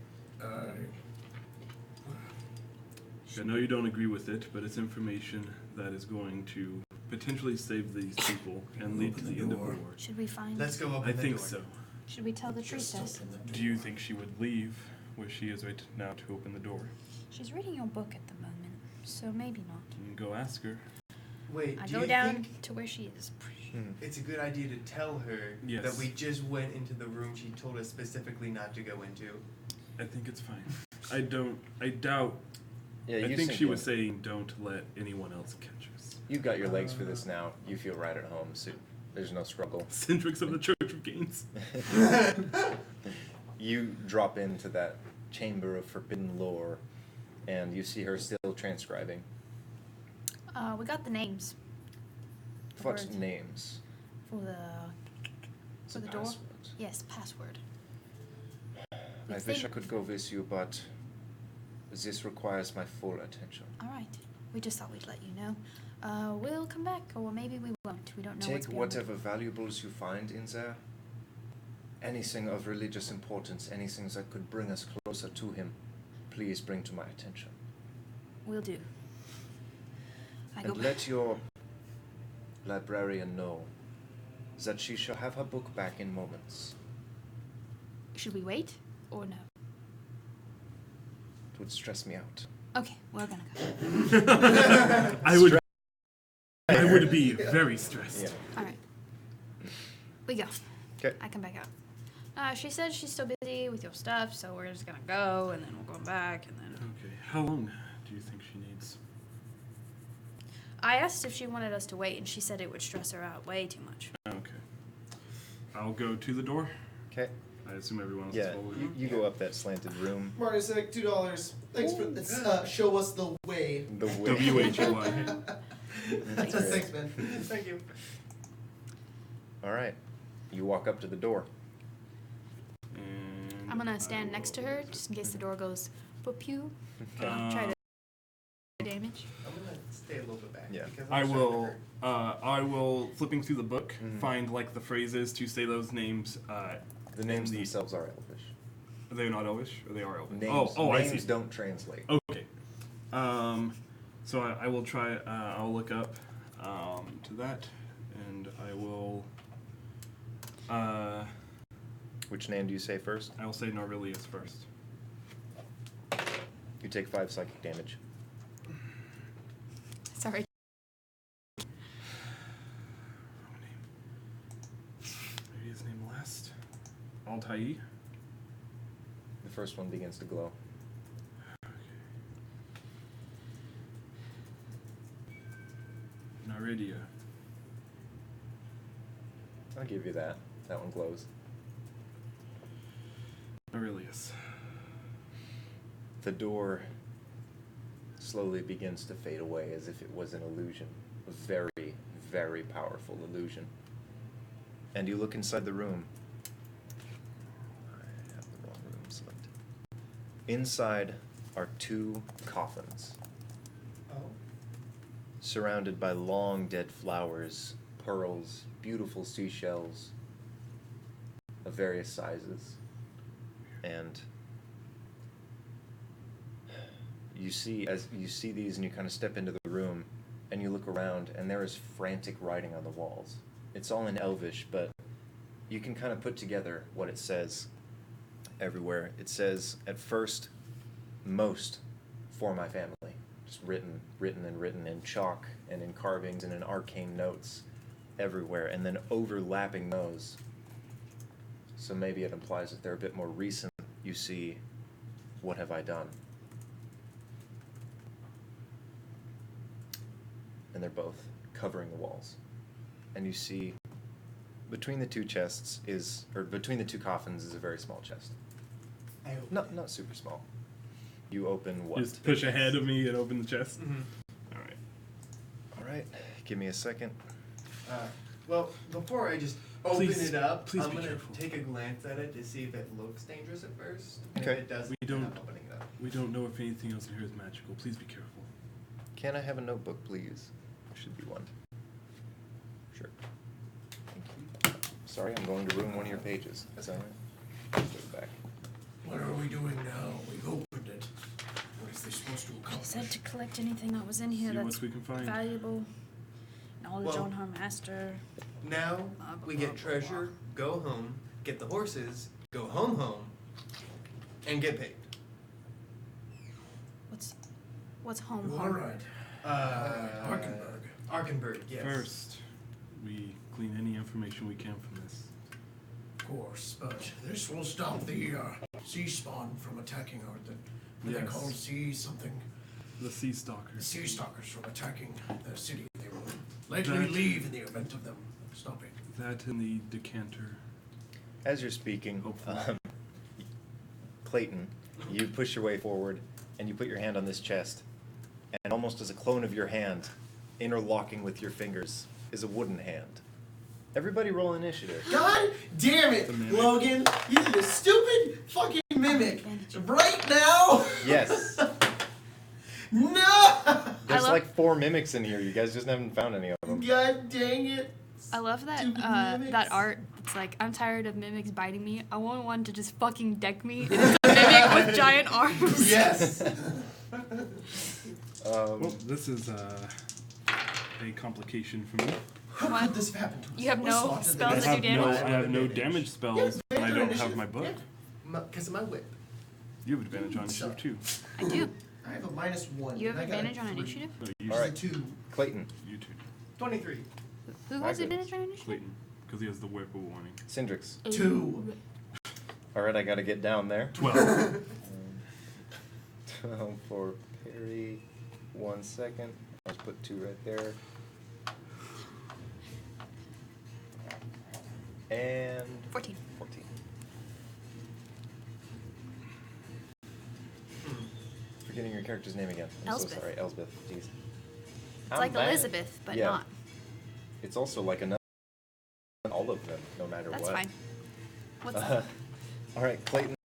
I know you don't agree with it, but it's information that is going to potentially save these people and lead to the end of the war. Should we find? Let's go open I the think door. so. Should we tell the priestess? Do you think she would leave where she is right now to open the door? She's reading your book at the moment, so maybe not. You can go ask her. Wait, I do go you down think to where she is. it's a good idea to tell her Yes. that we just went into the room she told us specifically not to go into? I think it's fine. I doubt. Yeah, I you think sink she in. was saying don't let anyone else catch us. You've got your legs for this now. You feel right at home, so there's no struggle. Cindrix of the Church of Gains. You drop into that chamber of forbidden lore, and you see her still transcribing. We got the names. The What words names? for the It's for a the door? password. Yes, password. We I wish I think- could go with you, but this requires my full attention. All right. We just thought we'd let you know. We'll come back, or maybe we won't. We don't know what's Take beyond the- whatever valuables you find in there. Anything of religious importance, anything that could bring us closer to him, please bring to my attention. We'll do. I go And let your librarian know that she shall have her book back in moments. Should we wait or no? It would stress me out. Okay, we're gonna go. I would be very stressed. Yeah. All right. We go. Okay. I come back out. She said she's still busy with your stuff, so we're just gonna go, and then we'll go back, and then. Okay. How long do you think she needs? I asked if she wanted us to wait, and she said it would stress her out way too much. Okay. I'll go to the door. Okay. I assume everyone else is Yeah, following. you go up that slanted room. Marty's like $2. Thanks for this. Show us the way. The way. W-H-Y. That's great. Thanks, man. Thank you. All right. You walk up to the door. And I'm gonna I stand next to will- her, just in case the door goes boop-pew. Okay. Try to damage. I'm gonna stay a little bit back. Yeah. Because I I'm starting to will. hurt. I will flipping through the book, Mhm. find like the phrases to say those names. The names in themselves are Elvish. Are they not Elvish? Or they are Elvish? Names, I names see. don't translate. Okay. So I will try. I'll look up to that, and I will. Which name do you say first? I will say Narillius first. You take 5 psychic damage. Sorry. Maybe his name last. Altai. The first one begins to glow. Naridia. I'll give you that. That one glows. Narillius. The door slowly begins to fade away as if it was an illusion. A very, very powerful illusion. And you look inside the room. Inside are 2 coffins, Oh. surrounded by long dead flowers, pearls, beautiful seashells of various sizes. And you see, as you see these and you kind of step into the room and you look around and there is frantic writing on the walls. It's all in Elvish, but you can kind of put together what it says everywhere. It says, at first, most for my family. Just written in chalk and in carvings and in arcane notes everywhere. And then overlapping those, so maybe it implies that they're a bit more recent, you see, what have I done? And they're both covering the walls. And you see, between the 2 chests is, or between the 2 coffins is a very small chest. I hope. Not super small. You open what? You just push ahead of me and open the chest. Mm-hmm. All right. All right, give me a second. Well, before I just open Please- it up, please I'm be gonna careful. take a glance at it to see if it looks dangerous at first. And Okay. if it doesn't, We then don't- I'm opening it up. We don't know if anything else in here is magical. Please be careful. Can I have a notebook, please? There should be one. Sure. Thank you. Sorry, I'm going to ruin one of your pages. Is that right? Go back. What are we doing now? We've opened it. What is this supposed to I accomplish? said to collect anything that was in here See that's what we can find. valuable. Knowledge Well- on her master. Now Blah, we blah, get blah, treasure, go home, get the horses, go home, and get paid. What's home? All home? right. Arkenberg. Arkenberg, yes. First, we glean any information we can from this. Of course, but this will stop the sea spawn from attacking our, what they Yes. call sea something. The Sea The Stalkers. sea stalkers from attacking the city. They will likely That- leave in the event of them stopping. That and the decanter. As you're speaking, Hopefully. Clayton, you push your way forward and you put your hand on this chest, and almost as a clone of your hand, interlocking with your fingers, is a wooden hand. Everybody roll initiative. God damn it, The mimic. Logan! You did a stupid fucking mimic right now. Yes. No. There's love- like 4 mimics in here. You guys just haven't found any of them. God dang it. I love that Stupid that mimics. art. It's like, I'm tired of mimics biting me. I want one to just fucking deck me. And it's a mimic with giant arms. Yes. Well, this is a complication for me. How What? could this have happened to us? You have What no slot did spells they I that have? do have no, damage? I have no damage spells, and I don't have my book. Because of my whip. You have advantage on initiative too. I do. I have a -1. You have and I got a advantage on 3. initiative? No, you, All right. 2. Clayton, you two. 23. Who My has goodness. advantage on initiative? Clayton, because he has the whip of warning. Cindrix. 2. All right, I got to get down there. 12. 12 for parry. 1 second. Let's put 2 right there. And 14. 14. Forgetting your character's name again. I'm Elspeth. so sorry, Elspeth. Jeez. It's I'm like bad. Elizabeth, but Yeah. not. It's also like another. All of them, no matter That's what. fine. What's All right, Clayton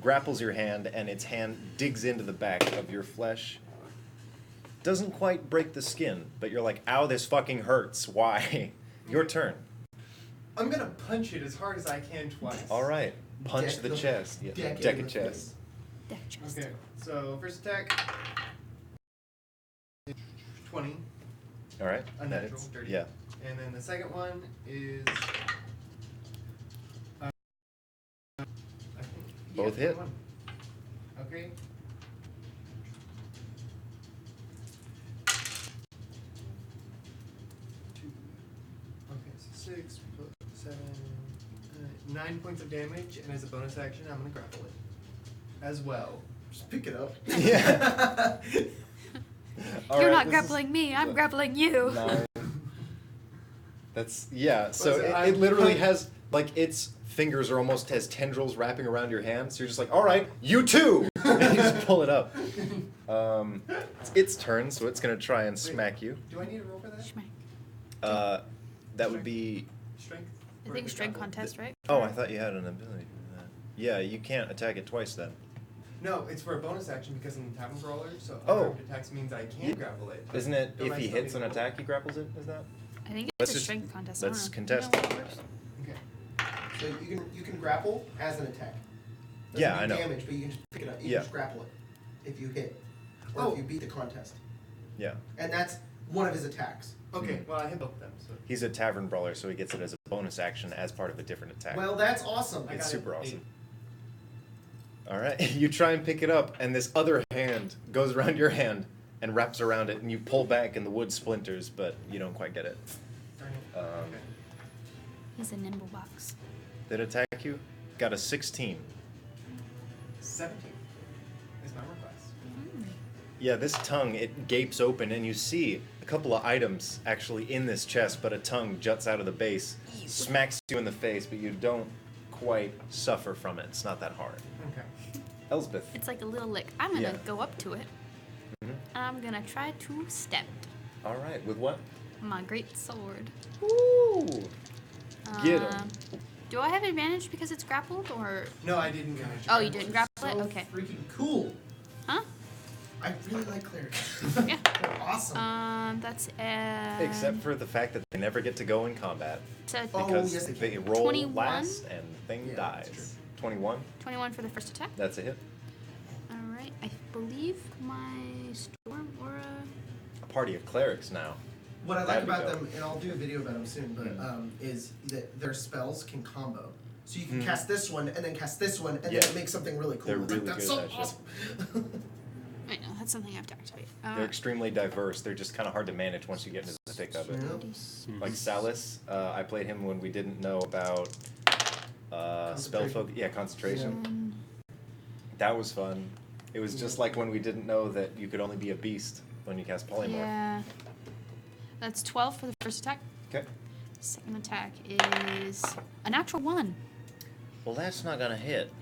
grapples your hand, and its hand digs into the back of your flesh. Doesn't quite break the skin, but you're like, ow, this fucking hurts. Why? Your turn. I'm gonna punch it as hard as I can twice. All right. Punch Deck the the- chest. Yeah. deck it Deck in a the chest. Deck chest. Okay, so first attack. 20, All right. unnatural, That's- dirty. Yeah. And then the second one is. I think, Both hit. 21. Okay. Okay, so 6 plus 7, 9 points of damage, and as a bonus action, I'm gonna grapple it as well. Just pick it up. Yeah. All You're right, not this is- grappling me, I'm grappling you. 9. That's yeah. So Listen, it I'm literally punch- has like its fingers are almost has tendrils wrapping around your hand. So you're just like, all right, you too. And you just pull it up. It's its turn, so it's gonna try and smack you. Do I need to roll for that? Schmack. That would be. Strength? I Or think the strength grapple? contest, right? Oh, I thought you had an ability to do that. Yeah, you can't attack it twice then. No, it's for a bonus action because I'm a tavern brawler, so Oh. unarmed attacks means I can grapple it. but Isn't it don't if I he still hits need an to roll? attack, he grapples it? Is that? I think it's Let's a just- strength contest. I let's don't know. contest. You know what works? Okay. So you can grapple as an attack. Doesn't Yeah, do I know. damage, but you can just pick it up. You Yeah. can just grapple it if you hit or Oh. if you beat the contest. Yeah. And that's one of his attacks. Okay, well I hit both of them, so. He's a tavern brawler, so he gets it as a bonus action as part of a different attack. Well, that's awesome. I It's got super it. awesome. All right, you try and pick it up, and this other hand goes around your hand and wraps around it, and you pull back, and the wood splinters, but you don't quite get it. Darn it. Um, He's a nimble box. Did it attack you? Got a 16. 17 is my request. Yeah, this tongue, it gapes open, and you see a couple of items actually in this chest, but a tongue juts out of the base, smacks you in the face, but you don't quite suffer from it. It's not that hard. Okay. Elspeth. It's like a little lick. I'm gonna Yeah. go up to it. Mhm. I'm gonna try to step All right, with what? my great sword. Ooh. Get 'em. Um, Do I have advantage because it's grappled, or? No, I didn't manage. Oh, you didn't grapple it? So Okay. freaking cool. Huh? I really like clerics. Yeah. They're awesome. That's Except for the fact that they never get to go in combat. so Oh, Because yes, they they can. roll 21? last and the thing Yeah, that's dies. 21? 21 for the first attack. That's a hit. All right. I believe my storm aura. A party of clerics now. What I like That'd be about dope. them, and I'll do a video about them soon, but is that their spells can combo. So you can Mm. cast this one and then cast this one, and Yeah. then it makes something really cool. They're Like, really that's good so at that shit. awesome. I know that's something I have to activate. They're extremely diverse. They're just kind of hard to manage once you get into the thick of it. Yeah. Like Salus, I played him when we didn't know about spell Concentration. focus. Yeah, concentration. Then That was fun. It was just like when we didn't know that you could only be a beast when you cast polymorph. yeah. That's 12 for the first attack. Okay. Second attack is a natural 1. Well, that's not gonna hit.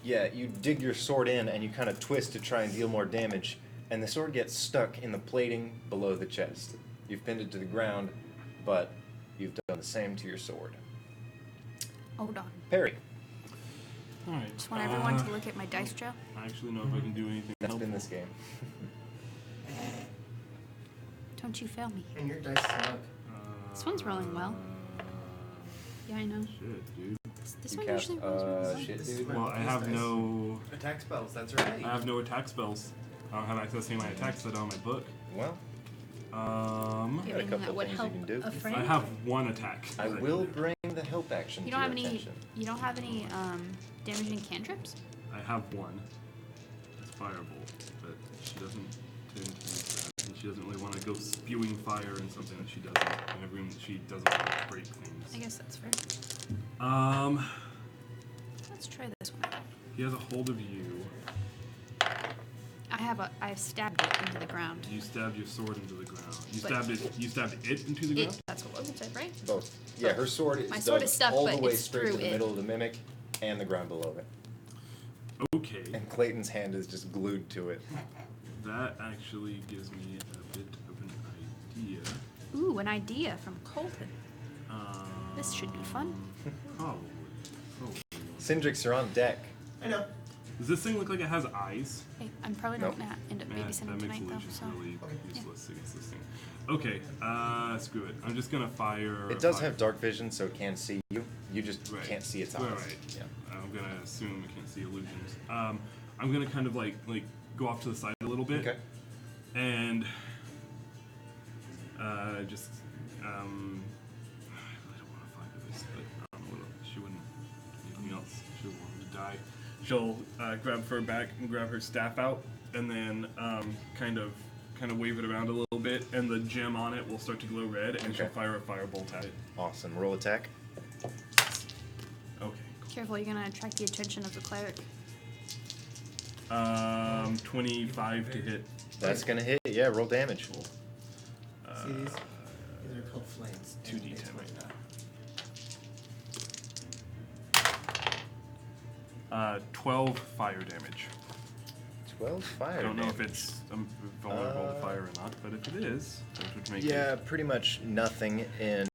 Yeah, you dig your sword in and you kind of twist to try and deal more damage, and the sword gets stuck in the plating below the chest. You've pinned it to the ground, but you've done the same to your sword. Hold on. Parry. All right. Just want everyone to look at my dice trail. I actually know if I can do anything. That's been helpful. this game. Don't you fail me. And your dice suck. This one's rolling well. Yeah, I know. Shit, dude. This You one cast, usually rolls really well. shit, This is dude. my Well, I weakest have dice. no. Attack spells, that's right. I have no attack spells. I don't have access to my attacks that are on my book. Well, Do got you a have anything couple that would things you help can do. a friend? I have one attack. I that will can do. bring the help action You to don't have your any. attention. You don't have any damaging cantrips. I have one. It's Firebolt, but she doesn't tend to use that. And she doesn't really want to go spewing fire in something that she doesn't. In a room that she doesn't want to break I things. guess that's fair. Let's try this one. He has a hold of you. I've stabbed it into the ground. You stabbed your sword into the ground. You But- stabbed it. You stabbed it into the ground. That's what Logan said, right? Both. Yeah, her sword is My sword dug is stuck, all but the way it's straight to through the it. middle of the mimic and the ground below it. Okay. And Clayton's hand is just glued to it. That actually gives me a bit of an idea. Ooh, an idea from Colton. This should be fun. Probably. Syndrix, you're on deck. I know. Does this thing look like it has eyes? Hey, I'm probably Nope. not gonna end up Yeah, babysitting that makes tonight though. illusions So really Okay. useless against this thing. Okay, screw it. I'm just gonna fire. It does fire. have dark vision, so it can see you. You just Right. can't see its eyes. Right. Yeah. I'm gonna assume it can't see illusions. I'm gonna kind of like go off to the side a little bit. Okay. And just I really don't want to fight with this, but she wouldn't do anything else. She'll want him to die. She'll grab her back and grab her staff out, and then kind of wave it around a little bit, and the gem on it will start to glow red, and she'll Okay. fire a firebolt at it. Awesome. Roll attack. Okay. careful, you're gonna attract the attention of the cleric. 25 to hit. That's gonna hit. Yeah, roll damage. See these? These are called flames. 2d10 right now. 12 fire damage. 12 fire. I don't know if damage. it's vulnerable to fire or not, but if it is, that would make Yeah, it. pretty much nothing in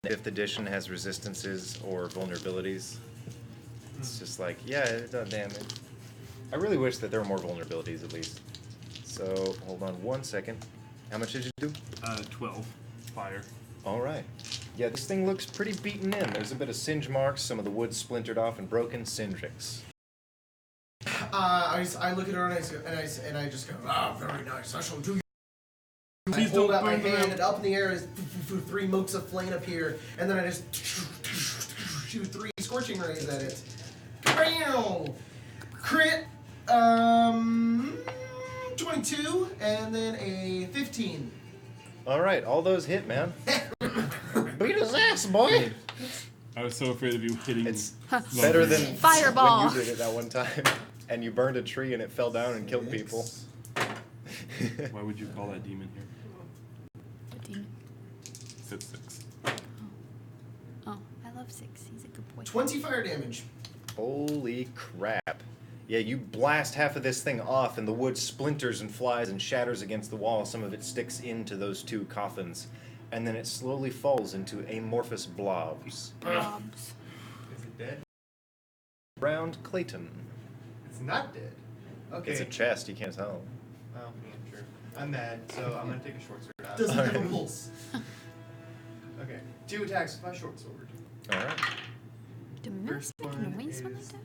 5th edition has resistances or vulnerabilities. It's just like, yeah, it does damage. I really wish that there were more vulnerabilities at least. So, hold on 1 second. How much did you do? 12. Fire. Alright. Yeah, this thing looks pretty beaten in. There's a bit of singe marks, some of the wood splintered off and broken singex. I look at her and I just go, Very nice. I shall do you. I hold out my hand and up in the air is 3 motes of flame appear, and then I just shoot 3 scorching rays at it. Bam! Crit, 22, and then a 15. Alright, all those hit, man. Beat his ass, boy. I was so afraid of you hitting. It's better than Fireball. when you did it that one time. And you burned a tree and it fell down and killed people. Why would you call that demon here? What demon? Said 6. Oh, I love 6. He's a good boy. 20 fire damage. Holy crap. Yeah, you blast half of this thing off and the wood splinters and flies and shatters against the wall. Some of it sticks into those 2 coffins. And then it slowly falls into amorphous blobs. Blobs. Is it dead? Round Clayton. It's not dead. Okay. It's a chest, you can't tell. Oh, yeah, sure. I'm mad, so I'm gonna take a short sword out. Doesn't have a pulse. Okay. 2 attacks with my short sword. Alright. Do mouse First make one noise when they is die?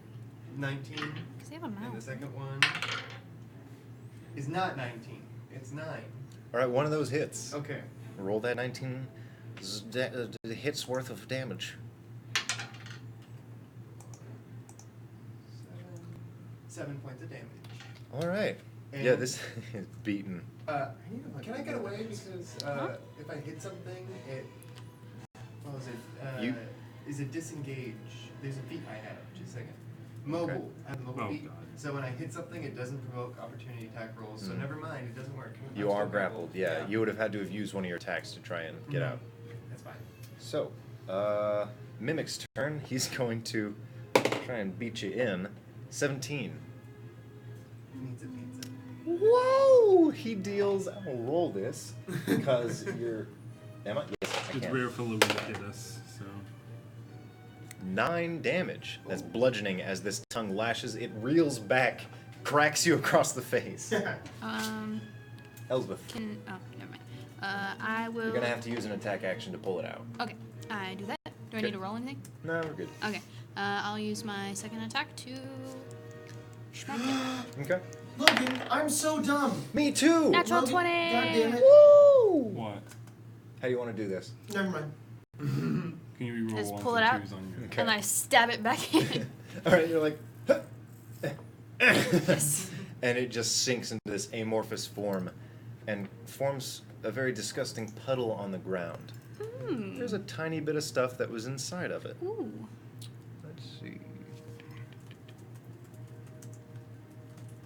19. Because they have a And the mouth. second one is not 19. It's 9. Alright, one of those hits. Okay. Roll that 19 hits worth of damage. 7 points of damage. Alright. And- Yeah, this is beaten. Can I get away because if I hit something, it what was it? You- Is it disengage? There's a feat I have. Just a second. Mobile. Okay. I have a mobile Oh, feat. God. So when I hit something, it doesn't provoke opportunity attack rolls. So Mhm. never mind. It doesn't work. I'm You still are grappled, yeah. You would have had to have used one of your attacks to try and get Mhm. out. That's fine. So, Mimic's turn. He's going to try and beat you in. 17. Needs it. Whoa! He deals. I'm gonna roll this because you're. Am I? Yes, I It's can. rare for Louis to hit us, so. 9 damage. That's bludgeoning as this tongue lashes. It reels back, cracks you across the face. Elsbeth, Can oh, never mind. I will. you're gonna have to use an attack action to pull it out. Okay, I do that. Do I Okay. need to roll anything? No, we're good. Okay. I'll use my second attack to smack him. Okay. Logan, I'm so dumb. Me too. Natural Logan, 20. God damn it. Woo! What? How do you want to do this? Never mind. Can you reroll Just ones pull and it out. twos on your... Okay. And I stab it back in. All right, you're like. Yes. And it just sinks into this amorphous form, and forms a very disgusting puddle on the ground. There's a tiny bit of stuff that was inside of it. Ooh. Let's see.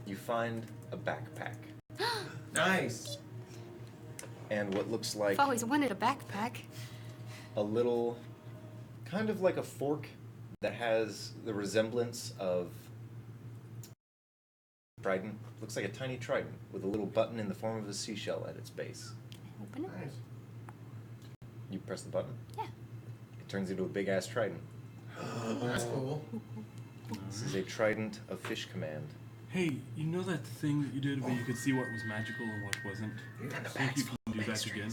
You find a backpack Nice. and what looks like I've always wanted a backpack. a little, kind of like a fork that has the resemblance of trident. Looks like a tiny trident with a little button in the form of a seashell at its base. Open it. Nice. You press the button. Yeah. It turns into a big ass trident. That's cool. This is a trident of fish command. Hey, you know that thing that you did where you could see what was magical and what wasn't? I think you can do that again.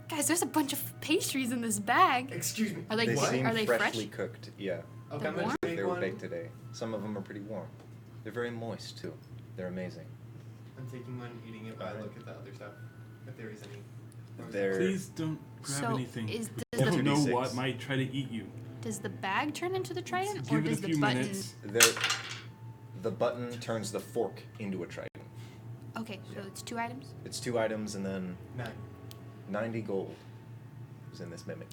Guys, there's a bunch of pastries in this bag. Excuse me. Are they They good? seem Are they fresh? freshly cooked. Yeah. Okay, I'm They're gonna warm? take They were one. baked today. Some of them are pretty warm. They're very moist too. They're amazing. I'm taking one, eating it, but I look at the other stuff. If there is any. They're Please don't grab So, anything. is You the- don't know 2d6. what might try to eat you. Does the bag turn into the trident, or Give it does a the few button? minutes. the button turns the fork into a trident. Okay, so it's 2 items. It's 2 items and then 9. 90 gold is in this mimic.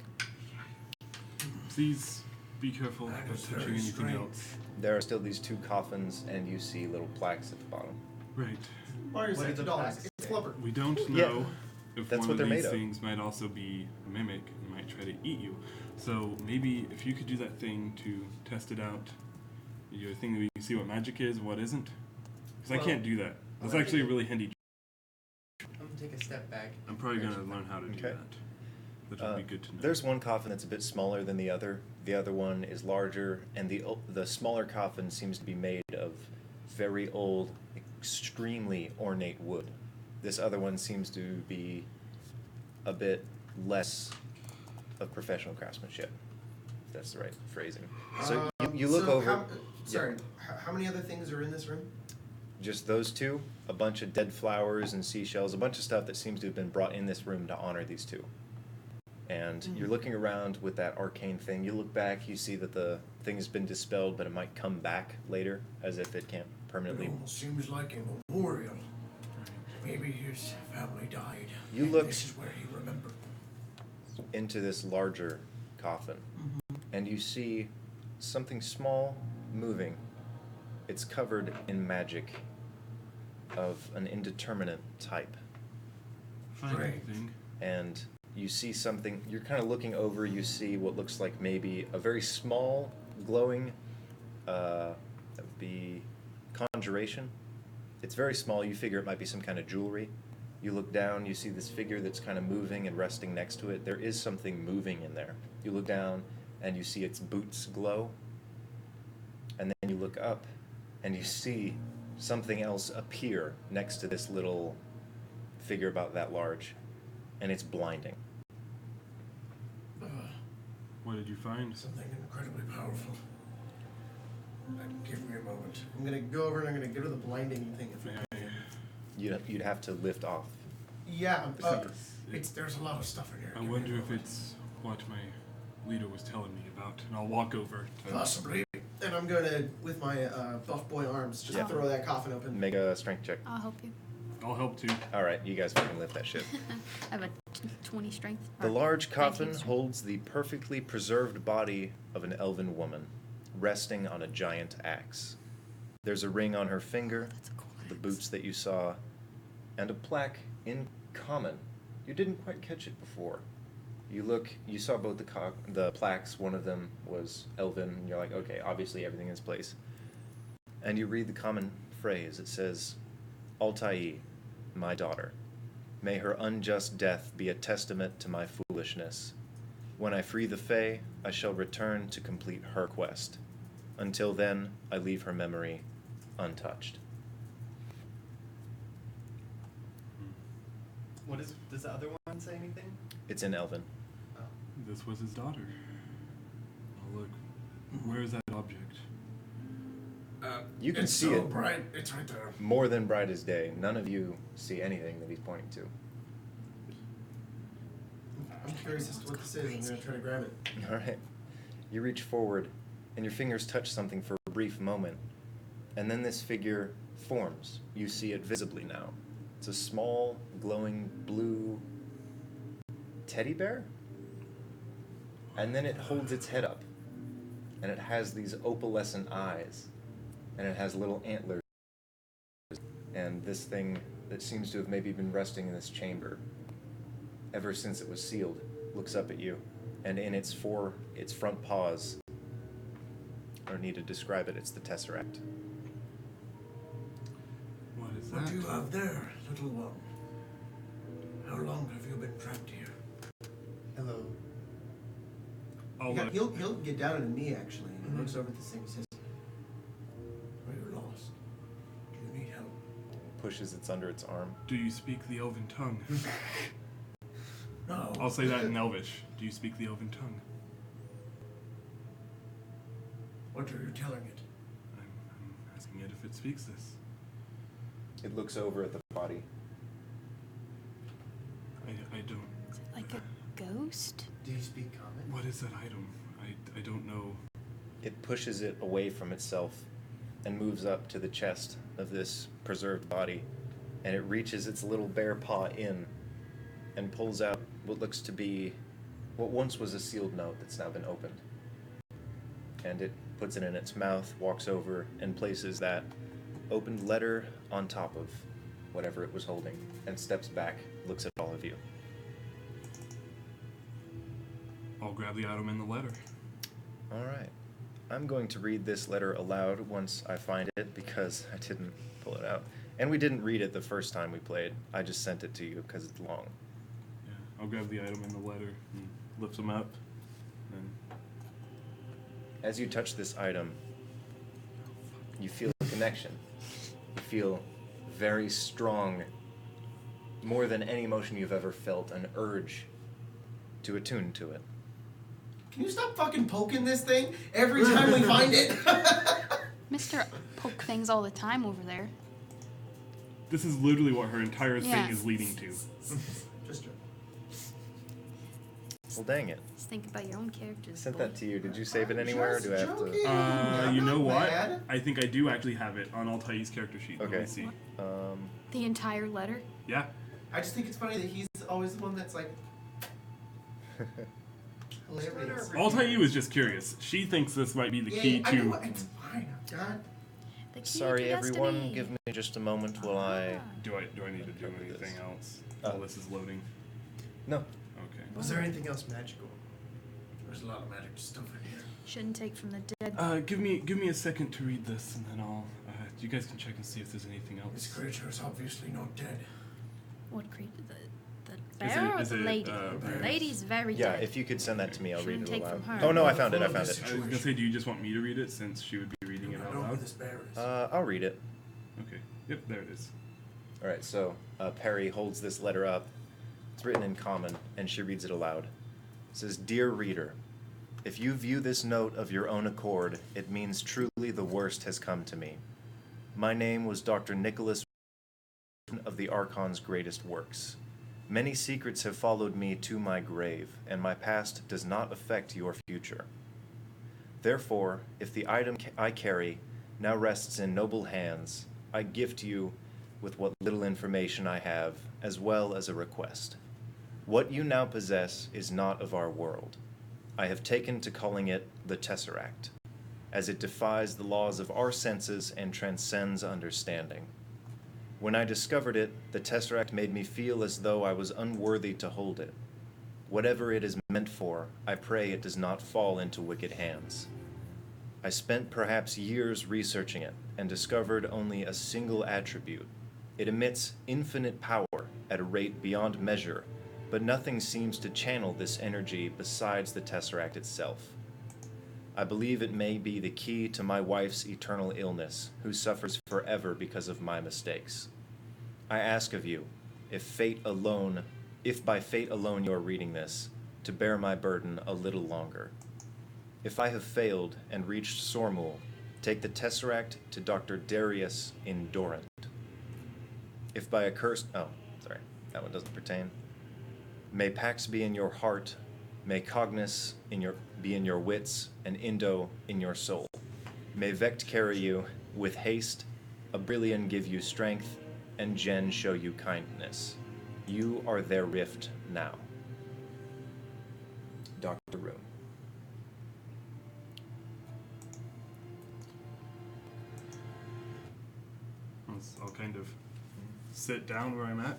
Please be careful That about is touching very anything strange. else. There are still these 2 coffins and you see little plaques at the bottom. Right. Mario What said did the $2. plaques It's say? flubber. We don't Yeah. know if That's one what of they're these made of. things might also be a mimic and might try to eat you. So maybe if you could do that thing to test it out, your thing that we can see what magic is and what isn't. Because I Well, can't do that. That's gonna actually a take really handy. I'm gonna take a step back. I'm probably gonna learn how to do Okay. that. That would be good to know. There's one coffin that's a bit smaller than the other. The other one is larger, and the smaller coffin seems to be made of very old, extremely ornate wood. This other one seems to be a bit less of professional craftsmanship, if that's the right phrasing. So you look over. How many other things are in this room? Just those two, a bunch of dead flowers and seashells, a bunch of stuff that seems to have been brought in this room to honor these two. And you're looking around with that arcane thing. You look back, you see that the thing has been dispelled, but it might come back later, as if it can't permanently. It almost seems like a memorial. Maybe his family died. You and look this is where he remembered. into this larger coffin, and you see something small moving. It's covered in magic of an indeterminate type. Find Great. anything? And you see something, you're kind of looking over, you see what looks like maybe a very small, glowing, that would be conjuration. It's very small, you figure it might be some kind of jewelry. You look down, you see this figure that's kind of moving and resting next to it. There is something moving in there. You look down and you see its boots glow. And then you look up and you see something else appear next to this little figure about that large. And it's blinding. What did you find? Something incredibly powerful. Give me a moment. I'm gonna go over and I'm gonna go to the blinding thing. If I can. You'd have to lift off. Yeah. There's a lot of stuff in here. I Give me wonder a if moment. it's what my leader was telling me about, and I'll walk over to... Possibly. And I'm gonna, with my buff boy arms, just throw that coffin open. Make a strength check. I'll help you. I'll help too. Alright, you guys fucking lift that shit. I have a 20 strength. The or large 19 coffin strength. holds the perfectly preserved body of an elven woman, resting on a giant axe. There's a ring on her finger, That's a cool the axe. boots that you saw, and a plaque in common. You didn't quite catch it before. You saw both the plaques. One of them was elven, and you're like, okay, obviously everything in its place. And you read the common phrase. It says, Altai, my daughter, may her unjust death be a testament to my foolishness. When I free the Fae, I shall return to complete her quest. Until then, I leave her memory untouched. Does the other one say anything? It's in Elven. Oh. This was his daughter. Oh, look. Where is that object? You can it's see so it bright. It's right there. more than bright as day. None of you see anything that he's pointing to. I'm curious as to what this is. I'm gonna try to grab it. All right. You reach forward, and your fingers touch something for a brief moment, and then this figure forms. You see it visibly now. It's a small, glowing blue teddy bear, and then it holds its head up, and it has these opalescent eyes, and it has little antlers, and this thing that seems to have maybe been resting in this chamber ever since it was sealed looks up at you, and in its front paws, I don't need to describe it, it's the Tesseract. What is What that? do you have there, little one? How long have you been trapped here? Hello. I'll Yeah, look. he'll get down on a knee actually. And he looks over at this thing and says, Are you lost? Do you need help? Pushes its under its arm. Do you speak the elven tongue? No. I'll say that in Elvish. Do you speak the elven tongue? What are you telling it? I'm asking it if it speaks this. It looks over at the body. I don't... Is it like a ghost? Do you speak common? What is that item? I don't know. It pushes it away from itself and moves up to the chest of this preserved body, and it reaches its little bare paw in and pulls out what looks to be what once was a sealed note that's now been opened. And it puts it in its mouth, walks over, and places that opened letter on top of whatever it was holding, and steps back, looks at all of you. I'll grab the item in the letter. All right. I'm going to read this letter aloud once I find it because I didn't pull it out. And we didn't read it the first time we played. I just sent it to you because it's long. Yeah, I'll grab the item in the letter and lift them up. And As you touch this item, you feel a connection. You feel very strong, more than any emotion you've ever felt, an urge to attune to it. Can you stop fucking poking this thing every time we find it? Mr. Poke things all the time over there. this is literally what her entire Yeah. thing is leading to. Just joking. Well, dang it. Just think about your own I characters. sent boy. that to you. Did you save it anywhere, or do I have to? joking. I'm You know not what? mad. I think I do actually have it on Altai's character sheet. Let Okay. me see. The entire letter? Yeah. I just think it's funny that he's always the one that's like hilarious. Altai was just curious. She thinks this might be the key I know, to. it's fine. I'm done. The key Sorry, to everyone. destiny. Give me just a moment while I. Do I need to do Cover this. anything else? Oh. While this is loading. No. Okay. Was there anything else magical? There's a lot of magic stuff in here. Shouldn't take from the dead. Give me a second to read this, and then I'll. You guys can check and see if there's anything This else. creature is obviously not dead. What creature? The Is bear it- or is the it, lady? uh, The lady's very Yeah, dead. if you could send that to me, I'll Shouldn't read it take aloud. from her. Oh no, I found it. I Full of found this it. I was gonna say, do you just want me to read it since she would be reading it I out know where loud? this bear is. I'll read it. Okay. Yep, there it is. All right. So Perry holds this letter up. It's written in common, and she reads it aloud. It says, "Dear reader, if you view this note of your own accord, it means truly the worst has come to me. My name was Dr. Nicholas of the Archon's greatest works. Many secrets have followed me to my grave, and my past does not affect your future. Therefore, if the item I carry now rests in noble hands, I gift you with what little information I have, as well as a request. What you now possess is not of our world. I have taken to calling it the Tesseract, as it defies the laws of our senses and transcends understanding. When I discovered it, the Tesseract made me feel as though I was unworthy to hold it. Whatever it is meant for, I pray it does not fall into wicked hands. I spent perhaps years researching it and discovered only a single attribute. It emits infinite power at a rate beyond measure, but nothing seems to channel this energy besides the Tesseract itself. I believe it may be the key to my wife's eternal illness, who suffers forever because of my mistakes. I ask of you, if by fate alone you are reading this, to bear my burden a little longer. If I have failed and reached Sormul, take the Tesseract to Dr. Darius in Dorant. If by a curse... Oh, sorry, that one doesn't pertain. May Pax be in your heart, may Cognis be in your wits, and Indo in your soul. May Vect carry you with haste, Abrillion give you strength, and Jen show you kindness. You are their rift now. Dr. Room. I'll kind of sit down where I'm at,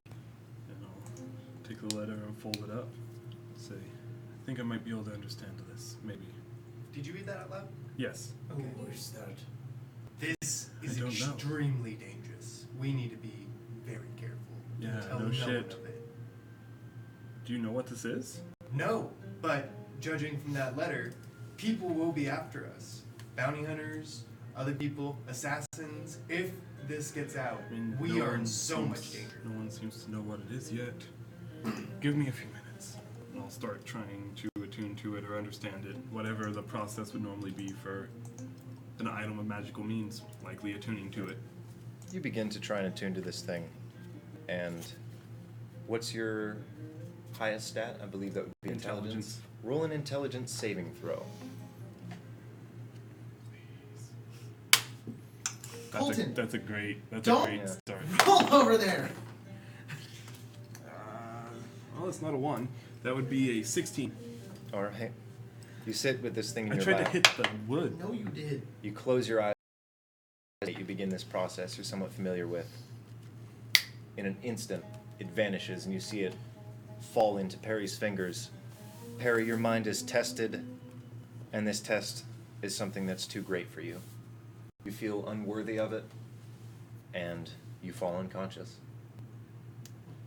and I'll take the letter and fold it up. Say, I think I might be able to understand this, maybe. Did you read that out loud? Yes. Okay. Who is that? This is I don't know. extremely dangerous. We need to be very careful. Yeah, Tell no one shit. of it. Do you know what this is? No, but judging from that letter, people will be after us. Bounty hunters, other people, assassins. If this gets out, I mean, we no are one in so seems- much danger. No one seems to know what it is yet. Give me a few minutes, and I'll start trying to attune to it or understand it. Whatever the process would normally be for an item of magical means, likely attuning to it. You begin to try and attune to this thing, and what's your highest stat? I believe that would be intelligence. Roll an intelligence saving throw. Colton, That's a great Don't- Yeah. start. roll over there. Well, it's not a 1. That would be a 16. All right. You sit with this thing in I your tried lap. to hit the wood. No, you did. You close your eyes. You begin this process you're somewhat familiar with. In an instant, it vanishes, and you see it fall into Perry's fingers. Perry, your mind is tested, and this test is something that's too great for you. You feel unworthy of it, and you fall unconscious.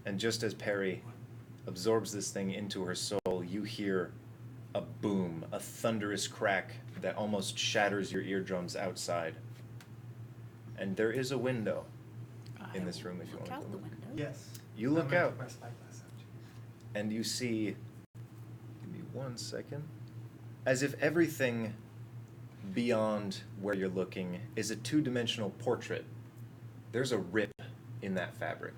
And just as Perry absorbs this thing into her soul, you hear a boom, a thunderous crack that almost shatters your eardrums outside. And there is a window in this room if you want Look to out go the look. window. Yes. You look I'm gonna out. put my spyglass out. And you see, give me 1 second, as if everything beyond where you're looking is a two-dimensional portrait. There's a rip in that fabric,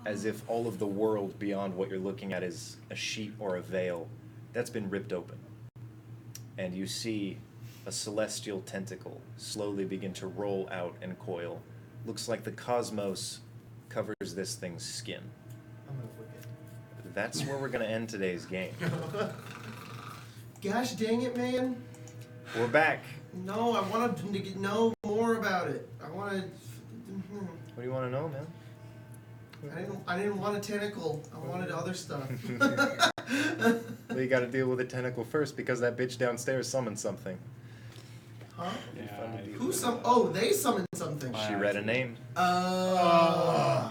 as if all of the world beyond what you're looking at is a sheet or a veil that's been ripped open. And you see a celestial tentacle slowly begin to roll out and coil. Looks like the cosmos covers this thing's skin. I'm gonna flip it. That's where we're going to end today's game. Gosh dang it, man. We're back. No, I wanted to know more about it. I wanted. What do you want to know, man? I didn't want a tentacle. I wanted other stuff. Well, you got to deal with the tentacle first because that bitch downstairs summoned something. Huh? Yeah. Who some? Oh, they summoned something. She read a name.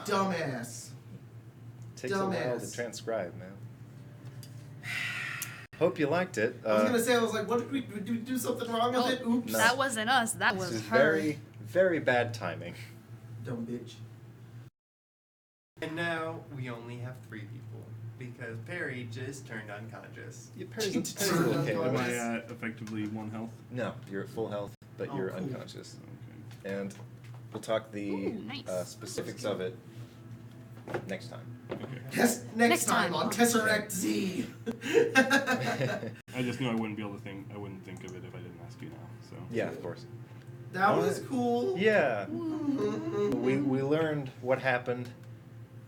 Dumbass. Takes a while to Dumbass. transcribe, man. Hope you liked it. I was gonna say, I was like, what did we do something wrong with it? Oops. No. That wasn't us. That This was is her. very, very bad timing. Dumb bitch. And now we only have 3 people because Perry just turned unconscious. Yeah, Perry's okay. Am Nice. I effectively 1 health? No, you're at full health, but Oh, you're cool. unconscious. Okay. And we'll talk the Ooh, nice. specifics of it next time. Okay. Next time on Tesseract Z. I just knew I wouldn't be able to think. I wouldn't think of it if I didn't ask you now. So. Yeah, of course. That was cool. Yeah. We learned what happened,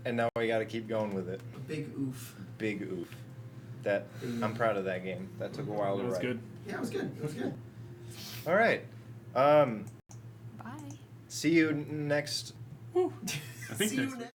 and now we got to keep going with it. A big oof. Big oof. That I'm proud of that game. That took a while to That was write. good. Yeah, it was good. It was good. All right. Bye. See you next. I think See you next. next.